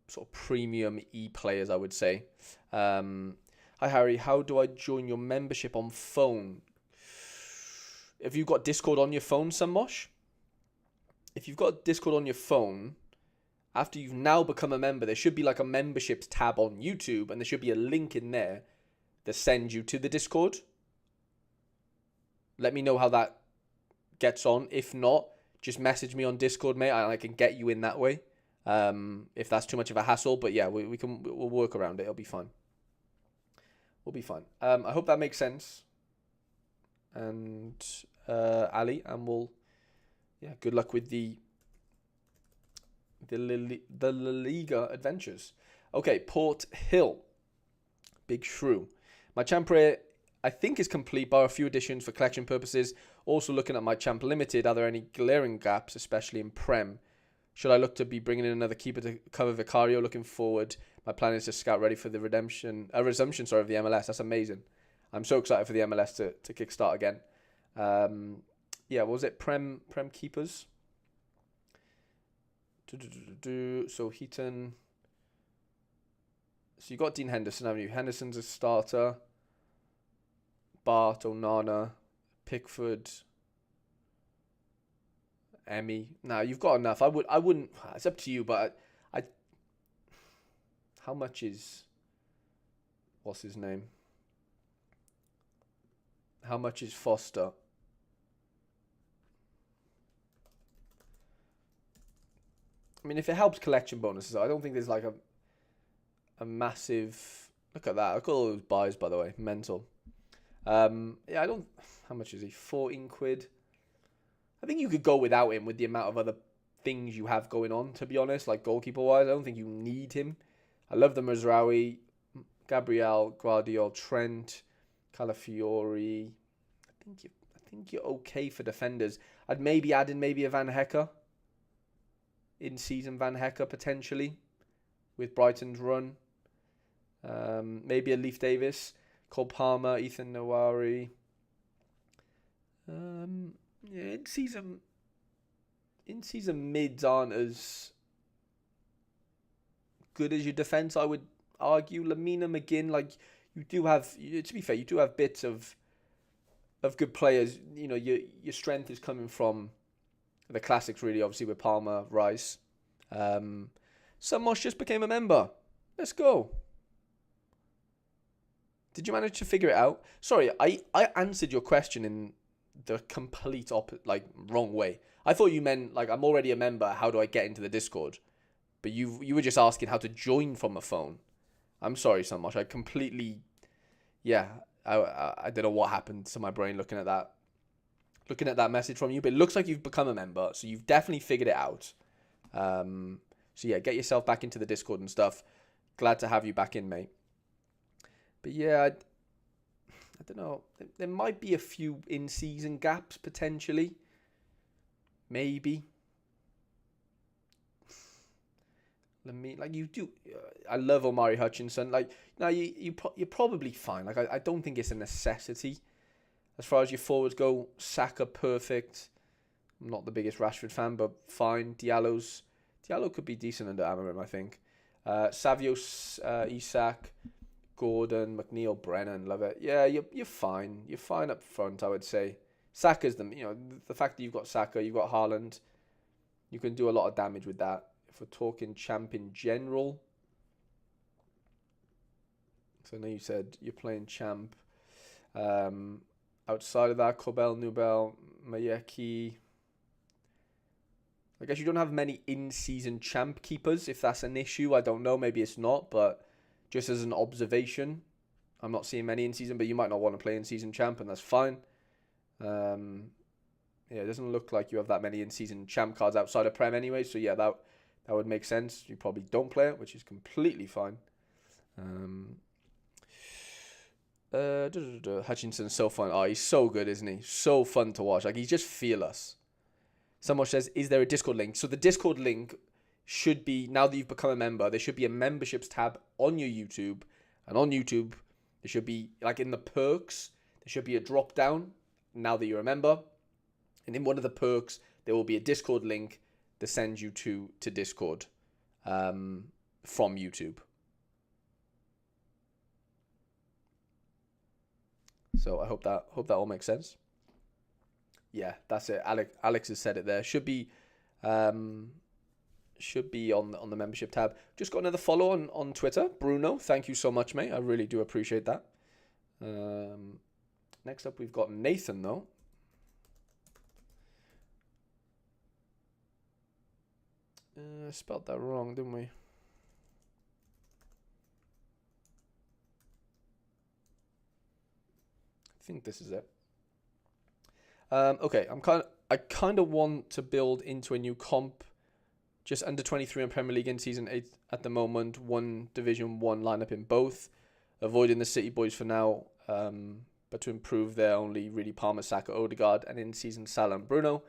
sort of premium E players, I would say. Hi, Harry. How do I join your membership on phone? Have you got Discord on your phone, Samosh? If you've got Discord on your phone, after you've now become a member, there should be like a memberships tab on YouTube, and there should be a link in there that sends you to the Discord. Let me know how that gets on. If not, just message me on Discord, mate. I can get you in that way. If that's too much of a hassle, but yeah, we'll work around it. It'll be fine. We'll be fine. I hope that makes sense. And Ali, and good luck with the La Liga adventures. Okay, Port Hill, Big Shrew. My champ rare, I think, is complete, bar a few additions for collection purposes. Also looking at my champ limited, are there any glaring gaps, especially in Prem? Should I look to be bringing in another keeper to cover Vicario? Looking forward. My plan is to scout ready for the resumption of the MLS. That's amazing. I'm so excited for the MLS to kickstart again. What was it? Prem keepers. So Heaton. So you got Dean Henderson, haven't you? Henderson's a starter. Bart, Onana, Pickford, Emmy. Now you've got enough. I wouldn't. It's up to you, but I. How much is? What's his name? How much is Foster? I mean, if it helps collection bonuses, I don't think there's like a massive. Look at that. Look at all those buys, by the way. Mental. I don't. How much is he? 14 quid. I think you could go without him with the amount of other things you have going on, to be honest, like goalkeeper wise. I don't think you need him. I love the Mazraoui, Gabriel, Guardiola, Trent, Calafiori. I think you're okay for defenders. I'd maybe add in a Van Hecke. In season Van Hecke potentially with Brighton's run. Maybe a Leif Davis, Cole Palmer, Ethan Nawari. In season mids aren't as good as your defense, I would argue. Lamina McGinn, like you do have, to be fair, you do have bits of good players. You know, your strength is coming from the classics, really. Obviously with Palmer, Rice. Samos just became a member. Let's go. Did you manage to figure it out? Sorry, I answered your question in the complete wrong way. I thought you meant like I'm already a member. How do I get into the Discord? But you were just asking how to join from a phone. I'm sorry so much. I completely, I don't know what happened to my brain looking at that message from you. But it looks like you've become a member, so you've definitely figured it out. Get yourself back into the Discord and stuff. Glad to have you back in, mate. But yeah, I don't know. There might be a few in-season gaps potentially. Maybe. You do. I love Omari Hutchinson. You're probably fine. I don't think it's a necessity. As far as your forwards go, Saka perfect. I'm not the biggest Rashford fan, but fine. Diallo could be decent under Amorim, I think. Savio, Isak, Gordon, McNeil, Brennan, love it. Yeah, you're fine. You're fine up front, I would say. Saka's the fact that you've got Saka, you've got Haaland, you can do a lot of damage with that. If we're talking champ in general, so I know you said you're playing champ. Outside of that, Kobel, Nubel, Mayeki. I guess you don't have many in-season champ keepers. If that's an issue, I don't know. Maybe it's not, but just as an observation, I'm not seeing many in-season, but you might not want to play in-season champ, and that's fine. It doesn't look like you have that many in-season champ cards outside of Prem anyway, so yeah, that would make sense. You probably don't play it, which is completely fine. Hutchinson's so fun. Oh, he's so good, isn't he? So fun to watch. Like, he's just fearless. Someone says, is there a Discord link? So the Discord link should be, now that you've become a member, there should be a memberships tab on your YouTube. And on YouTube, there should be, like in the perks, there should be a drop down now that you're a member. And in one of the perks, there will be a Discord link that sends you to Discord from YouTube. So I hope that all makes sense. Yeah, that's it. Alex has said it there. Should be on the membership tab. Just got another follow on Twitter, Bruno. Thank you so much, mate. I really do appreciate that. Next up, we've got Nathan though. Spelled that wrong, didn't we? I think this is it. Okay, I kind of want to build into a new comp. Just under 23 in Premier League in Season 8 at the moment. One Division 1 lineup in both. Avoiding the City boys for now. But to improve there, only really Palmer, Saka, Odegaard. And in season, Salah and Bruno.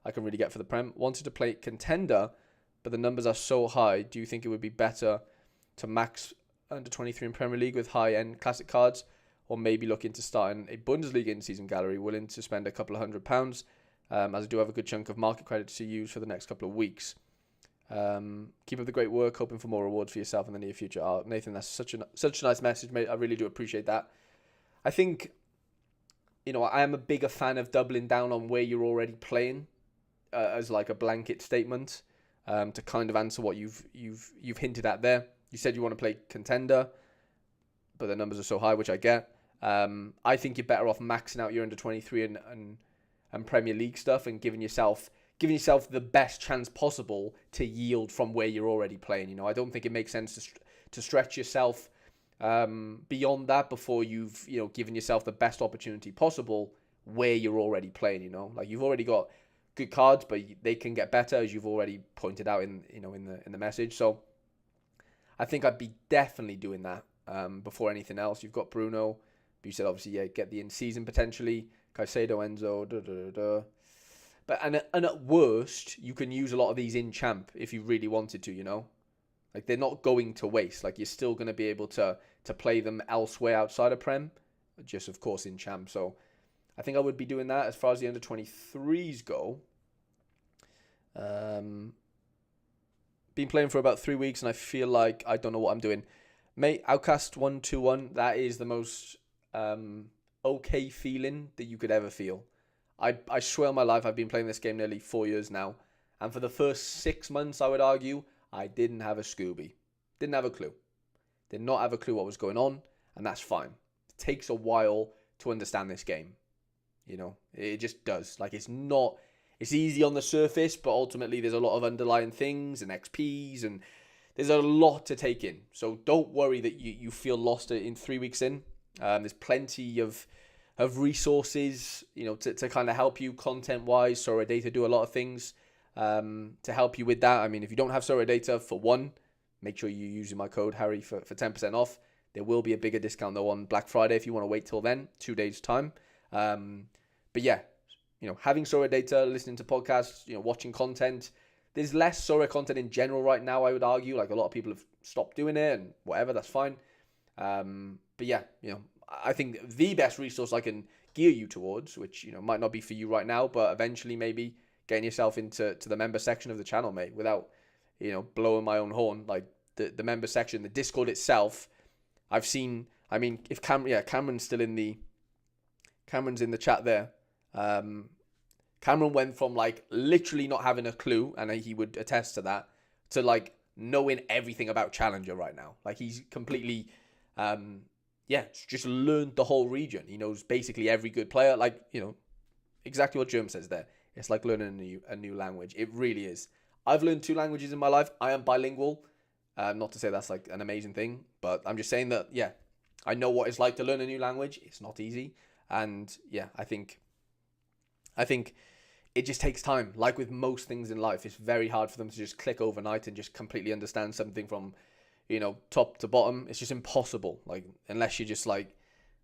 I can really get for the Prem. Wanted to play contender, but the numbers are so high. Do you think it would be better to max under 23 in Premier League with high-end classic cards? Or maybe look into starting a Bundesliga in-season gallery, willing to spend a couple of £100, as I do have a good chunk of market credits to use for the next couple of weeks. Keep up the great work, hoping for more rewards for yourself in the near future. Oh, Nathan, that's such a nice message, mate. I really do appreciate that. I think, I am a bigger fan of doubling down on where you're already playing, as like a blanket statement, to kind of answer what you've hinted at there. You said you want to play contender, but the numbers are so high, which I get. I think you're better off maxing out your under 23 and Premier League stuff and giving yourself the best chance possible to yield from where you're already playing. I don't think it makes sense to stretch yourself beyond that before you've given yourself the best opportunity possible where you're already playing. Like you've already got good cards, but they can get better, as you've already pointed out in the message. So I think I'd be definitely doing that before anything else. You've got Bruno, but you said obviously get the in season potentially. Caicedo, Enzo, But and at worst, you can use a lot of these in champ if you really wanted to, Like they're not going to waste. Like you're still going to be able to play them elsewhere outside of Prem, just of course in champ. So I think I would be doing that. As far as the under 23s go, been playing for about 3 weeks and I feel like I don't know what I'm doing. Mate, Outcast 121, that is the most okay feeling that you could ever feel. I swear on my life, I've been playing this game nearly 4 years now. And for the first 6 months, I would argue, I didn't have a Scooby. Didn't have a clue. Did not have a clue what was going on. And that's fine. It takes a while to understand this game. It just does. Like it's easy on the surface, but ultimately there's a lot of underlying things and XPs and there's a lot to take in. So don't worry that you feel lost in 3 weeks in. There's plenty of resources, to kind of help you content-wise. Sorare Data do a lot of things to help you with that. I mean, if you don't have Sorare Data, for one, make sure you're using my code Harry for 10% off. There will be a bigger discount though on Black Friday if you want to wait till then, 2 days time. But yeah, having Sorare Data, listening to podcasts, watching content. There's less Sorare content in general right now, I would argue. Like a lot of people have stopped doing it and whatever, that's fine. But yeah, I think the best resource I can gear you towards, which, might not be for you right now, but eventually maybe getting yourself into the member section of the channel, mate, without, blowing my own horn. Like the member section, the Discord itself, I've seen, I mean, if Cameron's in the chat there. Cameron went from like literally not having a clue, and he would attest to that, to like knowing everything about Challenger right now. Like he's completely, just learned the whole region. He knows basically every good player. Like, exactly what Germ says there. It's like learning a new language. It really is. I've learned 2 languages in my life. I am bilingual. Not to say that's like an amazing thing, but I'm just saying that, I know what it's like to learn a new language. It's not easy. And I think it just takes time. Like with most things in life, it's very hard for them to just click overnight and just completely understand something from, top to bottom. It's just impossible. Like, unless you're just like,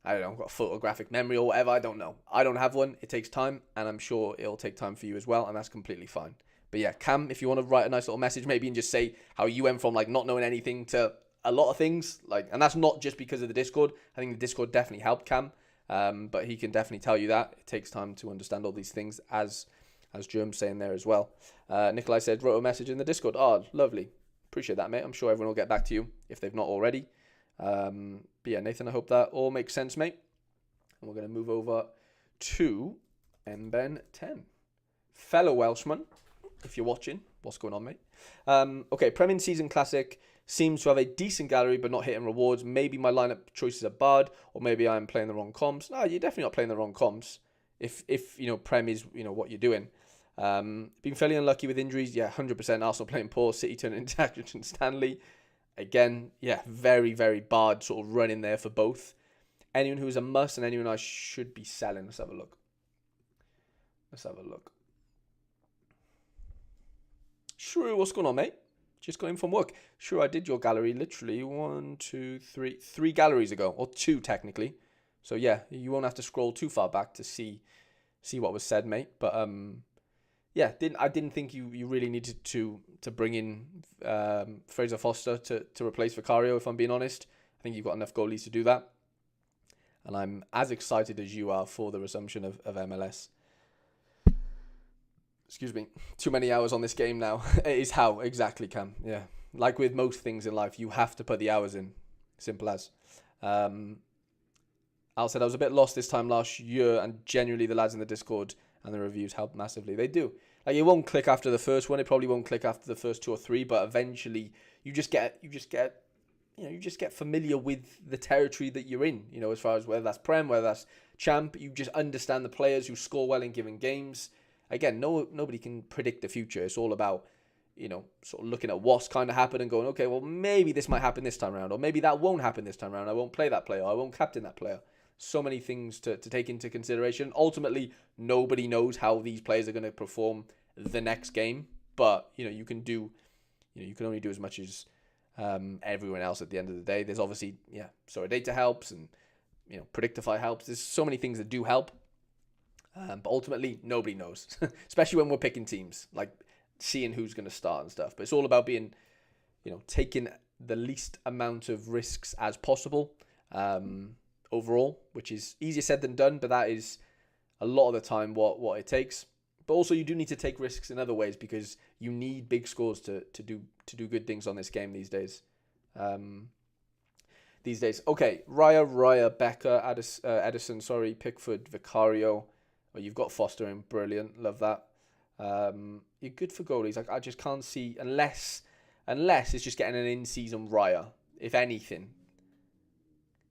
I don't know, got photographic memory or whatever. I don't know. I don't have one. It takes time, and I'm sure it'll take time for you as well, and that's completely fine. But yeah, Cam, if you want to write a nice little message maybe and just say how you went from like not knowing anything to a lot of things, like, and that's not just because of the Discord. I think the Discord definitely helped Cam. But he can definitely tell you that it takes time to understand all these things, as Germ's saying there as well. Nikolai said, wrote a message in the Discord. Oh, lovely. Appreciate that, mate. I'm sure everyone will get back to you if they've not already. But yeah, Nathan, I hope that all makes sense, mate. And we're going to move over to Mben 10. Fellow Welshman, if you're watching, what's going on, mate? Okay, Premier Season Classic seems to have a decent gallery but not hitting rewards. Maybe my lineup choices are bad, or maybe I'm playing the wrong comps. No, you're definitely not playing the wrong comps if Prem is what you're doing. Been fairly unlucky with injuries. Yeah, 100%. Arsenal playing poor. City turning into Accrington Stanley. Again, yeah, very, very barred sort of run in there for both. Anyone who is a must and anyone I should be selling. Let's have a look. Sure, what's going on, mate? Just got in from work. Sure, I did your gallery literally 3 galleries ago, or 2 technically. So yeah, you won't have to scroll too far back to see what was said, mate. But yeah, I didn't think you really needed to bring in Fraser Foster to replace Vicario. If I'm being honest, I think you've got enough goalies to do that. And I'm as excited as you are for the resumption of MLS. Excuse me. Too many hours on this game now. It is how exactly, Cam. Yeah. Like with most things in life, you have to put the hours in. Simple as. Al said, I was a bit lost this time last year, and genuinely the lads in the Discord and the reviews helped massively. They do. Like, it won't click after the first one. It probably won't click after the first 2 or 3, but eventually you just get familiar with the territory that you're in, as far as whether that's Prem, whether that's Champ. You just understand the players who score well in given games. Again, nobody can predict the future. It's all about, sort of looking at what's kind of happened and going, okay, well, maybe this might happen this time around, or maybe that won't happen this time around. I won't play that player. I won't captain that player. So many things to take into consideration. Ultimately, nobody knows how these players are going to perform the next game, but, you can only do as much as everyone else at the end of the day. There's obviously, Sorare data helps, and, Predictify helps. There's so many things that do help. But ultimately, nobody knows, especially when we're picking teams, like seeing who's going to start and stuff. But it's all about being, taking the least amount of risks as possible overall, which is easier said than done, but that is a lot of the time what it takes. But also, you do need to take risks in other ways because you need big scores to do good things on this game these days. Okay, Raya, Becker, Edison, Pickford, Vicario. Well, you've got Foster in, brilliant, love that. You're good for goalies. I just can't see, unless it's just getting an in-season Raya, if anything.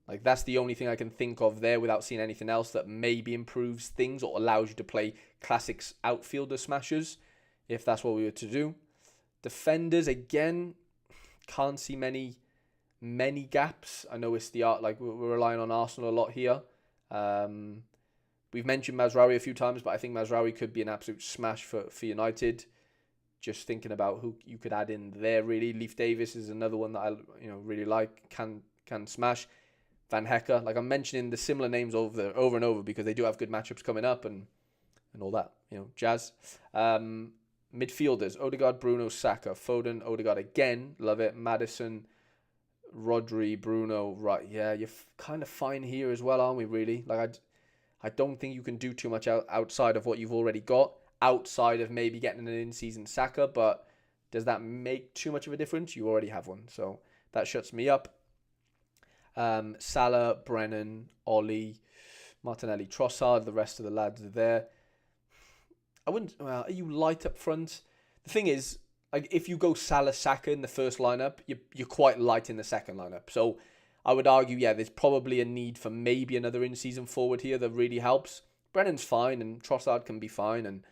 Like, that's the only thing I can think of there without seeing anything else that maybe improves things or allows you to play classic outfielder smashers, if that's what we were to do. Defenders, again, can't see many gaps. I know it's we're relying on Arsenal a lot here. We've mentioned Mazraoui a few times, but I think Mazraoui could be an absolute smash for United. Just thinking about who you could add in there, really. Leif Davis is another one that I really like, can smash. Van Hecker, like I'm mentioning the similar names over and over because they do have good matchups coming up and all that, jazz. Midfielders, Odegaard, Bruno, Saka, Foden, Odegaard again, love it. Maddison, Rodri, Bruno, right, yeah, you're kind of fine here as well, aren't we, really? Like, I don't think you can do too much outside of what you've already got, outside of maybe getting an in-season Saka, but does that make too much of a difference? You already have one, so that shuts me up. Salah, Brennan, Ollie, Martinelli, Trossard, the rest of the lads are there. Are you light up front? The thing is, like, if you go Salah, Saka in the first lineup, you're quite light in the second lineup, so I would argue, there's probably a need for maybe another in-season forward here that really helps. Brennan's fine, and Trossard can be fine, and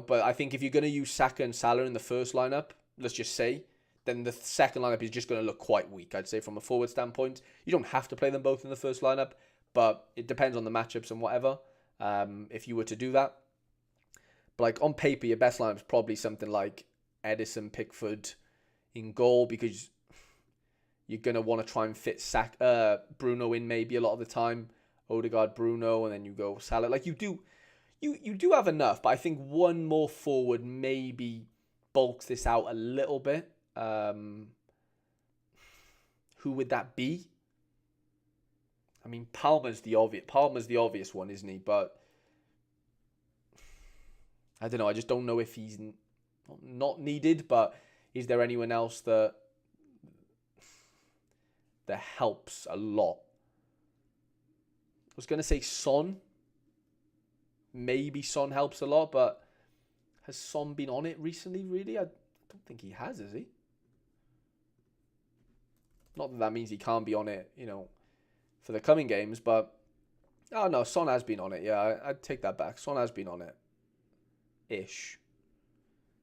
but I think if you're going to use Saka and Salah in the first lineup, let's just say, then the second lineup is just going to look quite weak, I'd say, from a forward standpoint. You don't have to play them both in the first lineup, but it depends on the matchups and whatever, if you were to do that. But like on paper, your best lineup is probably something like Edison, Pickford in goal, because you're going to want to try and fit Bruno in maybe a lot of the time. Odegaard, Bruno, and then you go Salah. Like, you do have enough, but I think one more forward maybe bulks this out a little bit. Who would that be? I mean, Palmer's the obvious one, isn't he? But I don't know. I just don't know if he's not needed, but is there anyone else that helps a lot? I was going to say Son. Maybe Son helps a lot, but has Son been on it recently, really? I don't think he has he? Not that means he can't be on it, for the coming games, but... Oh, no, Son has been on it. Yeah, I'd take that back. Son has been on it. ish.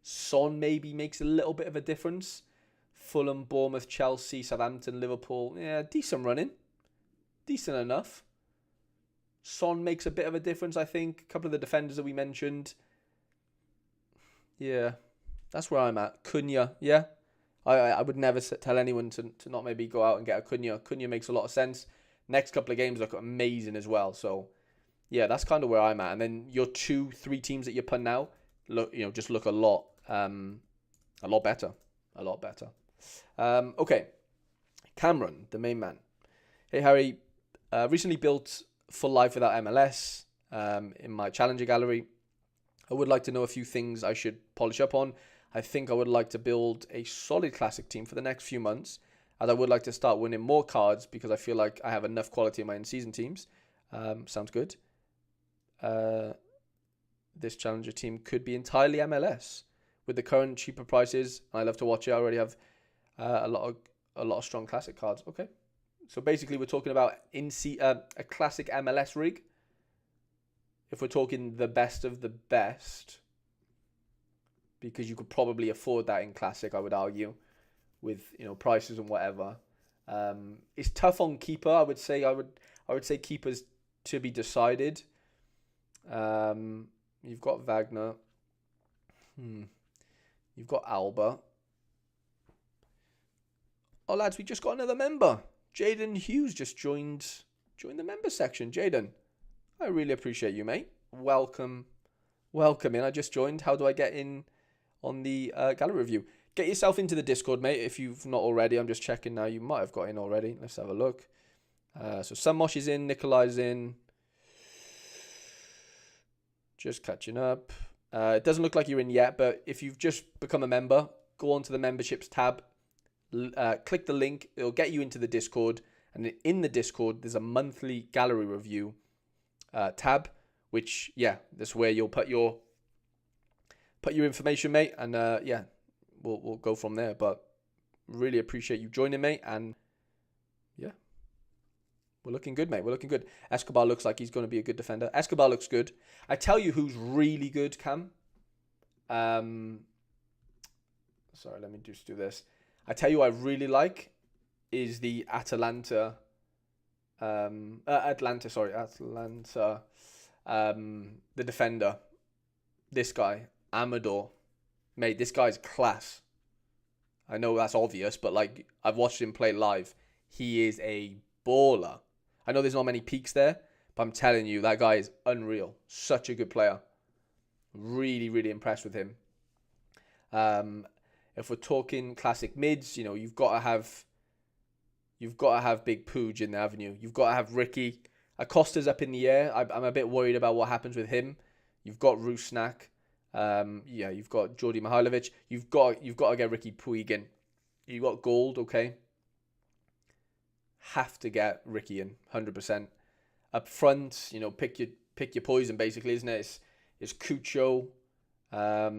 Son maybe makes a little bit of a difference. Fulham, Bournemouth, Chelsea, Southampton, Liverpool. Yeah, decent running. Decent enough. Son makes a bit of a difference, I think. A couple of the defenders that we mentioned. Yeah, that's where I'm at. Cunha, yeah. I would never tell anyone to not maybe go out and get a Cunha. Cunha makes a lot of sense. Next couple of games look amazing as well. So, yeah, that's kind of where I'm at. And then your 2-3 teams that you're putting now just look a lot better. A lot better. Okay. Cameron, the main man. Hey, Harry. Recently built Full Life without MLS in my Challenger gallery. I would like to know a few things I should polish up on. I think I would like to build a solid classic team for the next few months, as I would like to start winning more cards because I feel like I have enough quality in my in-season teams. Sounds good. This Challenger team could be entirely MLS with the current cheaper prices. I love to watch it. I already have a lot of strong classic cards. Okay, so basically we're talking about a classic MLS rig. If we're talking the best of the best, because you could probably afford that in classic, I would argue, with prices and whatever. It's tough on keeper. I would say keepers to be decided. You've got Wagner. You've got Alba. Oh lads, we just got another member. Jaden Hughes just joined the member section. Jaden, I really appreciate you, mate. Welcome in. I just joined. How do I get in on the gallery review? Get yourself into the Discord, mate, if you've not already. I'm just checking now. You might have got in already. Let's have a look. So Sunmosh is in. Nikolai's in. Just catching up. It doesn't look like you're in yet, but if you've just become a member, go on to the memberships tab. Click the link. It'll get you into the Discord. And in the Discord, there's a monthly gallery review tab, which, that's where you'll put your information, mate. And, we'll go from there. But really appreciate you joining, mate. And, we're looking good, mate. We're looking good. Escobar looks like he's going to be a good defender. Escobar looks good. I tell you who's really good, Cam. Sorry, let me just do this. I tell you I really like is the Atlanta. The defender. This guy, Amador. Mate, this guy's class. I know that's obvious, but I've watched him play live. He is a baller. I know there's not many peaks there, but I'm telling you, that guy is unreal. Such a good player. Really, really impressed with him. If we're talking classic mids, you've got to have Big Pooj in there, haven't you? You've got to have Ricky. Acosta's up in the air. I'm a bit worried about what happens with him. You've got Rusnak. You've got Jordi Mihailovic. You've got to get Ricky Puig in. You've got gold, okay. Have to get Ricky in, 100%. Up front, pick your poison, basically, isn't it? It's Cucho. I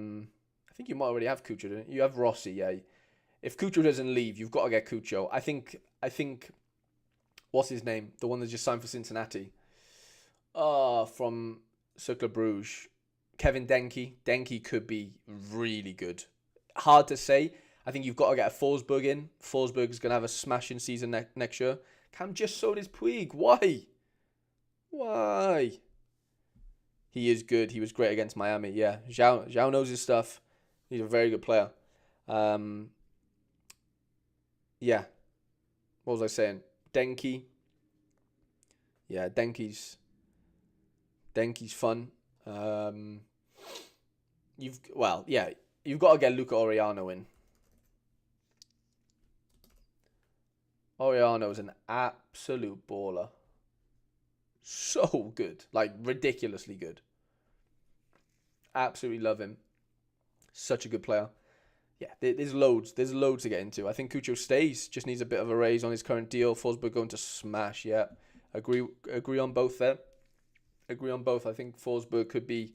think you might already have Cucho, don't you? You have Rossi, yeah. If Cucho doesn't leave, you've got to get Cucho. I think, what's his name? The one that just signed for Cincinnati. From Cercle Bruges. Kevin Denke. Denke could be really good. Hard to say. I think you've got to get a Forsberg in. Forsberg's going to have a smashing season next year. Cam just sold his Puig. Why? He is good. He was great against Miami. Yeah, Zhao knows his stuff. He's a very good player. What was I saying? Denke. Yeah, Denke's fun. You've got to get Luca Oriano in. Oriano is an absolute baller. So good. Ridiculously good. Absolutely love him. Such a good player. Yeah, there's loads. There's loads to get into. I think Cucho stays. Just needs a bit of a raise on his current deal. Forsberg going to smash. Yeah, agree on both there. Agree on both. I think Forsberg could be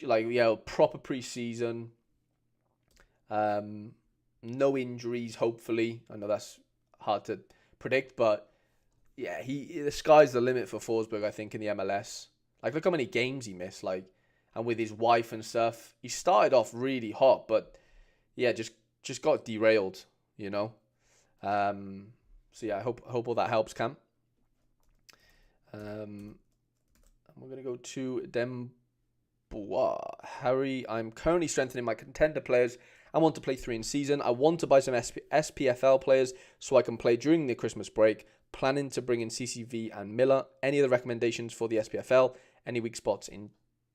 proper preseason. No injuries, hopefully. I know that's hard to predict, but the sky's the limit for Forsberg, I think, in the MLS. Look how many games he missed. and with his wife and stuff. He started off really hot, but yeah, just got derailed, you know. So yeah, I hope all that helps, Cam. And we're gonna go to Dembois. Harry, I'm currently strengthening my contender players. I want to play 3 in season. I want to buy some SPFL players so I can play during the Christmas break. Planning to bring in CCV and Miller. Any other recommendations for the SPFL? Any weak spots in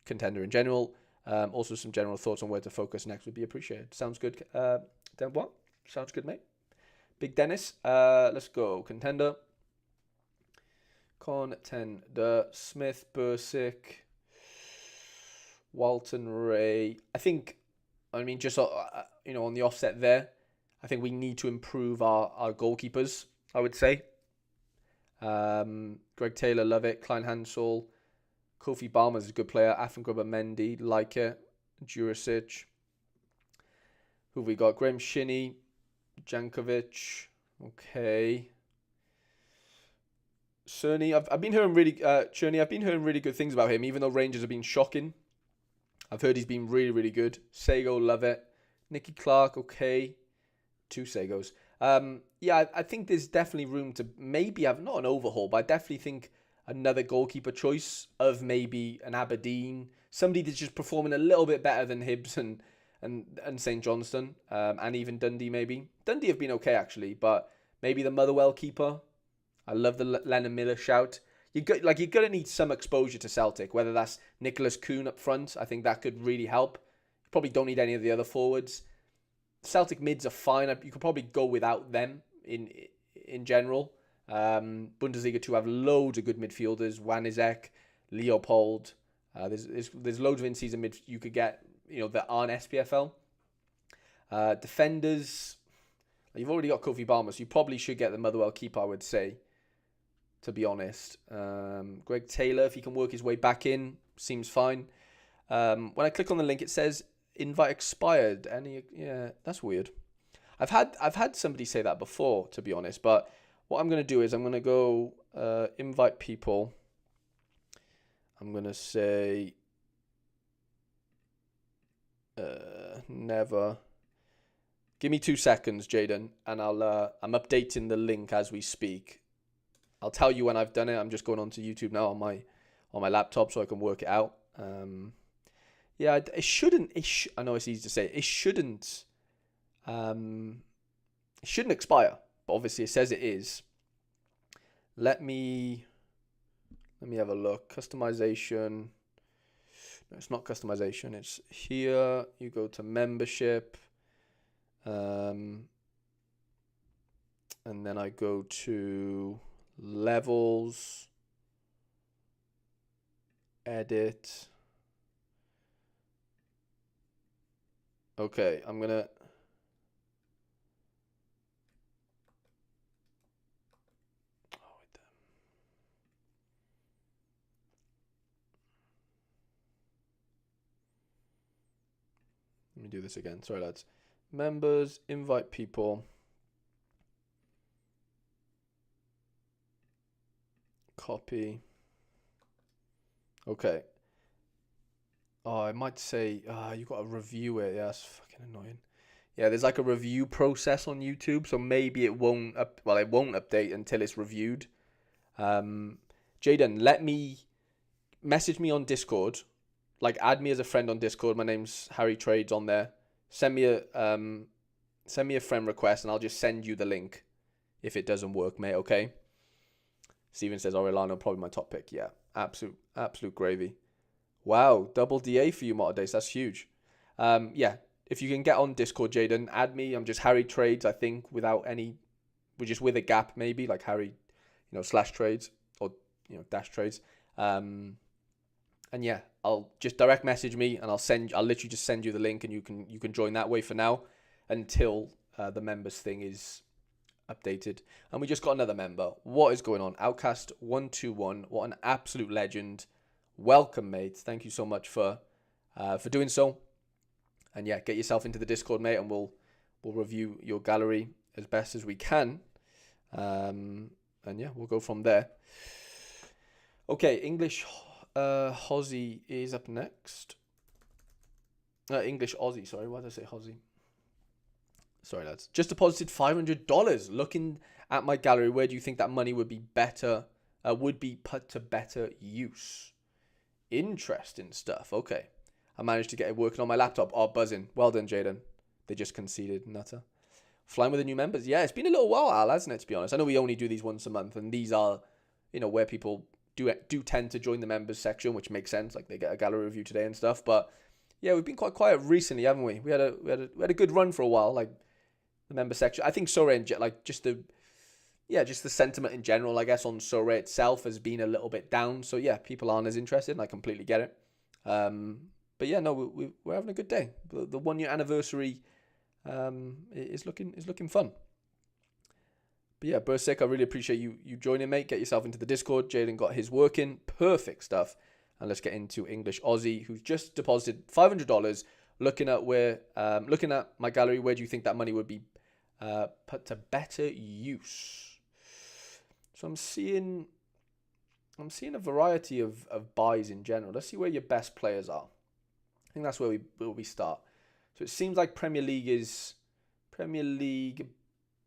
contender in general? Also, some general thoughts on where to focus next would be appreciated. Sounds good, Dembois? Sounds good, mate. Big Dennis. Let's go. Contender. Smith, Bursick, Walton, Ray. Just on the offset there, I think we need to improve our goalkeepers, I would say. Greg Taylor, love it. Klein Hansel. Kofi Balmer's a good player. Affengruber, Mendy, like it. Jurisic. Who have we got? Graham Shinnie, Jankovic. Okay. Cerny, I've been hearing really good things about him, even though Rangers have been shocking. I've heard he's been really, really good. Sago, love it. Nicky Clark, okay. 2 Sagos. I think there's definitely room to maybe have, not an overhaul, but I definitely think another goalkeeper choice of maybe an Aberdeen. Somebody that's just performing a little bit better than Hibs and St. Johnstone. And even Dundee, maybe. Dundee have been okay, actually, but maybe the Motherwell keeper. I love the Lennon Miller shout. You're going to need some exposure to Celtic, whether that's Nicholas Kuhn up front. I think that could really help. You probably don't need any of the other forwards. Celtic mids are fine. You could probably go without them in general. Bundesliga 2 have loads of good midfielders. Wanizek, Leopold. There's loads of in-season mid you could get, that aren't SPFL. Defenders, you've already got Kofi Balmer, so you probably should get the Motherwell keeper, I would say, to be honest. Greg Taylor, if he can work his way back in, seems fine. When I click on the link, it says invite expired. Yeah, that's weird. I've had somebody say that before, to be honest. But what I'm going to do is I'm going to go invite people. I'm going to say never. Give me 2 seconds, Jaden, and I'm updating the link as we speak. I'll tell you when I've done it. I'm just going onto YouTube now on my laptop so I can work it out. It shouldn't. I know it's easy to say. It shouldn't expire, but obviously it says it is. Let me have a look. Customization. No, it's not customization. It's here. You go to membership. And then I go to levels, edit. Okay, I'm gonna. Let me do this again. Sorry, lads. Members, invite people. Copy. Okay. Oh, I might say, you got to review it. Yeah, that's fucking annoying. Yeah, there's like a review process on YouTube, so maybe it won't update until it's reviewed. Jaden, message me on Discord. Like, add me as a friend on Discord. My name's Harry Trades on there. Send me a friend request, and I'll just send you the link if it doesn't work, mate. Okay. Steven says Orellano probably my top pick. Yeah, absolute gravy. Wow, double DA for you, Motordays. That's huge. If you can get on Discord, Jaden, add me. I'm just Harry Trades, I think, we're just with a gap maybe, like Harry, slash trades or dash trades. And yeah, I'll just direct message me and I'll literally just send you the link and you can join that way for now until the members thing is updated. And we just got another member. What is going on? Outcast 121. What an absolute legend. Welcome, mate. Thank you so much for doing so. And yeah, get yourself into the Discord, mate, and we'll review your gallery as best as we can. And yeah, we'll go from there. Okay, English Hozzy is up next. English Aussie, sorry. Why did I say Aussie? Sorry, lads. Just deposited $500. Looking at my gallery, where do you think that money would be put to better use? Interesting stuff. Okay. I managed to get it working on my laptop. Oh, buzzing. Well done, Jaden. They just conceded, nutter. Flying with the new members. Yeah, it's been a little while, Al, hasn't it, to be honest? I know we only do these once a month, and these are, where people do tend to join the members section, which makes sense. Like, they get a gallery review today and stuff. But, yeah, we've been quite quiet recently, haven't we? We had a good run for a while, like, the member section. I think Sorare, like, just the sentiment in general, I guess, on Sorare itself has been a little bit down. So, yeah, people aren't as interested, and I completely get it. But, yeah, no, we're having a good day. The 1 year anniversary is looking fun. But yeah, Bursick, I really appreciate you joining, mate. Get yourself into the Discord. Jaden got his working. Perfect stuff. And let's get into English Aussie, who's just deposited $500. Looking at my gallery, where do you think that money would be put to better use? So I'm seeing a variety of buys in general. Let's see where your best players are. I think that's where we start. So it seems like Premier League, a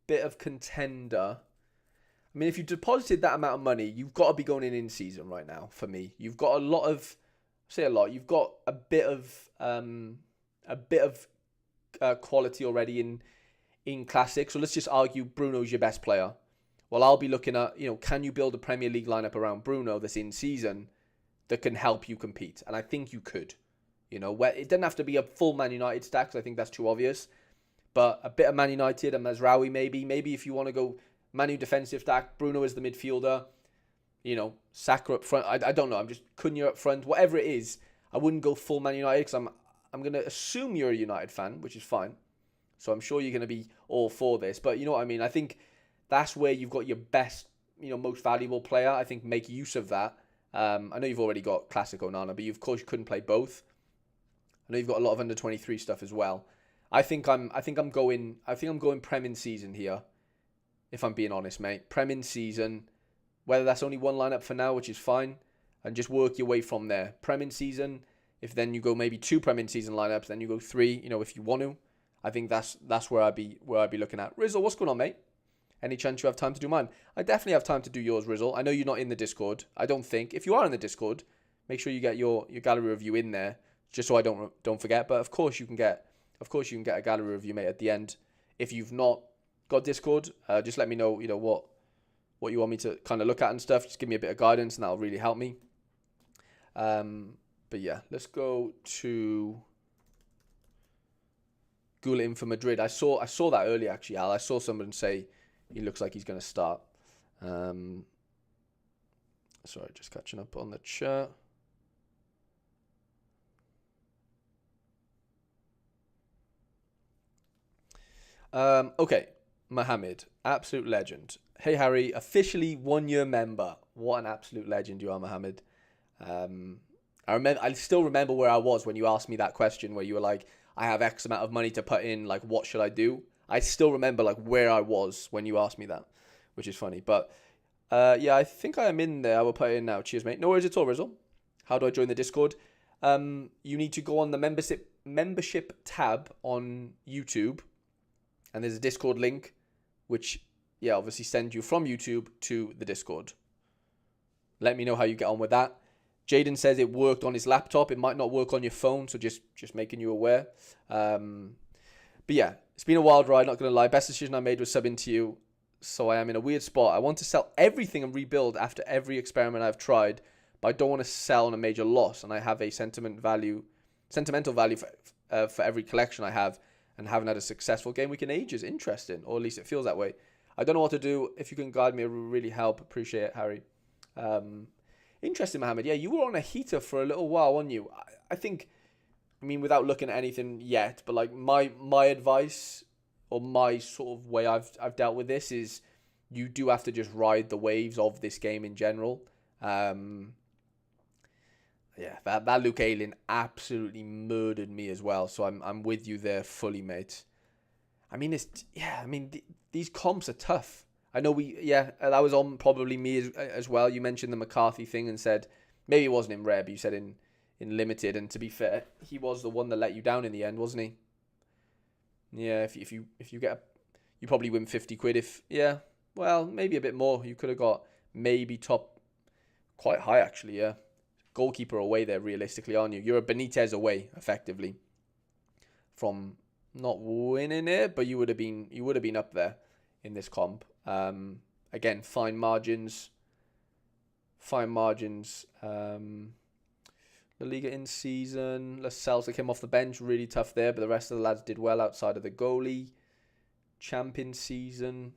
bit of contender. I mean, if you deposited that amount of money, you've got to be going in season right now. For me, you've got a lot of, you've got a bit of quality already in Classic. So let's just argue Bruno's your best player. Well, I'll be looking at, can you build a Premier League lineup around Bruno that's in season that can help you compete? And I think you could. Where it doesn't have to be a full Man United stack, because I think that's too obvious. But a bit of Man United and Mazraoui maybe. Maybe if you want to go Manu defensive stack, Bruno is the midfielder. Saka up front. I don't know. I'm just Cunha up front. Whatever it is, I wouldn't go full Man United because I'm going to assume you're a United fan, which is fine. So I'm sure you're going to be all for this. But you know what I mean? I think that's where you've got your best, most valuable player. I think make use of that. I know you've already got Classic Onana, but of course you couldn't play both. I know you've got a lot of under 23 stuff as well. I think I'm going Prem in season here. If I'm being honest, mate. Prem in season. Whether that's only one lineup for now, which is fine, and just work your way from there. Prem in season. If then you go maybe 2 Prem in season lineups, then you go 3. If you want to. I think that's where I'd be looking at. Rizzle, what's going on, mate? Any chance you have time to do mine? I definitely have time to do yours, Rizzle. I know you're not in the Discord. I don't think. If you are in the Discord, make sure you get your gallery review in there. Just so I don't forget. But of course you can get a gallery review, mate, at the end. If you've not got Discord, just let me know, what you want me to kind of look at and stuff. Just give me a bit of guidance, and that'll really help me. But yeah, let's go to Goulet for Madrid. I saw that earlier actually, Al. I saw someone say he looks like he's going to start. Sorry, just catching up on the chat. Okay, Mohammed, absolute legend. Hey Harry, officially 1 year member. What an absolute legend you are, Mohammed. I still remember where I was when you asked me that question, where you were like, I have X amount of money to put in, like, what should I do? I still remember, like, where I was when you asked me that, which is funny. But, yeah, I think I am in there. I will put it in now. Cheers, mate. No worries at all, Rizzle. How do I join the Discord? You need to go on the membership tab on YouTube, and there's a Discord link, which, yeah, obviously sends you from YouTube to the Discord. Let me know how you get on with that. Jaden says it worked on his laptop. It might not work on your phone, so just making you aware. But yeah, it's been a wild ride, not going to lie. Best decision I made was subbing to you, so I am in a weird spot. I want to sell everything and rebuild after every experiment I've tried, but I don't want to sell on a major loss, and I have a sentimental value for every collection I have, and haven't had a successful game week in ages. Interesting, or at least it feels that way. I don't know what to do. If you can guide me, it would really help. Appreciate it, Harry. Interesting, Mohammed. Yeah, you were on a heater for a little while, weren't you? I think, I mean, without looking at anything yet, but like my advice or my sort of way I've dealt with this is you do have to just ride the waves of this game in general. Yeah, that Luke Ayling absolutely murdered me as well. So I'm with you there fully, mate. I mean, these comps are tough. I know that was on probably me as well. You mentioned the McCarthy thing and said, maybe it wasn't in rare, but you said in in limited. And to be fair, he was the one that let you down in the end, wasn't he? Yeah, if you get you probably win 50 quid if well, maybe a bit more. You could have got maybe top quite high actually, yeah. Goalkeeper away there realistically, aren't you? You're a Benitez away effectively from not winning it, but you would have been up there in this comp. Again, fine margins. The Liga in season. Lascelles came off the bench, really tough there, but the rest of the lads did well outside of the goalie. Champion season.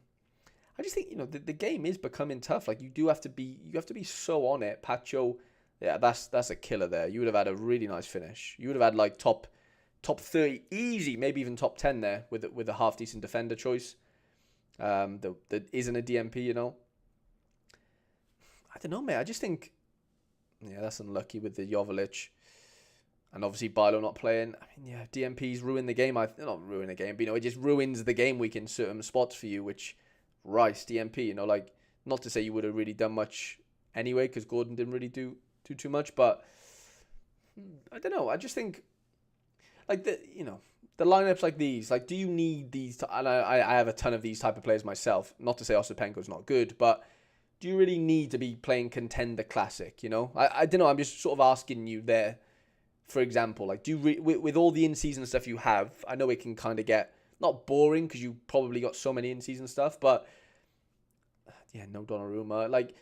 I just think the game is becoming tough. Like you have to be so on it. Pacho, yeah, that's a killer there. You would have had a really nice finish. You would have had like top 30 easy, maybe even top 10 there with a half decent defender choice. That isn't a DMP, I don't know, mate. I just think, that's unlucky with the Joveljic. And obviously Bilo not playing. I mean, DMPs ruin the game. Not ruin the game, but it just ruins the game week in certain spots for you, which, Rice, DMP, like, not to say you would have really done much anyway, because Gordon didn't really do too much, but I don't know. I just think, like, the lineups like these, like, do you need these? And I have a ton of these type of players myself. Not to say Osipenko's not good, but do you really need to be playing Contender Classic, I don't know. I'm just sort of asking you there, for example, like, do you with all the in-season stuff you have, I know it can kind of get, not boring, because you probably got so many in-season stuff, but, no Donnarumma. Like,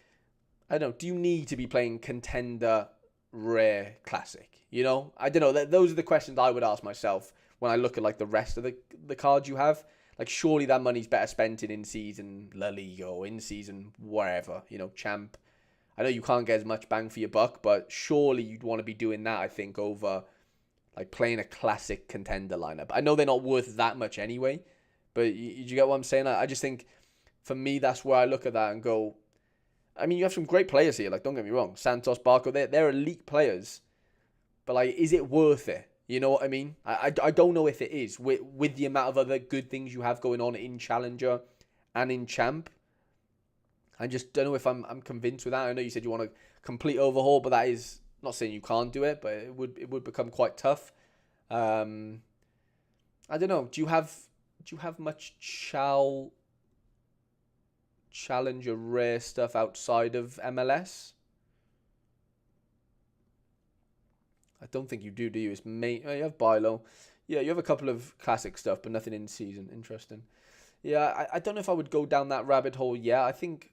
I don't know, do you need to be playing Contender Rare Classic? I don't know. Those are the questions I would ask myself when I look at, like, the rest of the cards you have. Like, surely that money's better spent in season La Liga or in season wherever, Champ. I know you can't get as much bang for your buck, but surely you'd want to be doing that, I think, over, like, playing a classic contender lineup. I know they're not worth that much anyway, but you get what I'm saying? I just think, for me, that's where I look at that and go, I mean, you have some great players here, like, don't get me wrong. Santos, Barco, they're elite players, but, like, is it worth it? You know what I mean? I don't know if it is with the amount of other good things you have going on in Challenger and in Champ. I just don't know if I'm convinced with that. I know you said you want a complete overhaul, but that is not saying you can't do it, but it would become quite tough. I don't know. Do you have much Challenger rare stuff outside of MLS? I don't think you do you? It's you have Bilo. Yeah, you have a couple of classic stuff, but nothing in season. Interesting. Yeah, I don't know if I would go down that rabbit hole. Yeah, I think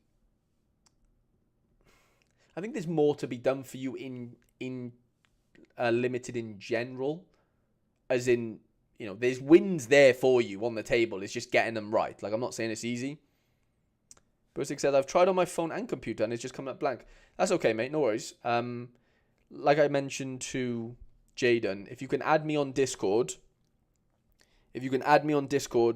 there's more to be done for you in limited in general, as in there's wins there for you on the table. It's just getting them right. Like, I'm not saying it's easy. Bursik said, I've tried on my phone and computer and it's just coming up blank. That's okay, mate. No worries. Like I mentioned to Jaden, if you can add me on Discord,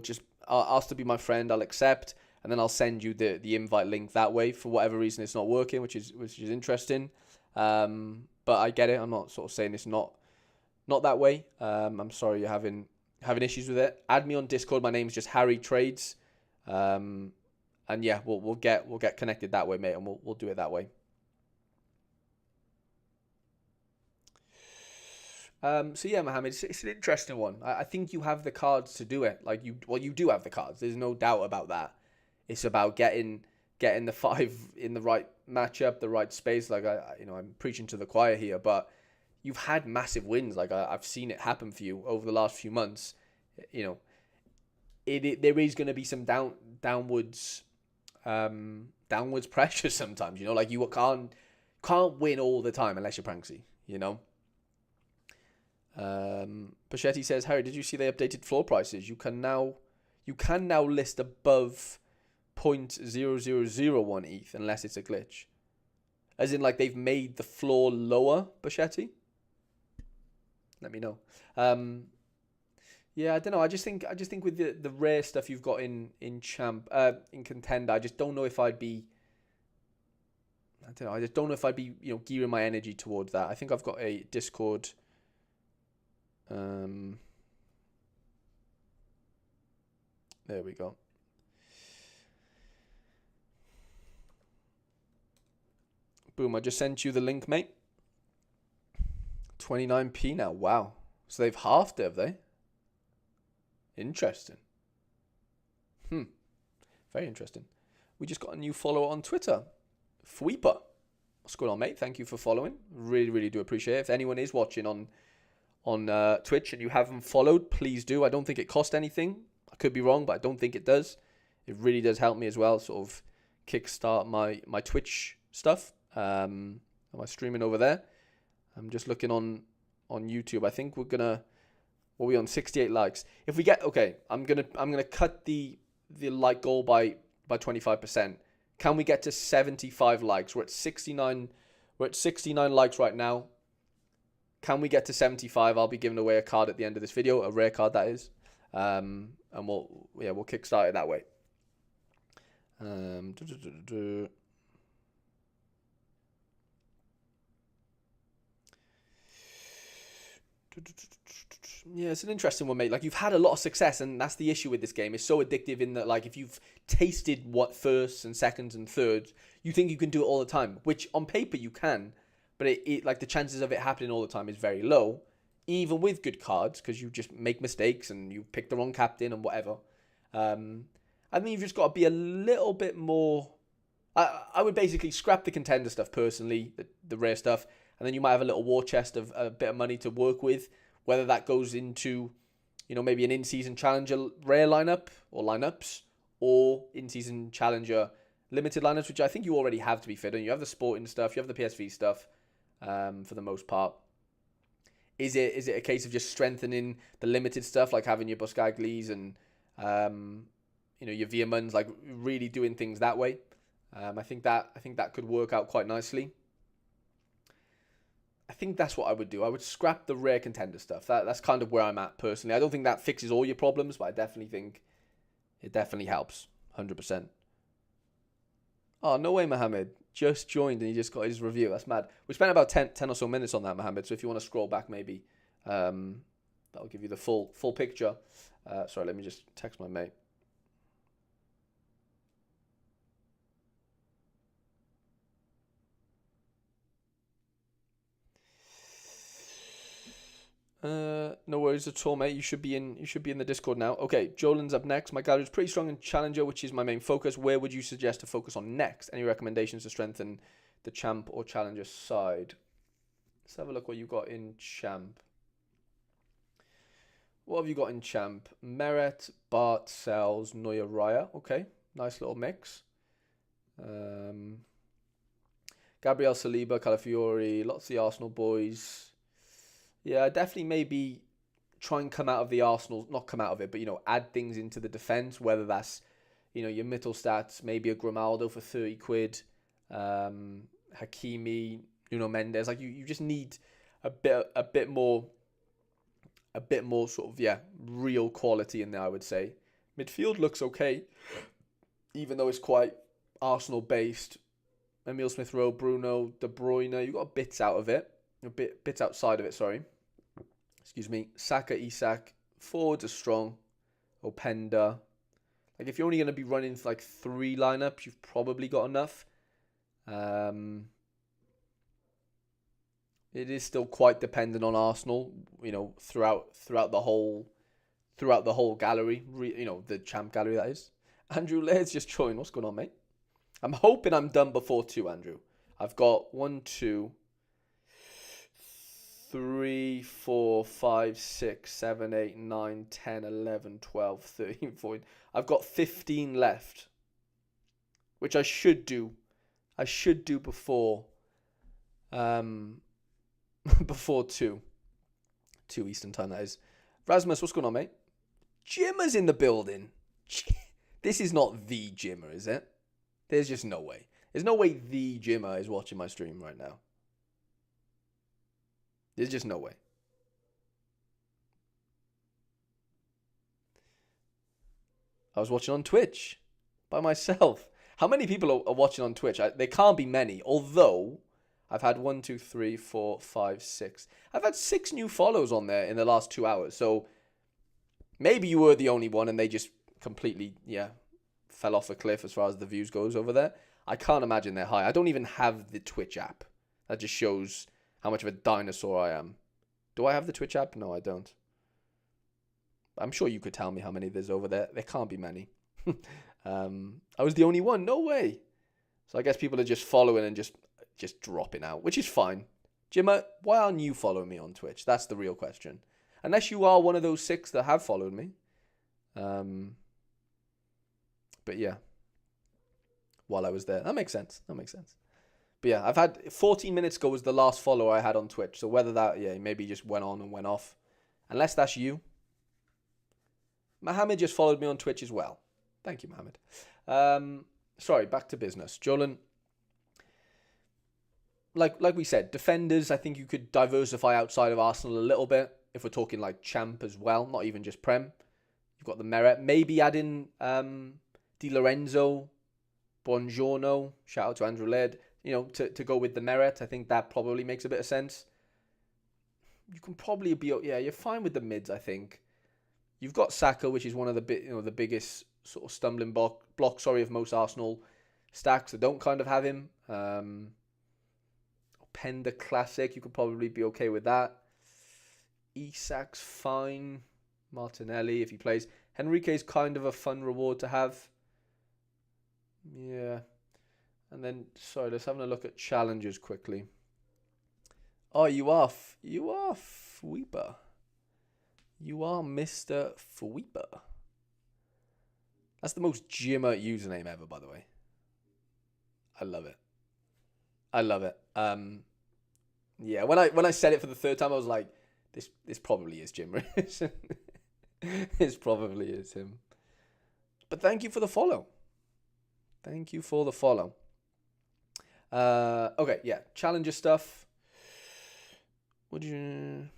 just ask to be my friend, I'll accept, and then I'll send you the invite link that way. For whatever reason, it's not working, which is interesting. But I get it. I'm not sort of saying it's not that way. I'm sorry you're having issues with it. Add me on Discord. My name's just Harry Trades, and yeah, we'll get connected that way, mate, and we'll do it that way. So yeah, Mohammed, it's an interesting one. I think you have the cards to do it. Like, you do have the cards. There's no doubt about that. It's about getting the 5 in the right matchup, the right space. Like, I'm preaching to the choir here, but you've had massive wins. Like, I've seen it happen for you over the last few months. There is going to be some downwards pressure sometimes. Like, you can't win all the time unless you're Pranksy. Pachetti says, Harry, did you see they updated floor prices? You can now list above 0.0001 ETH unless it's a glitch. As in, like, they've made the floor lower, Pachetti? Let me know. Yeah, I don't know. I just think with the rare stuff you've got in Champ, in Contender, I just don't know if I'd be. I don't know. I just don't know if I'd be gearing my energy towards that. I think I've got a Discord. There we go. Boom, I just sent you the link, mate. 29p now. Wow. So they've halved it, have they? Interesting. Very interesting. We just got a new follower on Twitter. Fweeper. What's going on, mate? Thank you for following. Really, really do appreciate it. If anyone is watching on Twitch and you haven't followed, please do. I don't think it costs anything. I could be wrong, but I don't think it does. It really does help me as well, sort of kickstart my Twitch stuff. My streaming over there. I'm just looking on YouTube. I think we're on 68 likes. If we get, okay, I'm gonna cut the like goal by 25%. Can we get to 75 likes? We're at 69 likes right now. Can we get to 75? I'll be giving away a card at the end of this video, a rare card that is. And we'll kickstart it that way. Yeah, it's an interesting one, mate. Like, you've had a lot of success, and that's the issue with this game. It's so addictive in that, like, if you've tasted what firsts and seconds and thirds, you think you can do it all the time, which on paper you can, but it like the chances of it happening all the time is very low, even with good cards, because you just make mistakes and you pick the wrong captain and whatever. I think you've just got to be a little bit more. I would basically scrap the contender stuff personally, the rare stuff, and then you might have a little war chest of a bit of money to work with. Whether that goes into, maybe an in-season challenger rare lineup or lineups, or in-season challenger limited lineups, which I think you already have, to be fair. You have the sporting stuff, you have the PSV stuff, for the most part. Is it a case of just strengthening the limited stuff, like having your Buscaglis and your Veermans, like really doing things that way? I think that could work out quite nicely. I think that's what I would do. I would scrap the rare contender stuff. That's kind of where I'm at personally. I don't think that fixes all your problems, but I definitely think it definitely helps. 100%. Oh, no way, Mohammed. Just joined and he just got his review. That's mad. We spent about 10 or so minutes on that, Mohammed. So if you want to scroll back, maybe that'll give you the full picture. Sorry, let me just text my mate. No worries at all, mate. You should be in the Discord now. Okay, Jolin's up next. My gallery is pretty strong in Challenger, which is my main focus. Where would you suggest to focus on next? Any recommendations to strengthen the Champ or Challenger side? Let's have a look what you got in Champ. What have you got in Champ? Meret, Bart, Sells, Neuer, Raya. Okay, nice little mix. Gabriel Saliba, Calafiori, lots of the Arsenal boys. Yeah, definitely maybe try and come out of the Arsenal, not come out of it, but, add things into the defence, whether that's, your Mittelstats, maybe a Grimaldo for 30 quid, Hakimi, Nuno Mendes. Like, you just need a bit more sort of, real quality in there, I would say. Midfield looks okay, even though it's quite Arsenal-based. Emile Smith-Rowe, Bruno, De Bruyne, you got bits out of it. Bits outside of it, sorry. Excuse me. Saka, Isak. Forwards are strong. Openda. Like, if you're only going to be running like 3 lineups, you've probably got enough. It is still quite dependent on Arsenal, throughout the whole gallery, the Champ gallery, that is. Andrew Laird's just joined. What's going on, mate? I'm hoping I'm done before 2, Andrew. I've got 1, 2, 3, 4, 5, 6, 7, 8, 9, 10, 11, 12, 13, 14. I've got 15 left, which I should do. I should do before before 2 Eastern time, that is. Rasmus, what's going on, mate? Jimmer's in the building. This is not the Jimmer, is it? There's just no way. There's no way the Jimmer is watching my stream right now. There's just no way. I was watching on Twitch by myself. How many people are watching on Twitch? There can't be many. Although I've had 1, 2, 3, 4, 5, 6. I've had 6 new follows on there in the last 2 hours. So maybe you were the only one and they just completely, fell off a cliff as far as the views goes over there. I can't imagine they're high. I don't even have the Twitch app. That just shows how much of a dinosaur I am. Do I have the Twitch app? No, I don't. I'm sure you could tell me how many there's over there. There can't be many. I was the only one. No way. So I guess people are just following and just dropping out, which is fine. Jimmer, why aren't you following me on Twitch? That's the real question. Unless you are one of those 6 that have followed me. But yeah. While I was there. That makes sense. But yeah, I've had 14 minutes ago was the last follower I had on Twitch. So whether that, maybe just went on and went off. Unless that's you. Mohammed just followed me on Twitch as well. Thank you, Mohammed. Sorry, back to business. Jolan, like we said, defenders, I think you could diversify outside of Arsenal a little bit. If we're talking like champ as well, not even just Prem. You've got the merit. Maybe add in Di Lorenzo, Buongiorno. Shout out to Andrew Laird. To go with the merit. I think that probably makes a bit of sense. You can probably be, you're fine with the mids, I think. You've got Saka, which is one of the biggest sort of stumbling blocks of most Arsenal stacks that don't kind of have him. Pender Classic, you could probably be okay with that. Isak's fine. Martinelli, if he plays. Henrique's kind of a fun reward to have. Yeah. And then, let's have a look at challenges quickly. Oh, you are Fweeper. You are Mr. Fweeper. That's the most Jimmer username ever, by the way. I love it. Yeah, when I said it for the 3rd time, I was like, this probably is Jimmer. This probably is him. But thank you for the follow. Okay, yeah, challenger stuff. Could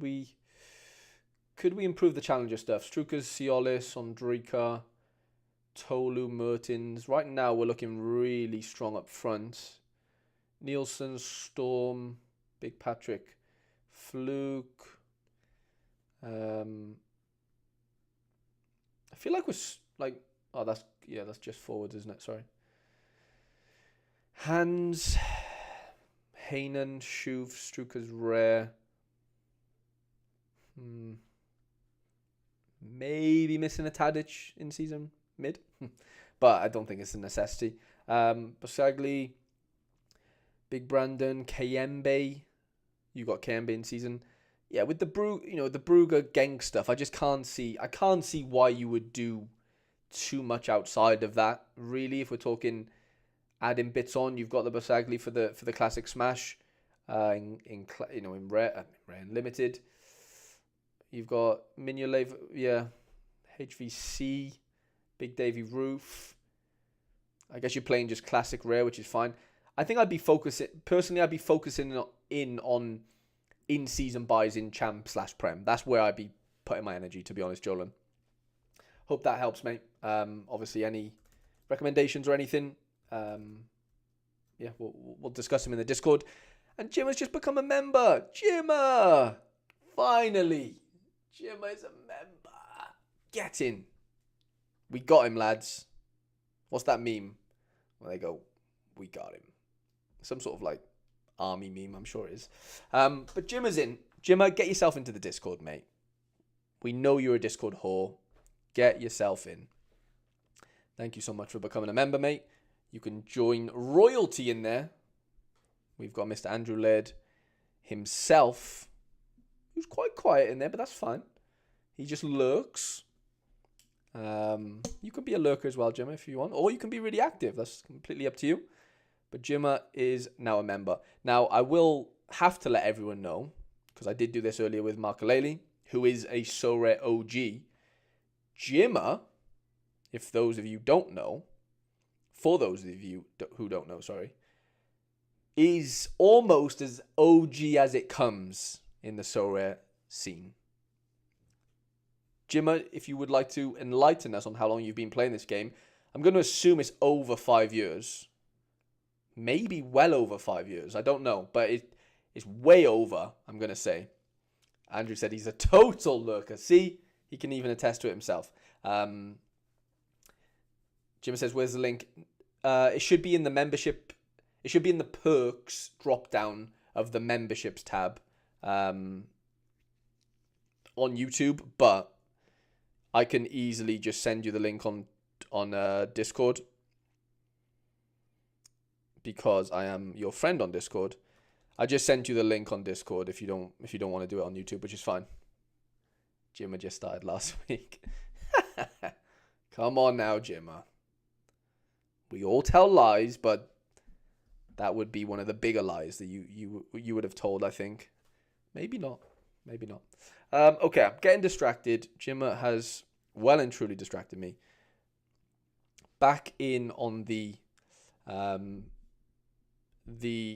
we improve the challenger stuff? Strukas, Ciolis, Ondrika, Tolu, Mertens. Right now we're looking really strong up front. Nielsen, Storm, Big Patrick, Fluke. I feel like we're that's just forwards, isn't it? Sorry. Hans, Hainan, Shuv, Strukas, Rare. Maybe missing a Tadic in season mid, but I don't think it's a necessity. Basagli, Big Brandon, Kayembe. You got Kayembe in season. Yeah, with the Brugge Genk stuff, I just can't see. I can't see why you would do too much outside of that. Really, if we're talking adding bits on, you've got the Basagli for the classic smash, in rare and limited. You've got Mignolet, HVC, Big Davy Roof. I guess you're playing just classic rare, which is fine. I think I'd be focusing on in-season buys in champ / prem. That's where I'd be putting my energy, to be honest, Jolan. Hope that helps, mate. Obviously, any recommendations or anything, we'll discuss them in the Discord. And Jim has just become a member. Jimmer! Finally! Jimmer is a member. Get in. We got him, lads. What's that meme? When they go, we got him. Some sort of army meme, I'm sure it is. But Jimmer's in. Jimmer, get yourself into the Discord, mate. We know you're a Discord whore. Get yourself in. Thank you so much for becoming a member, mate. You can join royalty in there. We've got Mr. Andrew Laird himself, who's quite quiet in there, but that's fine. He just lurks. You could be a lurker as well, Jimmer, if you want. Or you can be really active. That's completely up to you. But Jimmer is now a member. Now, I will have to let everyone know, because I did do this earlier with Markaleli, who is a Sorare OG. Jimmer, if those of you don't know, for those of you who don't know, is almost as OG as it comes in the Sorare scene. Jimmer, if you would like to enlighten us on how long you've been playing this game, I'm going to assume it's over 5 years. Maybe well over 5 years. I don't know, but it's way over, I'm going to say. Andrew said he's a total lurker. See, he can even attest to it himself. Jimmer says, where's the link? It should be in the membership. It should be in the perks drop down of the memberships tab on YouTube, but I can easily just send you the link on Discord, because I am your friend on Discord. I just sent you the link on Discord if you don't want to do it on YouTube, which is fine. Jimmer just started last week. Come on now, Jimmer. We all tell lies, but that would be one of the bigger lies that you would have told, I think. Maybe not. Okay, I'm getting distracted. Jimmer has well and truly distracted me. Back in on the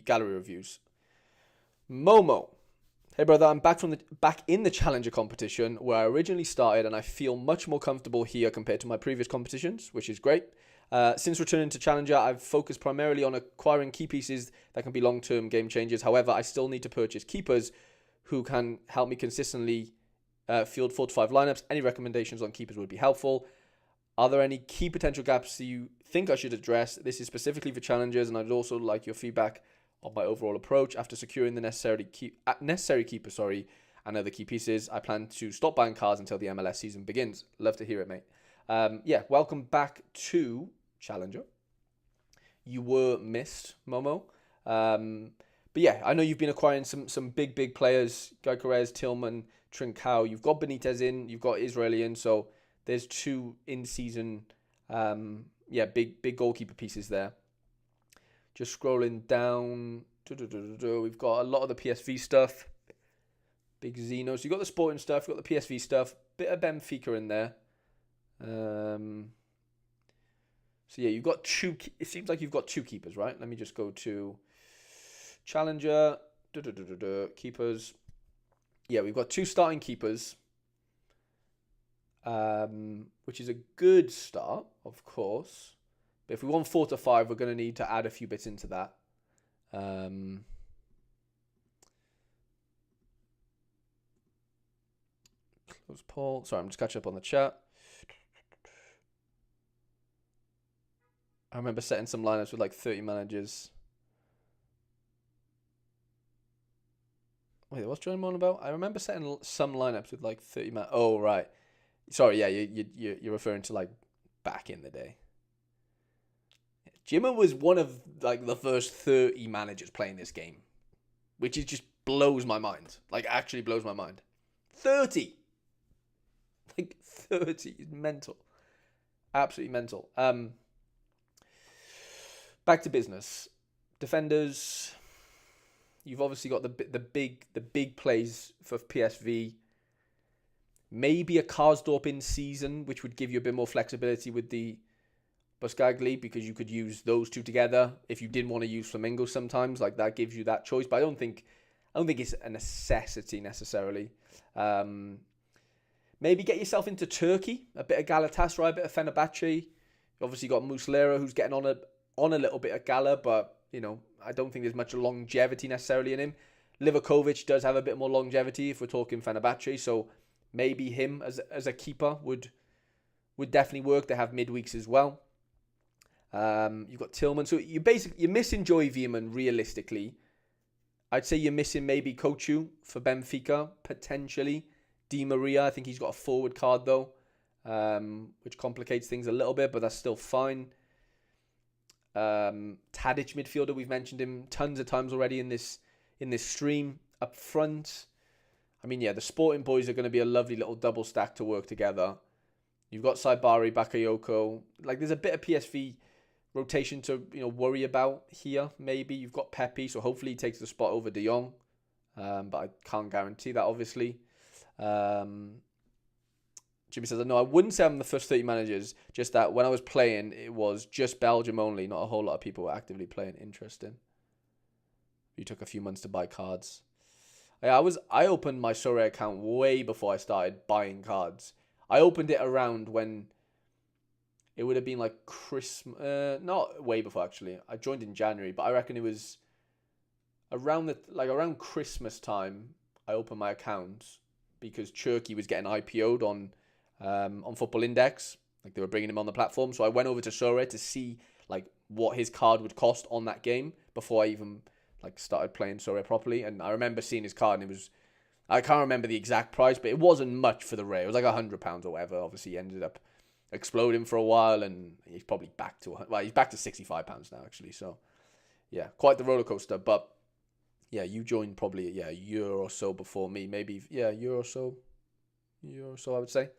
gallery reviews. Momo. Hey brother, I'm back in the Challenger competition where I originally started, and I feel much more comfortable here compared to my previous competitions, which is great. Since returning to Challenger, I've focused primarily on acquiring key pieces that can be long-term game changers. However, I still need to purchase keepers who can help me consistently field 4 to 5 lineups. Any recommendations on keepers would be helpful. Are there any key potential gaps that you think I should address? This is specifically for challengers, and I'd also like your feedback on my overall approach. After securing the necessary keeper, and other key pieces, I plan to stop buying cards until the MLS season begins. Love to hear it, mate. Welcome back to Challenger. You were missed, Momo. But yeah, I know you've been acquiring some big players. Gyökeres, Tillman, Trincao. You've got Benitez in. You've got Israeli in. So there's 2 in-season, big goalkeeper pieces there. Just scrolling down. We've got a lot of the PSV stuff. Big Zeno. So you've got the sporting stuff. You've got the PSV stuff. Bit of Benfica in there. So yeah, you've got 2. It seems like you've got 2 keepers, right? Let me just go to Challenger. Keepers. Yeah, we've got 2 starting keepers. Which is a good start, of course. But if we want 4 to 5, we're going to need to add a few bits into that. Close poll. Sorry, I'm just catching up on the chat. I remember setting some lineups with like 30 managers. Wait, what's Johnny on about? I remember setting some lineups with like 30 man. Oh, right. Sorry, yeah, you're referring to like back in the day. Jimmer was one of like the first 30 managers playing this game, which is just blows my mind. Like, actually blows my mind. 30. Like 30 is mental. Absolutely mental. Back to business. Defenders. You've obviously got the big plays for PSV. Maybe a Karsdorp in season, which would give you a bit more flexibility with the Buscagli, because you could use those 2 together if you didn't want to use Flamingo sometimes. Like, that gives you that choice, but I don't think it's a necessity necessarily. Maybe get yourself into Turkey, a bit of Galatasaray, a bit of Fenerbahce. You obviously got Muslera, who's getting on a little bit of Gala, but I don't think there's much longevity necessarily in him. Livakovic does have a bit more longevity if we're talking Fenerbahce, so maybe him as a keeper would definitely work. They have midweeks as well. You've got Tillman. So you're missing Joey Veerman realistically. I'd say you're missing maybe Kochu for Benfica, potentially. Di Maria, I think he's got a forward card though, which complicates things a little bit, but that's still fine. Tadic midfielder, we've mentioned him tons of times already in this stream. Up front, I mean, yeah, the Sporting boys are going to be a lovely little double stack to work together. You've got Saibari, Bakayoko. Like, there's a bit of PSV rotation to worry about here. Maybe you've got Pepe, so hopefully he takes the spot over De Jong, but I can't guarantee that, obviously. Jimmy says, no, I wouldn't say I'm the first 30 managers, just that when I was playing, it was just Belgium only. Not a whole lot of people were actively playing. Interesting. You took a few months to buy cards. I opened my Sorare account way before I started buying cards. I opened it around when it would have been like Christmas, not way before actually. I joined in January, but I reckon it was around Christmas time. I opened my account because Cherky was getting IPO'd on Football Index. Like, they were bringing him on the platform, so I went over to Sorare to see like what his card would cost on that game before I even like started playing Sorare properly. And I remember seeing his card, and it was, I can't remember the exact price, but it wasn't much for the rare. It was like £100 or whatever. Obviously, he ended up exploding for a while, and he's probably back to, well, he's back to £65 now, actually. So, yeah, quite the roller coaster. But, yeah, you joined probably, yeah, a year or so before me. Maybe, yeah, a year or so, I would say.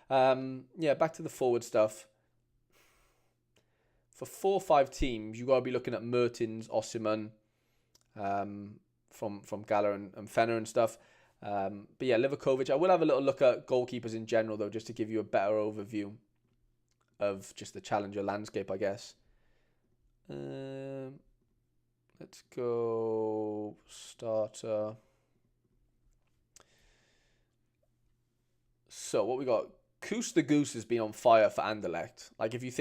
Yeah, back to the forward stuff. For 4 or 5 teams, you got to be looking at Mertens, Osimhen, from Gala and Fenner and stuff. But yeah, Livakovic. I will have a little look at goalkeepers in general, though, just to give you a better overview of just the challenger landscape, I guess. Let's go starter. So what we got? Koos the Goose has been on fire for Anderlecht. Like, if you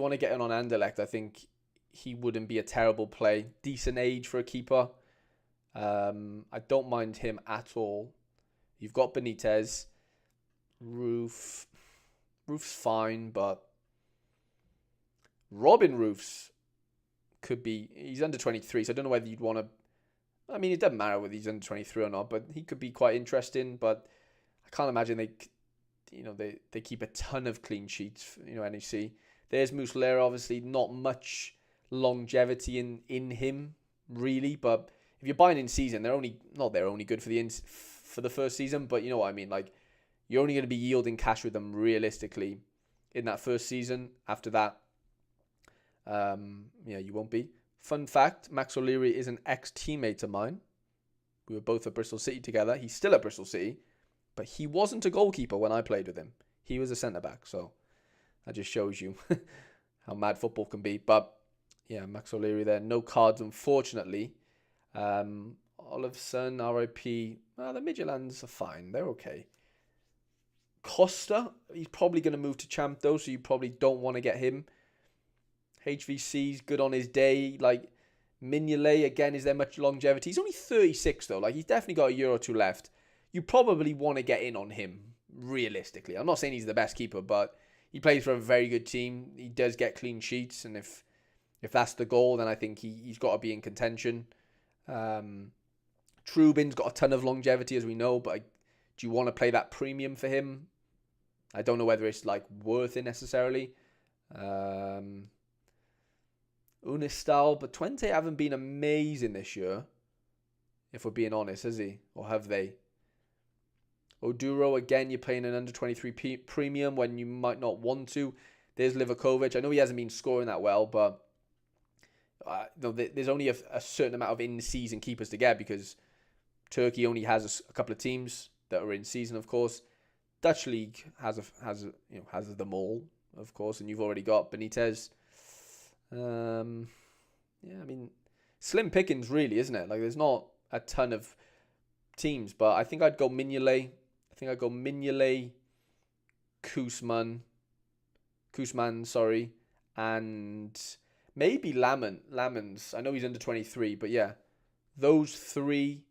want to get in on Anderlecht, I think he wouldn't be a terrible play. Decent age for a keeper. I don't mind him at all. You've got Benitez. Roof's fine, but Robin Roofs could be, he's under 23, so I don't know whether you'd want to, I mean, it doesn't matter whether he's under 23 or not, but he could be quite interesting. But I can't imagine they keep a ton of clean sheets, NEC. There's Muslera, obviously not much longevity in him, really, but if you're buying in season, they're only good for the first season, but you know what I mean, like, you're only going to be yielding cash with them realistically in that first season. After that, you won't be. Fun fact, Max O'Leary is an ex-teammate of mine. We were both at Bristol City together. He's still at Bristol City, but he wasn't a goalkeeper when I played with him. He was a centre-back, so that just shows you how mad football can be. But yeah, Max O'Leary there. No cards, unfortunately. Olafson, RIP. The Midtjyllands are fine. They're okay. Costa, he's probably going to move to Champ, though, so you probably don't want to get him. HVC's good on his day. Like, Mignolet, again, is there much longevity? He's only 36, though. Like, he's definitely got a year or two left. You probably want to get in on him, realistically. I'm not saying he's the best keeper, but he plays for a very good team. He does get clean sheets, and if that's the goal, then I think he's got to be in contention. Trubin's got a ton of longevity, as we know, but do you want to play that premium for him? I don't know whether it's like worth it necessarily. Unistal, but Twente haven't been amazing this year, if we're being honest, has he? Or have they? Oduro, again, you're playing an under 23 premium when you might not want to. There's Livakovic. I know he hasn't been scoring that well, but there's only a certain amount of in-season keepers to get, because Turkey only has a couple of teams that are in season, of course. Dutch League has them all, of course, and you've already got Benitez. I mean, slim pickings, really, isn't it? Like, there's not a ton of teams, but I think I'd go Mignolet. Koosman, and maybe Lamens. I know he's under 23, but yeah, those 3,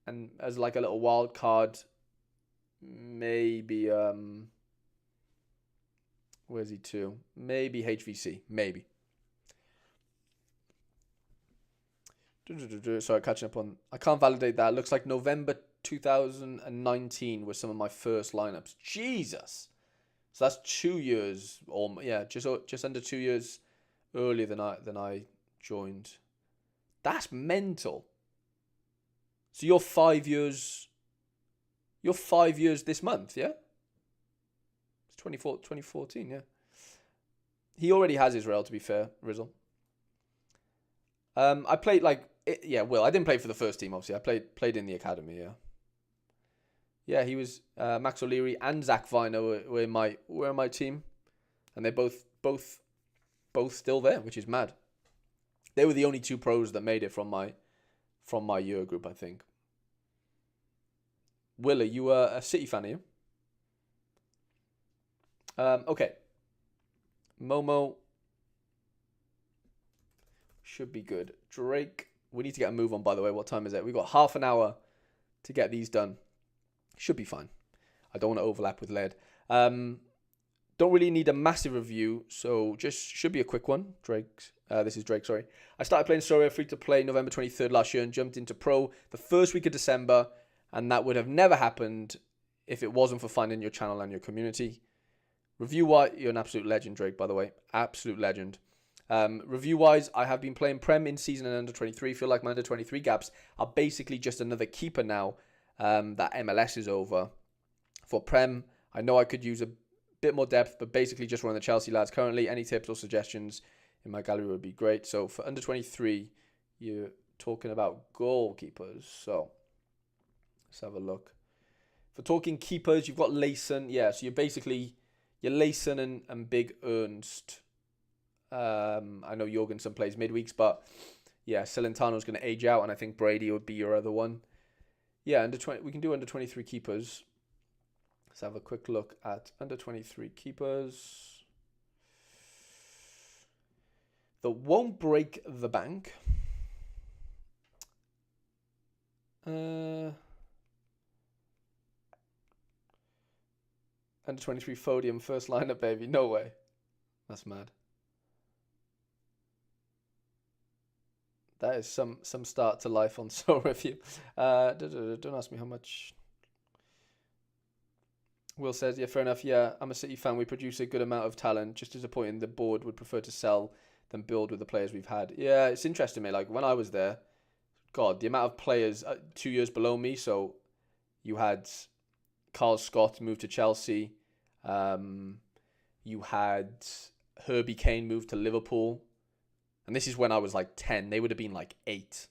and as like a little wild card, maybe where's he to? Maybe HVC, maybe. Sorry, catching up on. I can't validate that. It looks like November 2019 were some of my first lineups. Jesus, so that's 2 years, or just under 2 years earlier than I joined. That's mental. So you're 5 years. You're 5 years this month, yeah? It's 2014, yeah. He already has his rail, to be fair, Rizzle. I played I didn't play for the first team, obviously. I played in the academy, yeah. Yeah, he was Max O'Leary and Zach Viner were in my team, and they're both still there, which is mad. They were the only 2 pros that made it from my year group, I think. Will, are you a City fan, are you? Okay. Momo should be good. Drake, we need to get a move on, by the way. What time is it? We've got half an hour to get these done. Should be fine. I don't want to overlap with Led. Don't really need a massive review, so just should be a quick one. This is Drake, sorry. I started playing Sorare free to play November 23rd last year and jumped into pro the first week of December, and that would have never happened if it wasn't for finding your channel and your community. Review-wise, you're an absolute legend, Drake, by the way. Absolute legend. Review-wise, I have been playing Prem in season and under 23. Feel like my under 23 gaps are basically just another keeper now that MLS is over. For Prem, I know I could use a bit more depth, but basically just one of the Chelsea lads currently. Any tips or suggestions in my gallery would be great. So for under 23, you're talking about goalkeepers. So let's have a look. For talking keepers, you've got Layson. Yeah, so you're Layson and Big Ernst. I know Jorgensen plays midweeks, but yeah, Celentano's going to age out, and I think Brady would be your other one. Yeah, under 20, we can do under 23 keepers. Let's have a quick look at under 23 keepers that won't break the bank. Under 23 Fodium first lineup, baby. No way. That's mad. That is some start to life on Soul Review. Don't ask me how much. Will says, yeah, fair enough. Yeah, I'm a City fan. We produce a good amount of talent. Just disappointing the board would prefer to sell than build with the players we've had. Yeah, it's interesting, mate. Like, when I was there, God, the amount of players 2 years below me. So you had Carl Scott move to Chelsea. You had Herbie Kane move to Liverpool. And this is when I was like 10. They would have been like 8.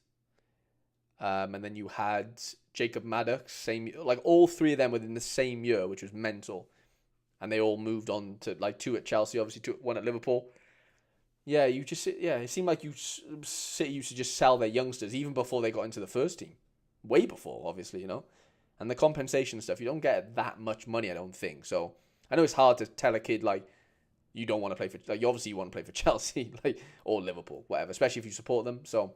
And then you had Jacob Maddox, like all three of them within the same year, which was mental. And they all moved on to like 2 at Chelsea, obviously 1 at Liverpool. Yeah, it seemed like City used to just sell their youngsters even before they got into the first team. Way before, obviously, you know. And the compensation stuff, you don't get that much money, I don't think. So I know it's hard to tell a kid like you don't want to play for, like, obviously you want to play for Chelsea, like, or Liverpool, whatever, especially if you support them. So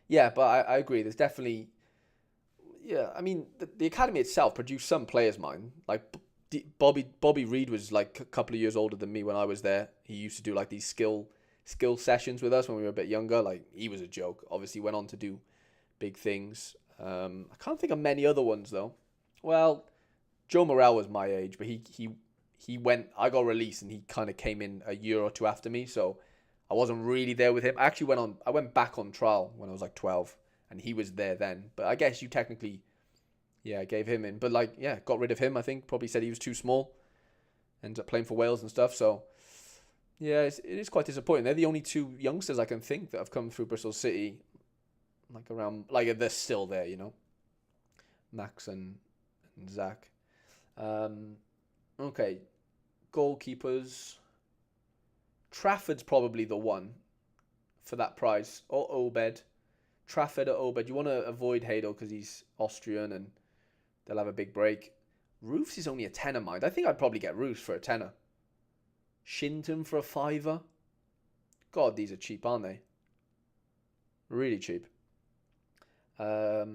yeah, but I agree. There's definitely, yeah. I mean, the academy itself produced some players, mine. Like Bobby Reed was like a couple of years older than me when I was there. He used to do like these skill sessions with us when we were a bit younger. Like, he was a joke. Obviously, went on to do big things. I can't think of many other ones though. Well, Joe Morel was my age, but he went. I got released, and he kind of came in a year or two after me, so I wasn't really there with him. I actually went back on trial when I was like 12, and he was there then. But I guess you technically, yeah, gave him in. But like, yeah, got rid of him, I think. Probably said he was too small. Ended up playing for Wales and stuff. So yeah, it is quite disappointing. They're the only 2 youngsters I can think that have come through Bristol City. Like around, like they're still there, you know. Max and Zach. Okay, goalkeepers. Trafford's probably the one for that price, or Obed. Trafford or Obed. You want to avoid Hadel because he's Austrian and they'll have a big break. Roofs is only a tenner, mind. I think I'd probably get Roofs for a tenner. Shinton for a $5. God, these are cheap, aren't they? Really cheap. Yeah,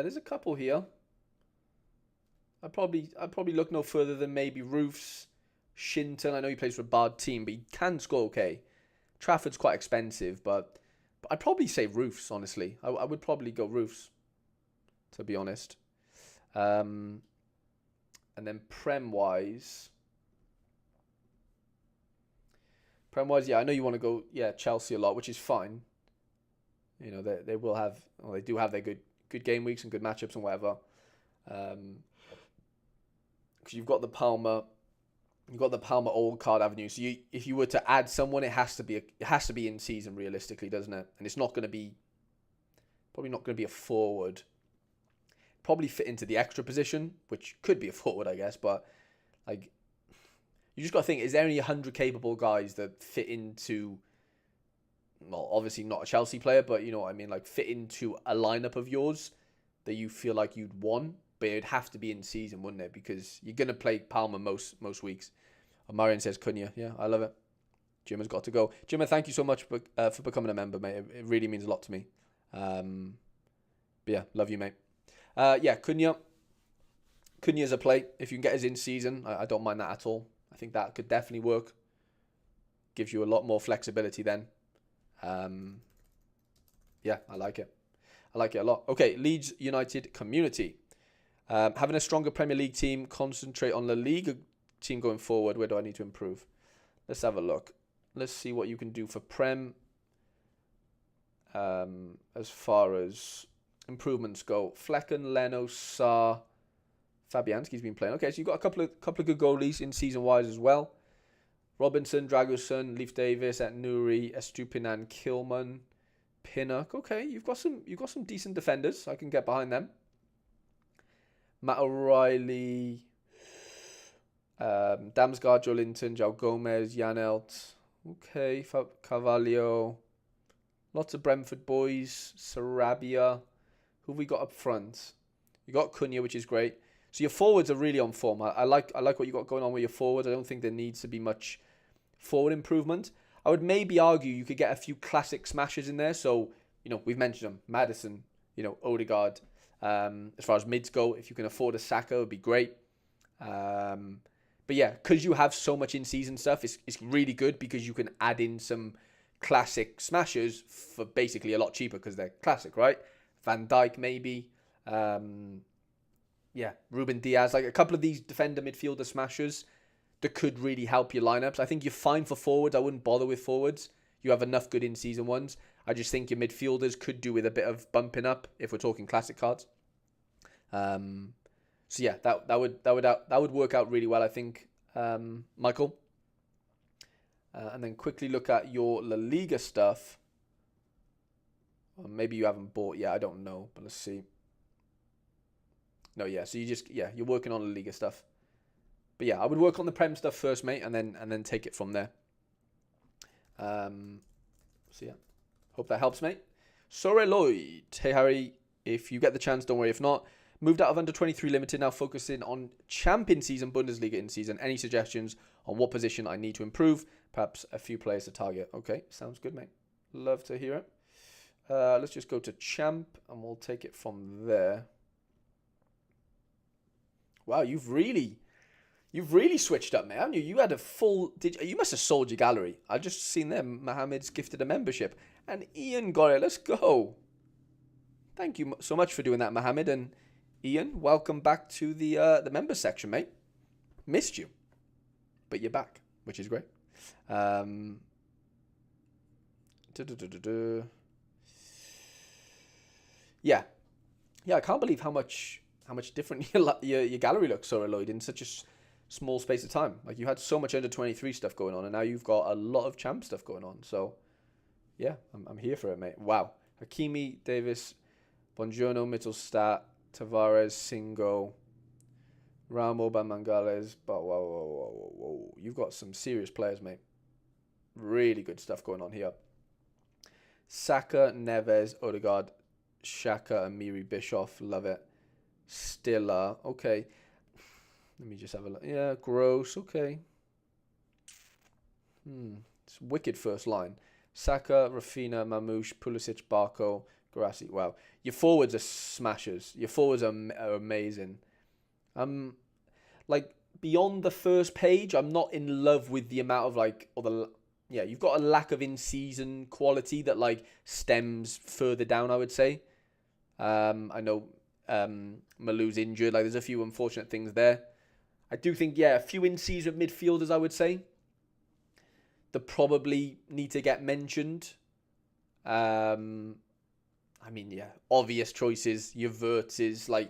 there's a couple here. I'd probably look no further than maybe Roofs, Shinton. I know he plays for a bad team, but he can score okay. Trafford's quite expensive, but I'd probably say Roofs, honestly. I would probably go Roofs, to be honest. And then Prem-wise, yeah, I know you want to go, yeah, Chelsea a lot, which is fine. You know, they will have, well, they do have their good game weeks and good matchups and whatever. Because you've got the Palmer old card avenue. So if you were to add someone, it has to be in season realistically, doesn't it? And it's probably not going to be a forward. Probably fit into the extra position, which could be a forward, I guess. But like, you just got to think: is there any 100 capable guys that fit into? Well, obviously not a Chelsea player, but you know what I mean. Like, fit into a lineup of yours that you feel like you'd want. But it'd have to be in season, wouldn't it? Because you're going to play Palmer most weeks. Marion says Cunha. Yeah, I love it. Jimmer's got to go. Jimmer, thank you so much for becoming a member, mate. It really means a lot to me. But yeah, love you, mate. Yeah, Cunha Cunha's a play. If you can get us in season, I don't mind that at all. I think that could definitely work. Gives you a lot more flexibility then. Yeah, I like it. I like it a lot. Okay, Leeds United community. Having a stronger Premier League team, concentrate on La Liga team going forward. Where do I need to improve? Let's have a look. Let's see what you can do for Prem. As far as improvements go, Flecken, Leno, Sarr, Fabianski's been playing. Okay, so you've got a couple of good goalies in season wise as well. Robinson, Draguson, Leif Davis, Nuri, Estupinan, Kilman, Pinnock. Okay, you've got some decent defenders. I can get behind them. Matt O'Reilly, Damsgaard, Joe Linton, Joe Gomez, Janelt. Okay, Carvalho. Lots of Brentford boys. Sarabia. Who have we got up front? You got Cunha, which is great. So your forwards are really on form. I like what you got going on with your forwards. I don't think there needs to be much forward improvement. I would maybe argue you could get a few classic smashes in there. So, we've mentioned them. Maddison, Odegaard. As far as mids go, if you can afford a Saka, it would be great. But yeah, because you have so much in-season stuff, it's really good because you can add in some classic smashers for basically a lot cheaper because they're classic, right? Van Dijk maybe. Yeah, Ruben Diaz. Like a couple of these defender midfielder smashers that could really help your lineups. I think you're fine for forwards. I wouldn't bother with forwards. You have enough good in-season ones. I just think your midfielders could do with a bit of bumping up if we're talking classic cards. So yeah, that would work out really well, I think, Michael. And then quickly look at your La Liga stuff. Or maybe you haven't bought yet. I don't know, but let's see. No, yeah. So you're working on La Liga stuff. But yeah, I would work on the Prem stuff first, mate, and then take it from there. So yeah, hope that helps, mate. Sorare Lloyd. Hey Harry, if you get the chance, don't worry. If not, moved out of under 23 limited, now focusing on champion season, Bundesliga in season. Any suggestions on what position I need to improve? Perhaps a few players to target. Okay, sounds good, mate. Love to hear it. Let's just go to champ and we'll take it from there. Wow, you've really switched up, man, haven't you? You had a full... You must have sold your gallery. I just seen there, Mohammed's gifted a membership. And Ian got it. Let's go. Thank you so much for doing that, Mohammed. And Ian, welcome back to the members section, mate. Missed you. But you're back, which is great. Yeah, I can't believe how much different your gallery looks, Sorare Lloyd, in such a small space of time. Like, you had so much under 23 stuff going on, and now you've got a lot of champ stuff going on. So yeah, I'm here for it, mate. Wow. Hakimi, Davis, Bongiorno, Mittelstadt, Tavares, Singo, Ramo, Bamangales. But whoa. You've got some serious players, mate. Really good stuff going on here. Saka, Neves, Odegaard, Xhaka, Amiri, Bischoff. Love it. Stiller. Okay. Let me just have a look. Yeah, Gross. Okay. It's wicked first line. Saka, Rafinha, Mamouche, Pulisic, Barco, Guirassy. Wow. Your forwards are smashers. Your forwards are amazing. Like, beyond the first page, I'm not in love with the amount of, you've got a lack of in-season quality that, stems further down, I would say. I know Malou's injured. There's a few unfortunate things there. I do think, a few in-season midfielders, I would say, that probably need to get mentioned. Obvious choices. Your Wirtzes,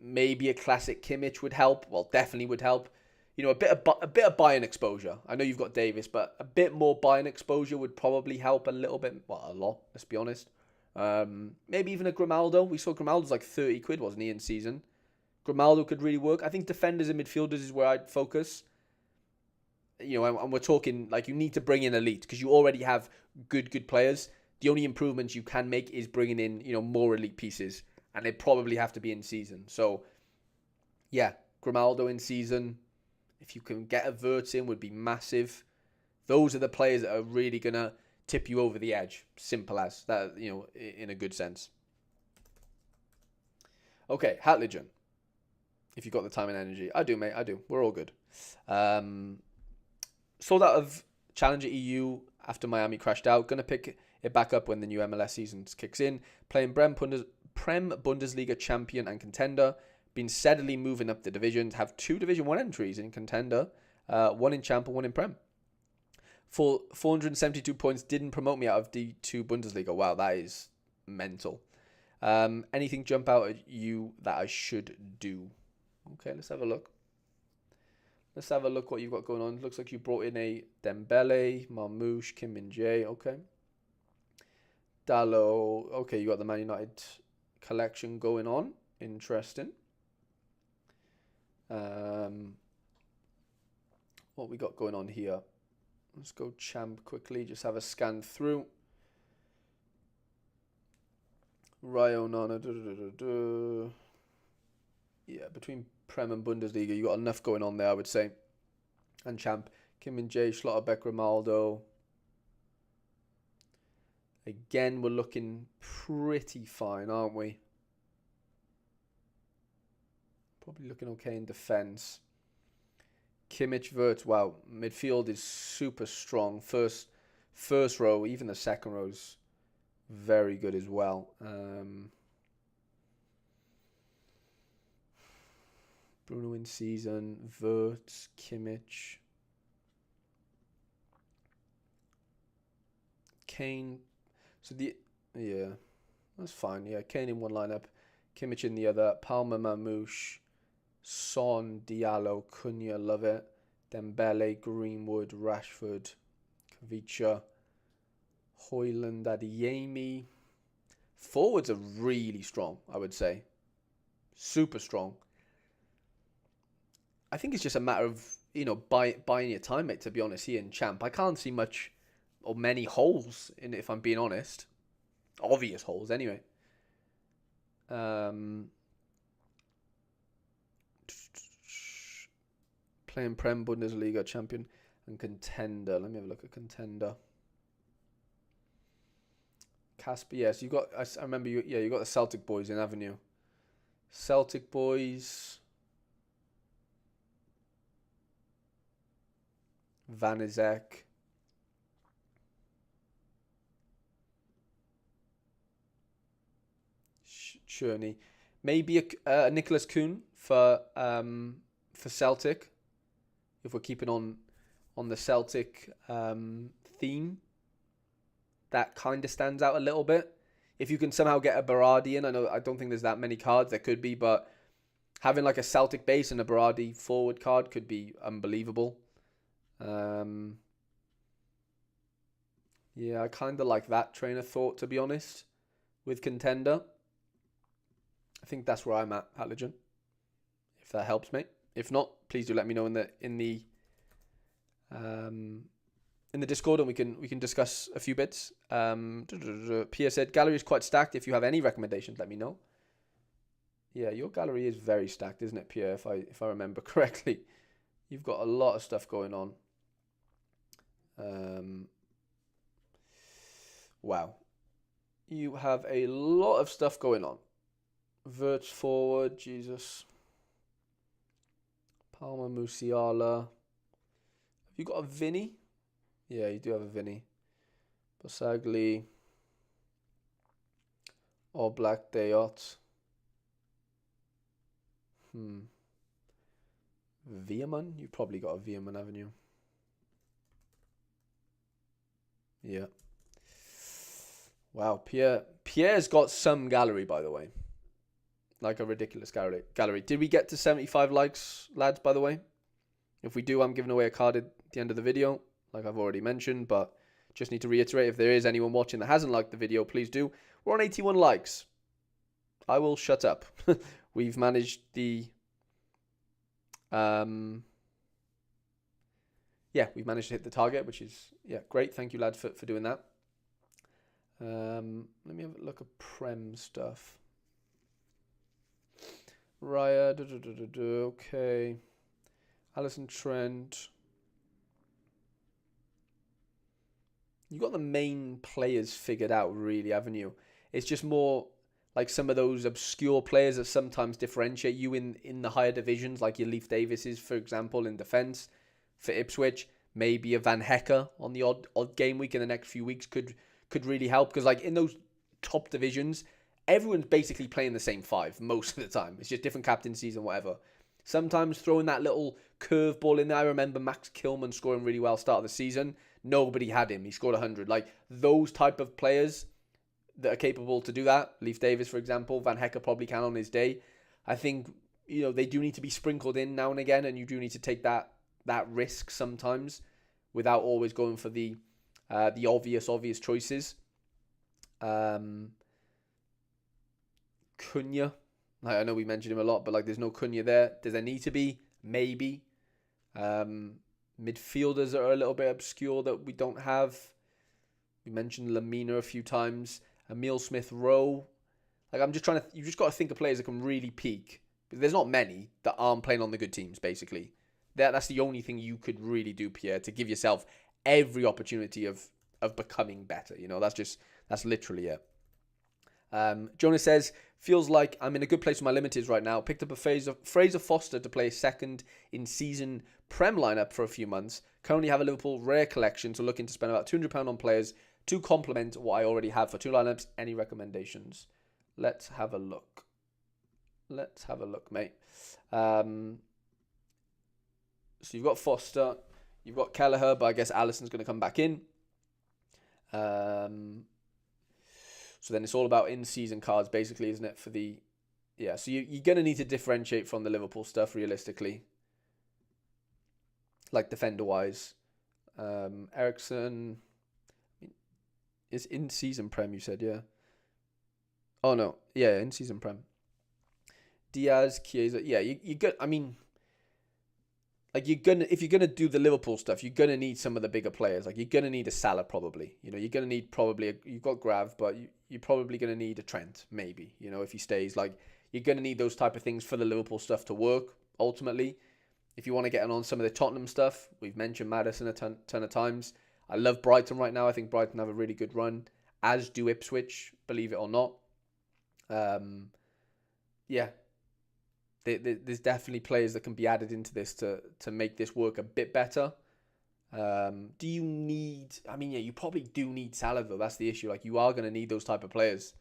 maybe a classic Kimmich would help. Well, definitely would help. A bit of Bayern exposure. I know you've got Davis, but a bit more Bayern exposure would probably help a little bit. Well, a lot, let's be honest. Maybe even a Grimaldo. We saw Grimaldo's like 30 quid, wasn't he, in season? Grimaldo could really work. I think defenders and midfielders is where I'd focus. And we're talking, you need to bring in elite because you already have good players. The only improvements you can make is bringing in, more elite pieces. And they probably have to be in season. So, yeah, Grimaldo in season. If you can get a Wirtz in, would be massive. Those are the players that are really going to tip you over the edge. Simple as that, in a good sense. Okay, Hatligen. if you've got the time and energy. I do, mate. I do. We're all good. Sold out of Challenger EU after Miami crashed out. Going to pick it back up when the new MLS season kicks in. Playing Prem Bundesliga champion and contender. Been steadily moving up the divisions. Have 2 Division 1 entries in contender. 1 in champ and 1 in Prem. For 472 points, didn't promote me out of D2 Bundesliga. Wow, that is mental. Anything jump out at you that I should do? Okay, let's have a look. Let's have a look what you've got going on. Looks like you brought in a Dembele, Marmoush, Kim Min-jae. Okay. Dallo. Okay, you got the Man United collection going on. Interesting. What we got going on here? Let's go champ quickly. Just have a scan through. Rio Nana. Yeah, between Prem and Bundesliga, you got enough going on there, I would say. And champ. Kim Min-jae, Schlotterbeck, Rimaldo. Again, we're looking pretty fine, aren't we? Probably looking okay in defence. Kimmich, Wirtz, wow. Midfield is super strong. First row, even the second row is very good as well. Bruno in season, Wirtz, Kimmich. Kane. So yeah, that's fine. Yeah, Kane in one lineup, Kimmich in the other. Palmer, Mamouche, Son, Diallo, Cunha, love it. Dembele, Greenwood, Rashford, Kavicha, Hoyland, Adeyemi. Forwards are really strong, I would say. Super strong. I think it's just a matter of, buying your time, mate, to be honest, here in Champ. I can't see much or many holes in it, if I'm being honest. Obvious holes, anyway. Playing Prem, Bundesliga, champion, and contender. Let me have a look at contender. Casper, yes, you got. I remember you. Yeah, you got the Celtic boys in, haven't you? Celtic boys. Van Izek. Cherney. Maybe a Nicholas Kuhn for Celtic. If we're keeping on the Celtic theme, that kind of stands out a little bit. If you can somehow get a Berardi in, I don't think there's that many cards. There could be, but having like a Celtic base and a Berardi forward card could be unbelievable. Yeah, I kind of like that train of thought, to be honest, with contender. I think that's where I'm at, Legend. If that helps, mate. If not, please do let me know in the Discord, and we can discuss a few bits. Pierre said gallery is quite stacked. If you have any recommendations, let me know. Yeah, your gallery is very stacked, isn't it, Pierre? If I remember correctly, you've got a lot of stuff going on. Wow, you have a lot of stuff going on. Wirtz forward, Jesus. Palmer, Musiala. Have you got a Vinny? Yeah, you do have a Vinny. Basagli. Or Black Dayot. Veerman? You've probably got a Veerman, haven't you? Yeah. Wow, Pierre's got some gallery, by the way. Like a ridiculous gallery. Did we get to 75 likes, lads, by the way? If we do, I'm giving away a card at the end of the video, like I've already mentioned, but just need to reiterate, if there is anyone watching that hasn't liked the video, please do. We're on 81 likes. I will shut up. We've managed we've managed to hit the target, which is, great. Thank you, lads, for doing that. Let me have a look at Prem stuff. Raya, okay. Allison Trent. You got the main players figured out, really, haven't you? It's just more like some of those obscure players that sometimes differentiate you in the higher divisions, like your Leif Davises, for example, in defence for Ipswich. Maybe a Van Hecker on the odd game week in the next few weeks could really help, because like in those top divisions, everyone's basically playing the same five most of the time. It's just different captaincies and whatever. Sometimes throwing that little curveball in there. I remember Max Kilman scoring really well start of the season. Nobody had him. He scored 100. Like those type of players that are capable to do that. Leif Davis, for example. Van Hecker probably can on his day. I think, they do need to be sprinkled in now and again, and you do need to take that risk sometimes without always going for the obvious choices. Cunha. I know we mentioned him a lot, but like there's no Cunha there. Does there need to be? Maybe. Midfielders that are a little bit obscure that we don't have. We mentioned Lamina a few times. Emile Smith-Rowe. Like you just got to think of players that can really peak. But there's not many that aren't playing on the good teams, basically. That's the only thing you could really do, Pierre, to give yourself every opportunity of becoming better. That's literally it. Jonas says, feels like I'm in a good place with my limiteds right now. Picked up a Fraser Foster to play second in season Prem lineup for a few months. Currently have a Liverpool rare collection, so looking to spend about £200 on players to complement what I already have for 2 lineups. Any recommendations? Let's have a look, mate. So you've got Foster, you've got Kelleher, but I guess Alisson's going to come back in. So then it's all about in-season cards, basically, isn't it? So you're going to need to differentiate from the Liverpool stuff, realistically. Like defender-wise. Ericsson is in-season Prem, you said, yeah? Oh, no. Yeah, in-season Prem. Diaz, Chiesa. Yeah, you're good. I mean, like if you're gonna do the Liverpool stuff, you're gonna need some of the bigger players. Like you're gonna need a Salah probably. You're gonna need you've got Grav, but you're probably gonna need a Trent maybe. If he stays, like you're gonna need those type of things for the Liverpool stuff to work. Ultimately, if you want to get on some of the Tottenham stuff, we've mentioned Maddison a ton of times. I love Brighton right now. I think Brighton have a really good run, as do Ipswich, believe it or not. Yeah. There's definitely players that can be added into this to make this work a bit better. Do you need... I mean, yeah, you probably do need Salah, though. That's the issue. Like, you are going to need those type of players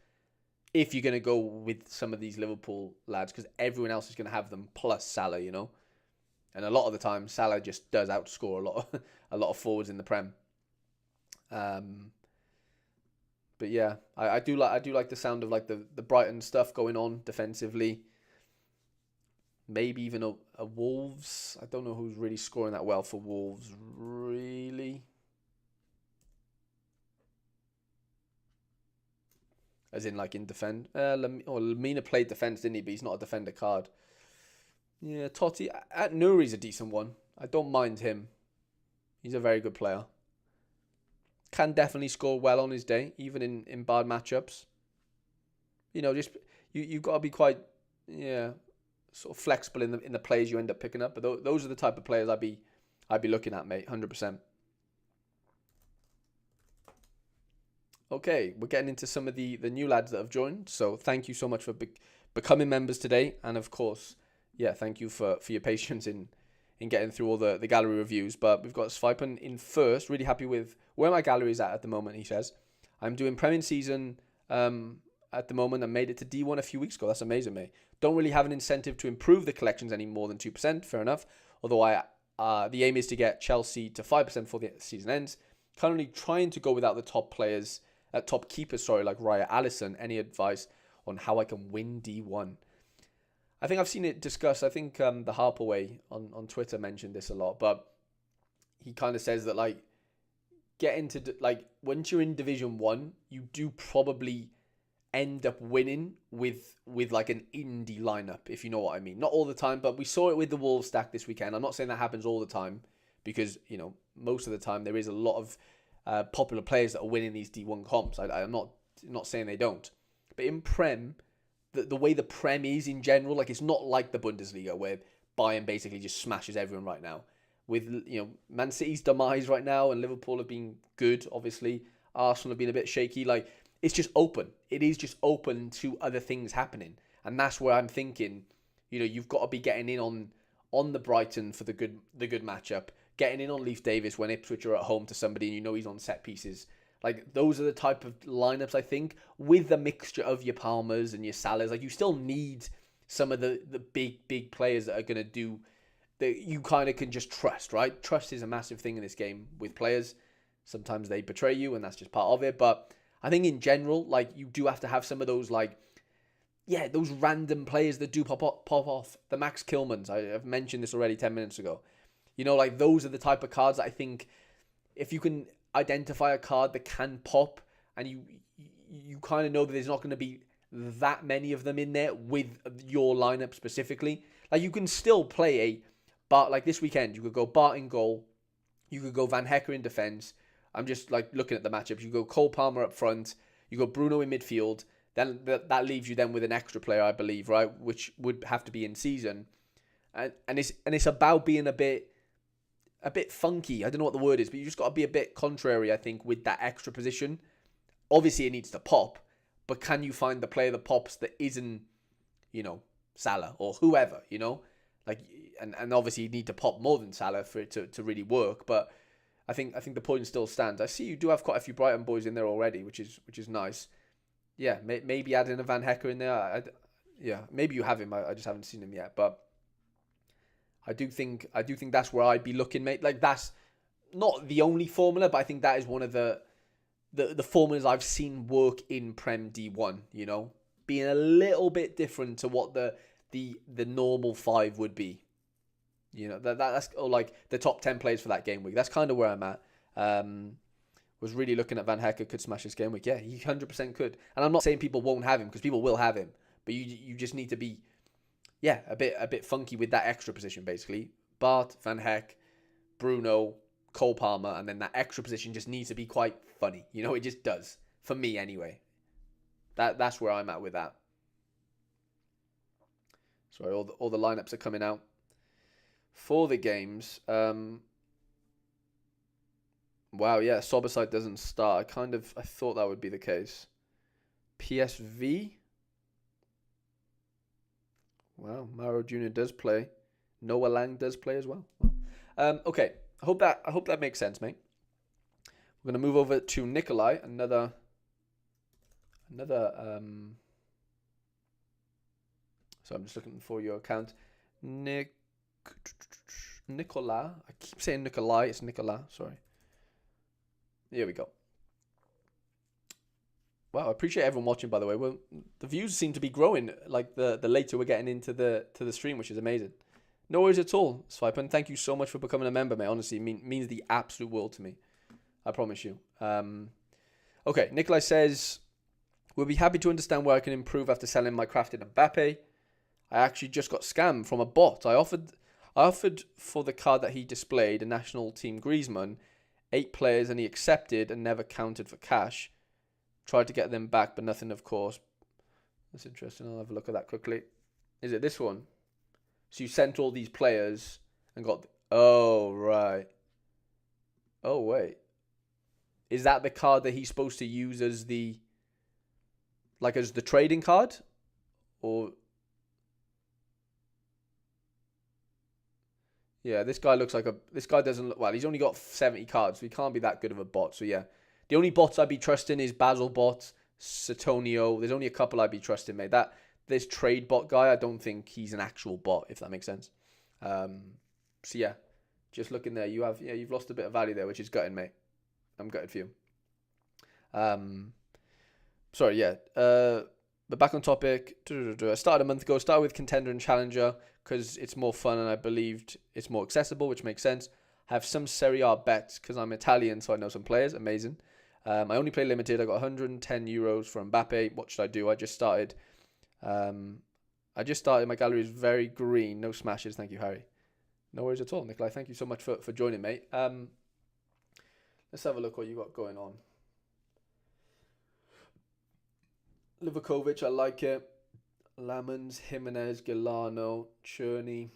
if you're going to go with some of these Liverpool lads, because everyone else is going to have them plus Salah, And a lot of the time, Salah just does outscore a lot of forwards in the Prem. But yeah, I do like the sound of like the Brighton stuff going on defensively. Maybe even a Wolves. I don't know who's really scoring that well for Wolves, really. As in, like, in defend. Lamina played defence, didn't he? But he's not a defender card. Yeah, Totti. At Nuri's a decent one. I don't mind him. He's a very good player. Can definitely score well on his day, even in bad matchups. You've got to be quite, sort of flexible in the players you end up picking up. But those are the type of players I'd be looking at, mate, 100%. Okay, we're getting into some of the new lads that have joined. So thank you so much for becoming members today. And of course, yeah, thank you for your patience in getting through all the gallery reviews. But we've got Svipen in first. Really happy with where my gallery is at the moment, he says. I'm doing Premier season at the moment. I made it to D1 a few weeks ago. That's amazing, mate. Don't really have an incentive to improve the collections any more than 2%. Fair enough. Although the aim is to get Chelsea to 5% before the season ends. Currently trying to go without the top keepers, like Raya Allison. Any advice on how I can win D1? I think I've seen it discussed. I think the Harperway on Twitter mentioned this a lot, but he kind of says that like get into once you're in Division 1, you do probably end up winning with like an indie lineup, if you know what I mean. Not all the time, but we saw it with the Wolves stack this weekend. I'm not saying that happens all the time because most of the time there is a lot of popular players that are winning these D1 comps. I'm not saying they don't, but in Prem, the way the Prem is in general, like it's not like the Bundesliga where Bayern basically just smashes everyone right now. With Man City's demise right now, and Liverpool have been good, obviously. Arsenal have been a bit shaky. Like it's just open. It is just open to other things happening. And that's where I'm thinking, you've got to be getting in on the Brighton for the good matchup, getting in on Leif Davis when Ipswich are at home to somebody and he's on set pieces. Like, those are the type of lineups, I think, with the mixture of your Palmers and your Salahs. Like, you still need some of the big players that are going to do that you kind of can just trust, right? Trust is a massive thing in this game with players. Sometimes they betray you, and that's just part of it. But I think in general, like, you do have to have some of those, like, those random players that do pop off. The Max Kilmans, I've mentioned this already 10 minutes ago. Like, those are the type of cards that I think if you can identify a card that can pop and you kind of know that there's not going to be that many of them in there with your lineup specifically. Like, you can still play Bart, like this weekend, you could go Bart in goal, you could go Van Hecker in defence. I'm just like looking at the matchups. You go Cole Palmer up front, you go Bruno in midfield, then that leaves you then with an extra player, I believe, right, which would have to be in season. And it's about being a bit funky. I don't know what the word is, but you just got to be a bit contrary, I think, with that extra position. Obviously, it needs to pop, but can you find the player that pops that isn't, Salah or whoever, Like, and obviously you need to pop more than Salah for it to really work. But I think the point still stands. I see you do have quite a few Brighton boys in there already, which is nice. Yeah, maybe adding a Van Hecker in there. Maybe you have him. I just haven't seen him yet, but I do think that's where I'd be looking, mate. Like, that's not the only formula, but I think that is one of the formulas I've seen work in Prem D1, being a little bit different to what the normal 5 would be. That's like the top 10 players for that game week. That's kind of where I'm at. Was really looking at Van Hecker could smash this game week. Yeah, he 100% could. And I'm not saying people won't have him, because people will have him, but you just need to be a bit funky with that extra position, basically. Bart, Van Heck, Bruno, Cole Palmer, and then that extra position just needs to be quite funny. It just does. For me, anyway. That's where I'm at with that. Sorry, all the lineups are coming out for the games. Wow, yeah, LFCBaits doesn't start. I thought that would be the case. PSV. Wow, Mauro Jr. does play. Noah Lang does play as well. Okay, I hope that makes sense, mate. We're gonna move over to Nikolai, another. So I'm just looking for your account, Nicola. I keep saying Nikolai. It's Nicola. Sorry. Here we go. Wow, I appreciate everyone watching, by the way. Well, the views seem to be growing, like the later we're getting into the stream, which is amazing. No worries at all, Swipen. Thank you so much for becoming a member, mate. Honestly, it means the absolute world to me. I promise you. Okay, Nikolai says, we'll be happy to understand where I can improve after selling my crafted Mbappe. I actually just got scammed from a bot. I offered for the card that he displayed, a national team Griezmann, 8 players, and he accepted and never counted for cash. Tried to get them back, but nothing, of course. That's interesting. I'll have a look at that quickly. Is it this one? So you sent all these players and got... Oh, right. Oh, wait. Is that the card that he's supposed to use as the... Like, as the trading card? Or... Yeah, this guy looks like a... This guy doesn't look... Well, he's only got 70 cards, so he can't be that good of a bot. So, yeah. The only bots I'd be trusting is Basil Bot, Satonio. There's only a couple I'd be trusting, mate. This trade bot guy, I don't think he's an actual bot, if that makes sense. So, yeah. Just looking there, you've lost a bit of value there, which is gutting, mate. I'm gutted for you. Sorry, yeah. But back on topic. I started a month ago. Started with Contender and Challenger because it's more fun and I believed it's more accessible, which makes sense. I have some Serie A bets because I'm Italian, so I know some players. Amazing. I only play limited. I got 110 euros for Mbappe. What should I do? I just started. My gallery is very green. No smashes. Thank you, Harry. No worries at all, Nikolai. Thank you so much for joining, mate. Let's have a look what you got going on. Livakovic, I like it. Lamans, Jimenez, Galano, Cherney,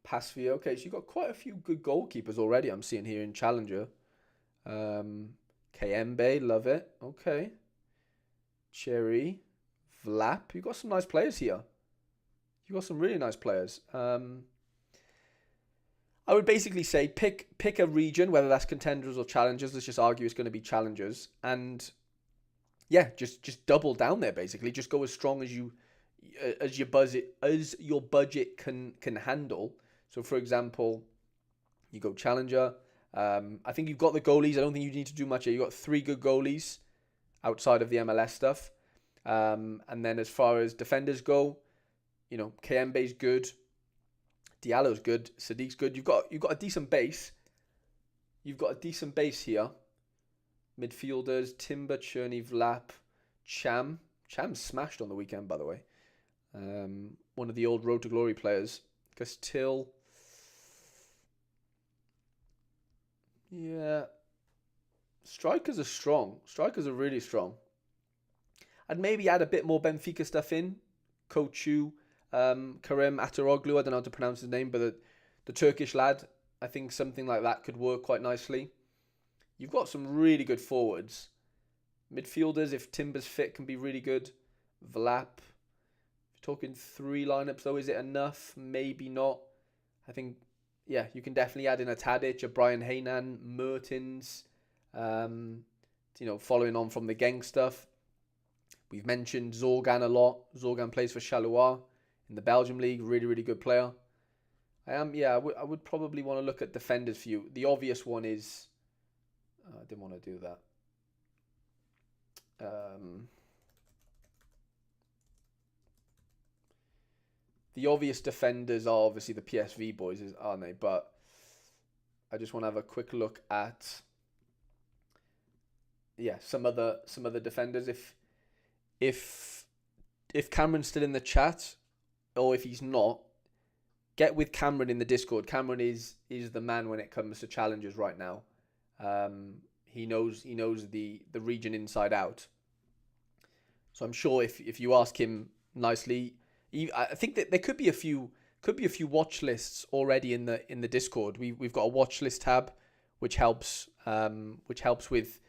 Pasvia. Okay, so you got quite a few good goalkeepers already. I'm seeing here in Challenger. Kayembe, love it. Okay. Cherry, Vlap. You've got some nice players here. You've got some really nice players. I would basically say pick a region, whether that's contenders or challengers. Let's just argue it's going to be challengers, and yeah, just double down there. Basically, just go as strong as your budget can handle. So, for example, you go challenger. I think you've got the goalies. I don't think you need to do much here. You've got 3 good goalies outside of the MLS stuff. And then as far as defenders go, you know, Kembe's good. Diallo's good. Sadiq's good. You've got a decent base. You've got a decent base here. Midfielders, Timber, Cherney, Vlap, Cham. Cham smashed on the weekend, by the way. One of the old Road to Glory players. Castile. Yeah. Strikers are strong. Strikers are really strong. I'd maybe add a bit more Benfica stuff in. Kochu, Kerem Ataroglu, I don't know how to pronounce his name, but the Turkish lad, I think something like that could work quite nicely. You've got some really good forwards. Midfielders, if Timber's fit, can be really good. Vlap. If you're talking 3 lineups though, is it enough? Maybe not. I think, yeah, you can definitely add in a Tadic, a Brian Heynan, Mertens, you know, following on from the Genk stuff. We've mentioned Zorgan a lot. Zorgan plays for Charleroi in the Belgium league. Really, really good player. I would probably want to look at defenders for you. The obvious one is... I didn't want to do that. The obvious defenders are obviously the PSV boys, aren't they? But I just want to have a quick look at some other defenders. If Cameron's still in the chat, or if he's not, get with Cameron in the Discord. Cameron is the man when it comes to challenges right now. He knows the region inside out. So I'm sure if you ask him nicely, I think that there could be a few watch lists already in the Discord. We've got a watch list tab, which helps with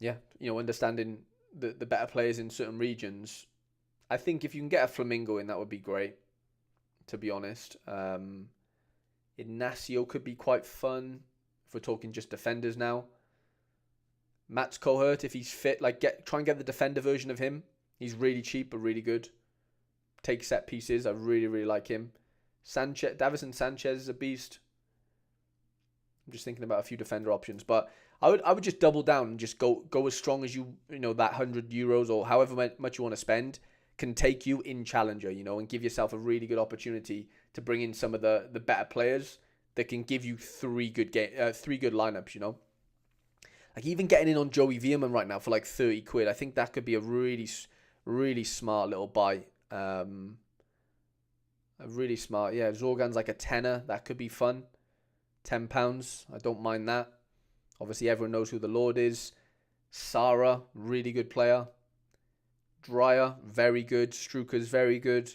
understanding the better players in certain regions. I think if you can get a Flamingo in, that would be great, to be honest. Ignacio could be quite fun if we're talking just defenders now. Matt's Cohort, if he's fit, try and get the defender version of him. He's really cheap but really good. Take set pieces. I really, really like him. Davison Sanchez is a beast. I'm just thinking about a few defender options, but I would just double down and just go as strong as you know that €100 or however much you want to spend can take you in Challenger, and give yourself a really good opportunity to bring in some of the better players that can give you 3 good lineups, Like even getting in on Joey Veerman right now for like 30 quid, I think that could be a really, really smart little buy. A really smart, Zorgan's like a tenner, that could be fun. £10, I don't mind that. Obviously, everyone knows who the Lord is. Sara, really good player. Dreyer, very good. Struker's very good.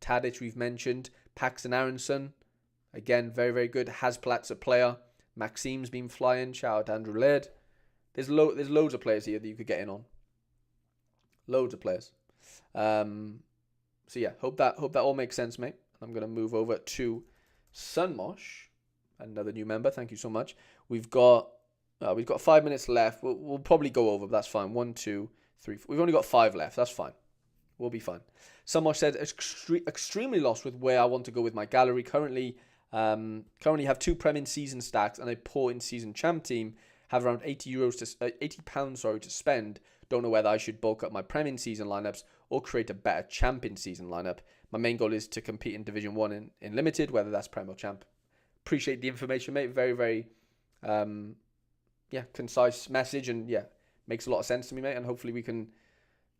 Tadic, we've mentioned. Paxton Aronson, again, very, very good. Hasplat's a player. Maxime's been flying. Shout out to Andrew Laird. There's loads of players here that you could get in on. Loads of players. So yeah, hope that all makes sense, mate. I'm gonna move over to Sunmosh, another new member. Thank you so much. We've got 5 minutes left. We'll probably go over, but that's fine. 1, 2, 3, 4. We've only got 5 left. That's fine. We'll be fine. Sunmosh said extremely lost with where I want to go with my gallery. Currently have 2 Prem in season stacks and a poor in season champ team. Have around £80 to spend. Don't know whether I should bulk up my Prem in season lineups or create a better champ in season lineup. My main goal is to compete in Division 1 in Limited, whether that's Prem or champ. Appreciate the information, mate. Very, very concise message, and makes a lot of sense to me, mate. And hopefully we can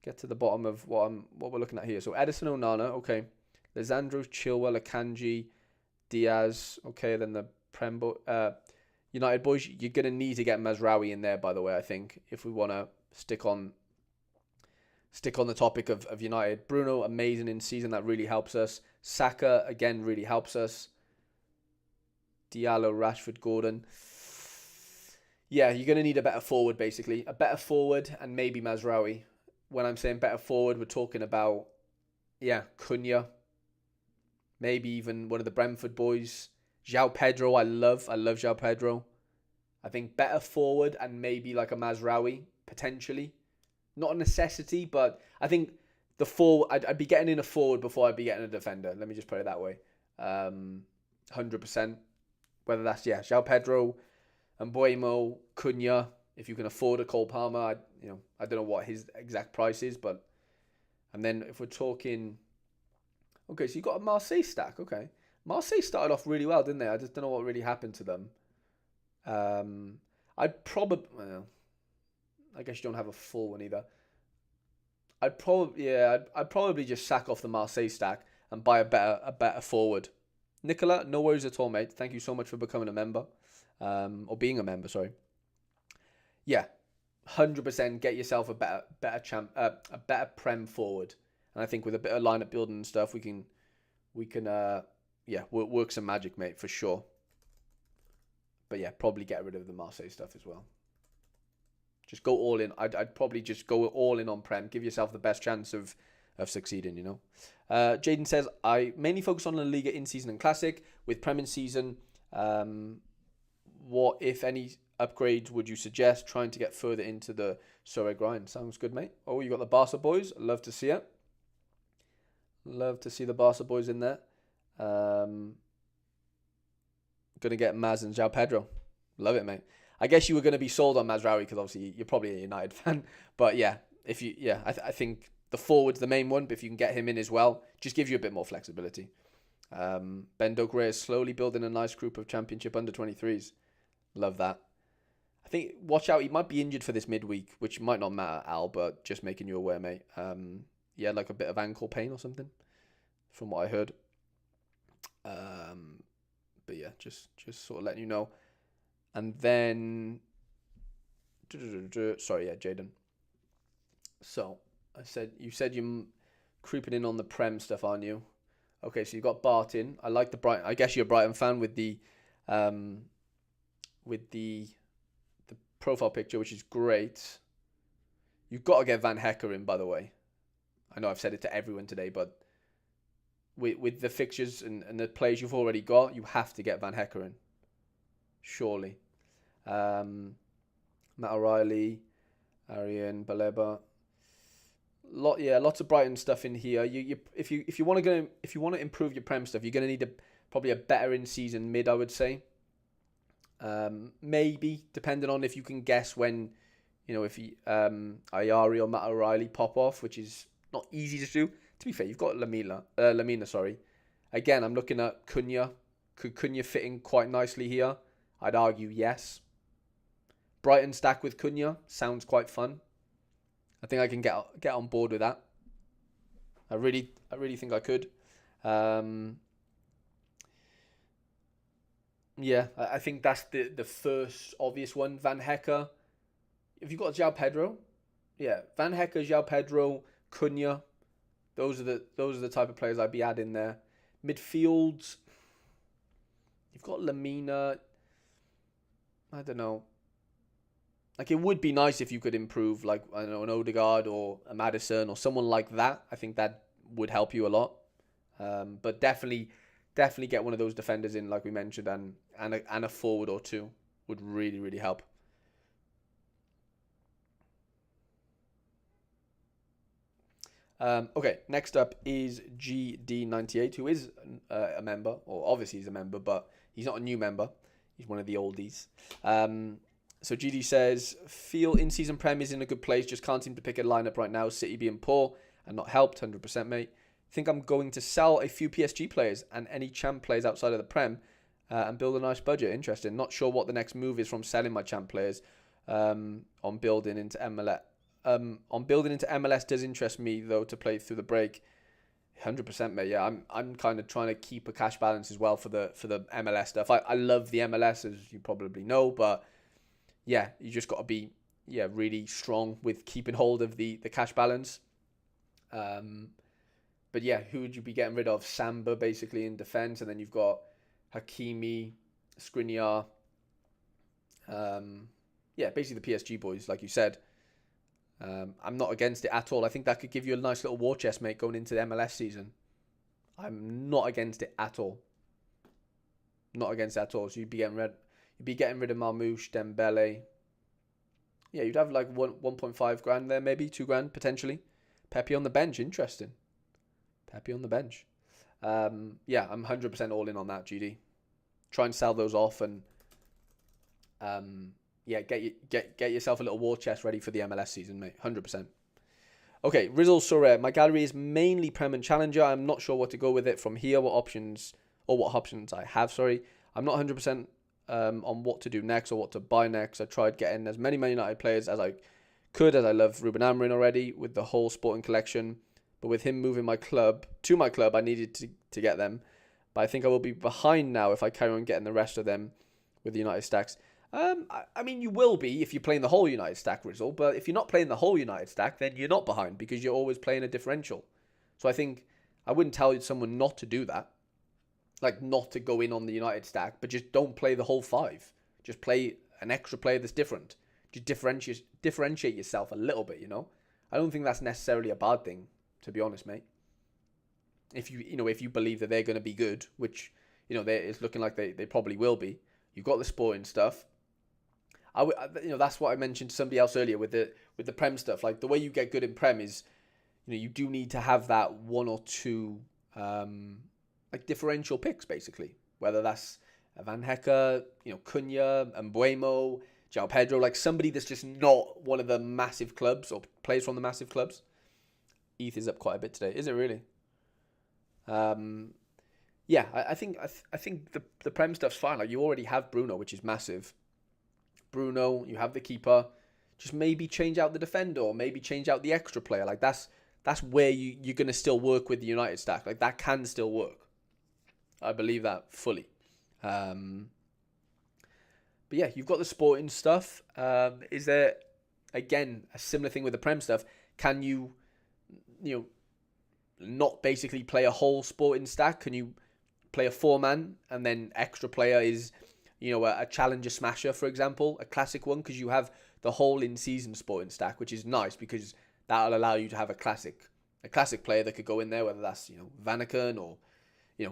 get to the bottom of what we're looking at here. So Edison Onana, okay. Lisandro, Chilwell, Akanji, Diaz, okay. Then the United boys, you're gonna need to get Mazraoui in there, by the way. I think if we want to stick on the topic of United. Bruno, amazing in season, that really helps us. Saka, again, really helps us. Diallo, Rashford, Gordon. Yeah, you're going to need a better forward, basically. A better forward and maybe Mazraoui. when I'm saying better forward, we're talking about, Cunha. Maybe even one of the Brentford boys. João Pedro, I love João Pedro. I think better forward and maybe like a Mazraoui, potentially. Not a necessity, but I think the forward, I'd be getting in a forward before I'd be getting a defender. Let me just put it that way. 100%. Whether that's, João Pedro, Mbuemo, Cunha, if you can afford a Cole Palmer, I don't know what his exact price is, but, and then if we're talking, okay, so you got a Marseille stack, okay. Marseille started off really well, didn't they? I just don't know what really happened to them. I'd probably, I guess you don't have a full one either. I'd probably just sack off the Marseille stack and buy a better forward. Nicola, no worries at all, mate. Thank you so much for becoming a member, or being a member. Sorry. Yeah, 100% get yourself a better Prem forward, and I think with a bit of lineup building and stuff, we can work some magic, mate, for sure. But yeah, probably get rid of the Marseille stuff as well. Just go all in. I'd probably just go all in on Prem. Give yourself the best chance of succeeding, Jaden says, I mainly focus on La Liga in season and classic. With Prem in season, what, if any, upgrades would you suggest trying to get further into the Sorare grind? Sounds good, mate. Oh, you got the Barca boys. Love to see it. Love to see the Barca boys in there. Gonna get Maz and João Pedro. Love it, mate. I guess you were going to be sold on Mazraoui because obviously you're probably a United fan. But yeah, I think the forward's the main one. But if you can get him in as well, just gives you a bit more flexibility. Ben Dokre is slowly building a nice group of Championship under-23s. Love that. I think, watch out, he might be injured for this midweek, which might not matter, Al, but just making you aware, mate. Like a bit of ankle pain or something, from what I heard. But yeah, just sort of letting you know. And then, Jaden. So, you said you're creeping in on the Prem stuff, aren't you? Okay, so you got Barton. I like the Brighton. I guess you're a Brighton fan with the profile picture, which is great. You've got to get Van Hecker in, by the way. I know I've said it to everyone today, but with the fixtures and the players you've already got, you have to get Van Hecker in. Surely. Matt O'Reilly, Arian, Baleba. Lots of Brighton stuff in here. If you want to improve your Prem stuff, you're going to need probably a better in season mid, I would say. Maybe depending on if you can guess when, if Ayari or Matt O'Reilly pop off, which is not easy to do. To be fair, you've got Lamina. Sorry. Again, I'm looking at Cunha. Could Cunha fit in quite nicely here? I'd argue yes. Brighton stack with Cunha sounds quite fun. I think I can get on board with that. I really think I could. I think that's the first obvious one. Van Hecker. If you've got João Pedro, Van Hecker, João Pedro, Cunha. Those are the type of players I'd be adding there. Midfield, you've got Lamina. I don't know. Like, it would be nice if you could improve, like, I don't know, an Odegaard or a Maddison or someone like that. I think that would help you a lot. But definitely get one of those defenders in, like we mentioned, and a forward or two would really, really help. Okay, next up is GD98, who is a member, or obviously he's a member, but he's not a new member. He's one of the oldies. So GD says, feel in-season Prem is in a good place, just can't seem to pick a lineup right now, City being poor and not helped, 100%, mate. Think I'm going to sell a few PSG players and any champ players outside of the Prem and build a nice budget. Interesting. Not sure what the next move is from selling my champ players on building into MLS. On building into MLS does interest me, though, to play through the break. 100%, mate. Yeah, I'm kind of trying to keep a cash balance as well for the MLS stuff. I love the MLS, as you probably know, but yeah, you just got to be really strong with keeping hold of the cash balance. But yeah, who would you be getting rid of? Samba, basically, in defense, and then you've got Hakimi, Skriniar. Basically the PSG boys, like you said. I'm not against it at all. I think that could give you a nice little war chest, mate, going into the MLS season. I'm not against it at all. Not against it at all. So you'd be getting rid of Marmouche, Dembele. Yeah, you'd have like 1.5 grand there, maybe 2 grand potentially. Pepe on the bench, interesting. Pepe on the bench. Yeah, I'm 100% all in on that, GD. Try and sell those off and yeah, get yourself a little war chest ready for the MLS season, mate. 100%. Okay, Rizzle Sorare. My gallery is mainly Prem and Challenger. I'm not sure what to go with it from here. What options I have. Sorry, I'm not 100% on what to do next or what to buy next. I tried getting as many Man United players as I could, as I love Ruben Amorim already with the whole sporting collection. But with him moving my club, I needed to get them. But I think I will be behind now if I carry on getting the rest of them with the United stacks. I mean, you will be if you're playing the whole United stack, Rizzle. But if you're not playing the whole United stack, then you're not behind because you're always playing a differential. So I think I wouldn't tell someone not to do that. Like, not to go in on the United stack, but just don't play the whole 5. Just play an extra player that's different. Just differentiate yourself a little bit, you know? I don't think that's necessarily a bad thing, to be honest, mate. If you believe that they're going to be good, which, it's looking like they probably will be. You've got the sporting stuff. That's what I mentioned to somebody else earlier with the Prem stuff. Like, the way you get good in Prem is, you do need to have that 1 or 2 like differential picks, basically. Whether that's Van Hecke, Cunha, Mbuemo, João Pedro, like somebody that's just not one of the massive clubs or plays from the massive clubs. ETH is up quite a bit today. Is it really? Yeah, I think the Prem stuff's fine. Like, you already have Bruno, which is massive. Bruno, you have the keeper. Just maybe change out the defender, or maybe change out the extra player. Like, that's where you're going to still work with the United stack. Like, that can still work. I believe that fully. But yeah, you've got the sporting stuff. Is there, again, a similar thing with the Prem stuff? Can you not basically play a whole sporting stack? Can you play a 4-man and then extra player is, a challenger smasher, for example, a classic one, because you have the whole in-season sporting stack, which is nice because that'll allow you to have a classic player that could go in there, whether that's, Vanaken or,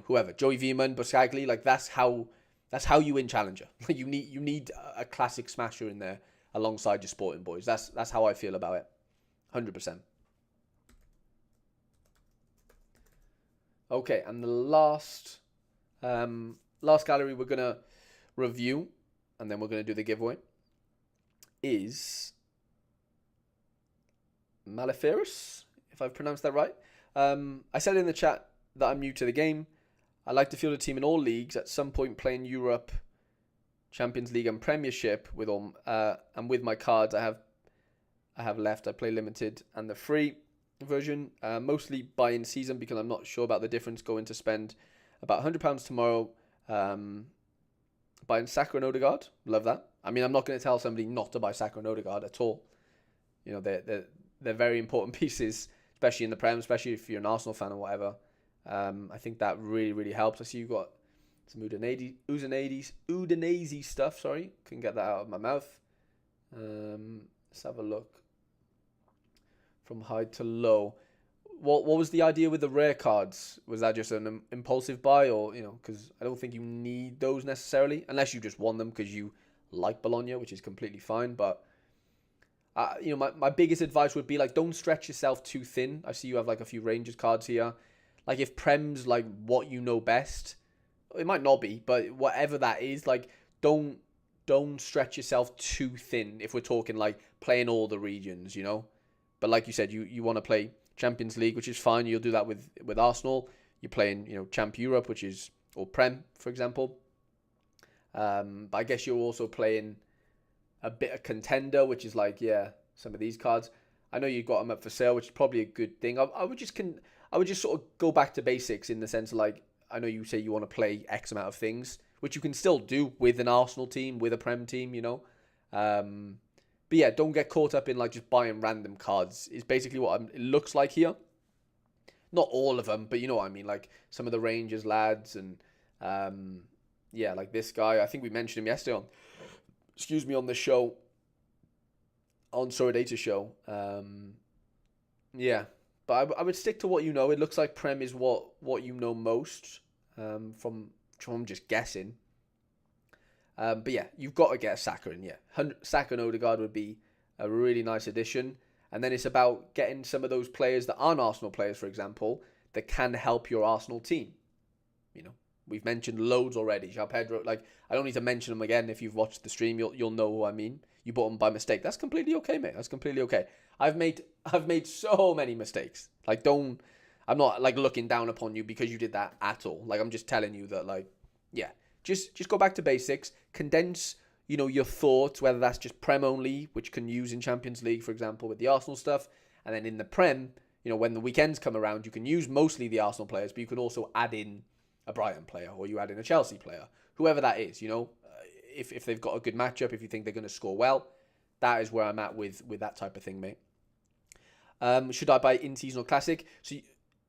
whoever, Joey Veerman, Buscagli. Like, that's how you win challenger. you need a classic smasher in there alongside your sporting boys. That's how I feel about it. 100%. Okay, and the last gallery we're gonna review, and then we're gonna do the giveaway, is Maleferus, if I've pronounced that right. I said in the chat that I'm new to the game. I like to field a team in all leagues. At some point, playing Europe, Champions League, and Premiership with all, and with my cards I have left. I play limited and the free version, mostly buy in season because I'm not sure about the difference. Going to spend about £100 tomorrow buying Saka and Odegaard. Love that. I mean, I'm not going to tell somebody not to buy Saka and Odegaard at all. They're very important pieces, especially in the Prem, especially if you're an Arsenal fan or whatever. I think that really, really helps. I see you've got some Udinese stuff. Sorry, couldn't get that out of my mouth. Let's have a look. From high to low. What was the idea with the rare cards? Was that just an impulsive buy, or because I don't think you need those necessarily, unless you just want them because you like Bologna, which is completely fine. But my biggest advice would be, like, don't stretch yourself too thin. I see you have like a few Rangers cards here. Like, if Prem's like what you know best, it might not be, but whatever that is, like, don't stretch yourself too thin. If we're talking like playing all the regions, But like you said, you want to play Champions League, which is fine. You'll do that with Arsenal. You're playing, Champ Europe, or Prem, for example. But I guess you're also playing a bit of Contender, which is like, some of these cards. I know you got them up for sale, which is probably a good thing. I would just sort of go back to basics in the sense of, like, I know you say you want to play X amount of things, which you can still do with an Arsenal team, with a Prem team, But yeah, don't get caught up in like just buying random cards. Is basically what it looks like here. Not all of them, but you know what I mean. Like some of the Rangers lads and like this guy. I think we mentioned him yesterday on the show. on Sorare show. Yeah, but I would stick to what you know. It looks like Prem is what you know most, from just guessing. But yeah, you've got to get a Saka in. Yeah, Saka and Odegaard would be a really nice addition. And then it's about getting some of those players that aren't Arsenal players, for example, that can help your Arsenal team. You know, we've mentioned loads already. João Pedro, like, I don't need to mention them again. If you've watched the stream, you'll know who I mean. You bought them by mistake. That's completely okay, mate. That's completely okay. I've made so many mistakes. Like, I'm not like looking down upon you because you did that at all. Like, I'm just telling you that, like, yeah, just go back to basics, condense, you know, your thoughts, whether that's just Prem only, which can use in Champions League, for example, with the Arsenal stuff, and then in the Prem, you know, when the weekends come around, you can use mostly the Arsenal players, but you can also add in a Brighton player, or you add in a Chelsea player, whoever that is, you know, if they've got a good matchup, if you think they're going to score well, that is where I'm at with that type of thing, mate. Should I buy in-season or classic? So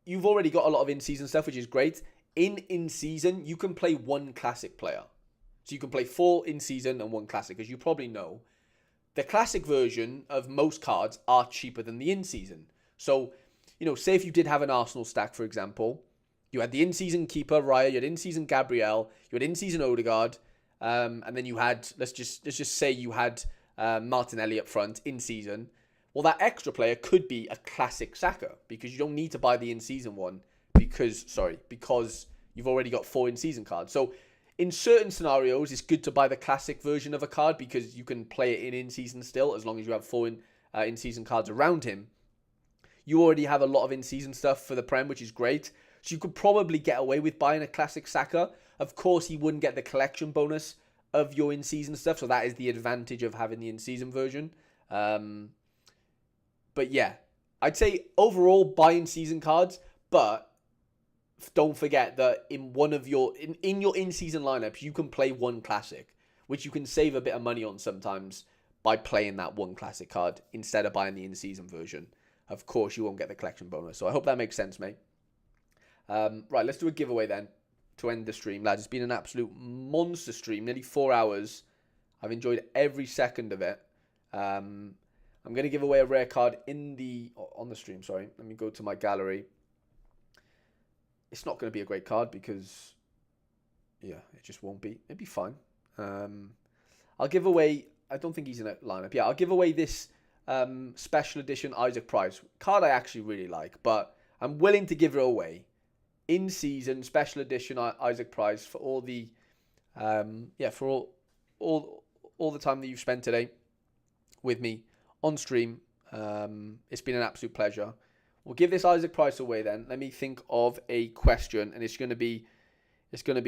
you've already got a lot of in-season stuff, which is great. In-season, you can play one classic player. So you can play 4 in-season and 1 classic. As you probably know, the classic version of most cards are cheaper than the in-season. So, you know, say if you did have an Arsenal stack, for example, you had the in-season keeper, Raya, you had in-season Gabriel, you had in-season Odegaard, and then you had, let's just say you had Martinelli up front in-season. Well, that extra player could be a classic Saka, because you don't need to buy the in-season one because you've already got 4 in-season cards. So in certain scenarios, it's good to buy the classic version of a card because you can play it in-season still, as long as you have 4 in-season cards around him. You already have a lot of in-season stuff for the Prem, which is great. So you could probably get away with buying a classic Saka. Of course, he wouldn't get the collection bonus of your in-season stuff, so that is the advantage of having the in-season version. But yeah, I'd say overall buy in-season cards, but don't forget that in one of your your in-season lineups, you can play 1 classic, which you can save a bit of money on sometimes by playing that 1 classic card instead of buying the in-season version. Of course, you won't get the collection bonus. So I hope that makes sense, mate. Right, let's do a giveaway then to end the stream, lads. It's been an absolute monster stream, nearly 4 hours. I've enjoyed every second of it. I'm going to give away a rare card on the stream, sorry. Let me go to my gallery. It's not going to be a great card because, yeah, it just won't be. It'd be fine. I'll give away, I don't think he's in a lineup. Yeah, I'll give away this special edition Isaac Price card I actually really like, but I'm willing to give it away. In-season special edition Isaac Price for all the, for all the time that you've spent today with me on stream. It's been an absolute pleasure. We'll give this Isaac Price away then. Let me think of a question, and it's going to be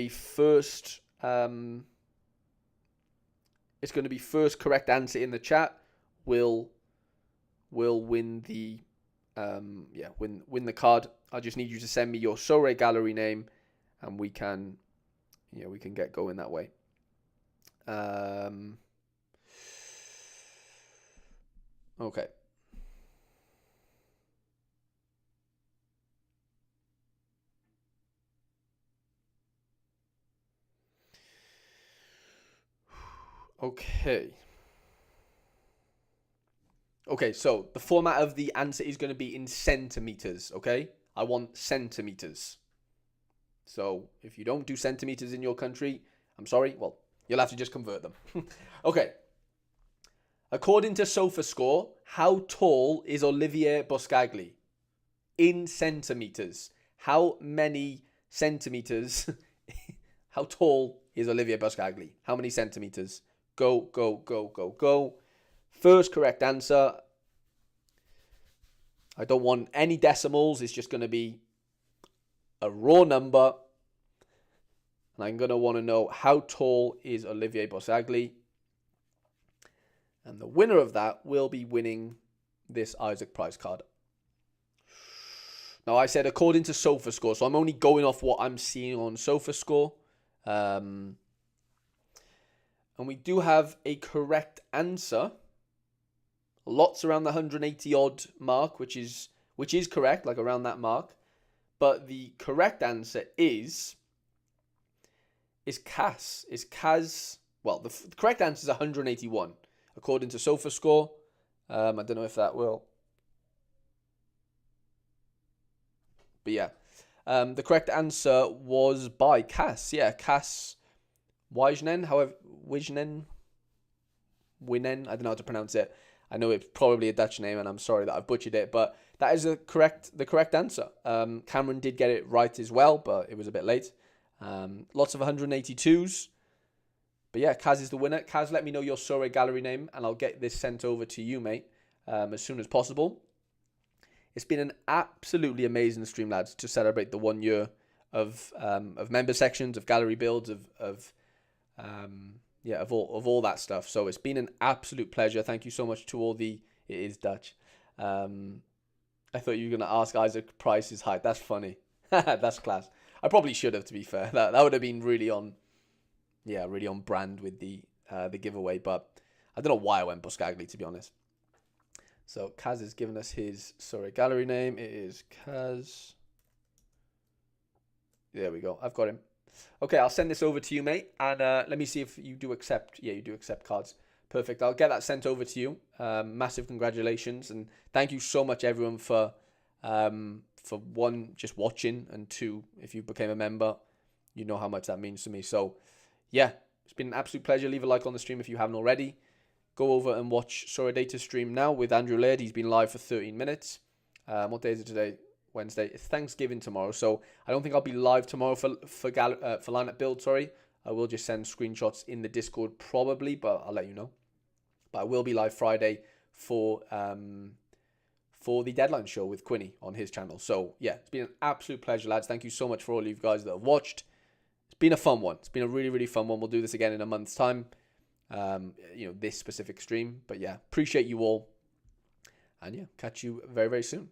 first. It's going to be first correct answer in the chat. Will win the win the card. I just need you to send me your Sorare gallery name, and we can get going that way. Okay. Okay, so the format of the answer is going to be in centimeters, okay? I want centimeters. So if you don't do centimeters in your country, I'm sorry. Well, you'll have to just convert them. Okay. According to SofaScore, how tall is Olivier Boscagli? In centimeters. How many centimeters? How tall is Olivier Boscagli? How many centimeters? Go, go, go, go, go. First correct answer. I don't want any decimals. It's just going to be a raw number. And I'm going to want to know how tall is Olivier Boscagli. And the winner of that will be winning this Isaac Price card. Now, I said according to SofaScore, so I'm only going off what I'm seeing on SofaScore. And we do have a correct answer. Lots around the 180 odd mark, which is correct, like around that mark. But the correct answer is Kaz. Well, the correct answer is 181 according to SofaScore. I don't know if that will. But yeah. The correct answer was by Cass. Yeah, Cass Wijnen. However, Wijnen. Winen. I don't know how to pronounce it. I know it's probably a Dutch name, and I'm sorry that I've butchered it, but that is the correct answer. Cameron did get it right as well, but it was a bit late. Lots of 182s. But yeah, Kaz is the winner. Kaz, let me know your Sorare gallery name, and I'll get this sent over to you, mate, as soon as possible. It's been an absolutely amazing stream, lads, to celebrate the 1 year of member sections, of gallery builds, of all that stuff. So it's been an absolute pleasure. Thank you so much to all the. It is Dutch. I thought you were gonna ask Isaac Price's height. That's funny. That's class. I probably should have, to be fair. That would have been really on brand with the giveaway. But I don't know why I went Buscagli, to be honest. So Kaz has given us his gallery name. It is Kaz. There we go. I've got him. Okay, I'll send this over to you, mate. And let me see if you do accept. Yeah, you do accept cards. Perfect. I'll get that sent over to you. Massive congratulations. And thank you so much, everyone, for one, just watching. And two, if you became a member, you know how much that means to me. So, yeah, it's been an absolute pleasure. Leave a like on the stream if you haven't already. Go over and watch Sorare stream now with Andrew Laird. He's been live for 13 minutes. What day is it today? Wednesday. It's Thanksgiving tomorrow, so I don't think I'll be live tomorrow for lineup build. Sorry, I will just send screenshots in the Discord probably, but I'll let you know. But I will be live Friday for the deadline show with Quinny on his channel. So yeah, it's been an absolute pleasure, lads. Thank you so much for all you guys that have watched. It's been a fun one. It's been a really, really fun one. We'll do this again in a month's time. This specific stream. But yeah, appreciate you all. And yeah, catch you very, very soon.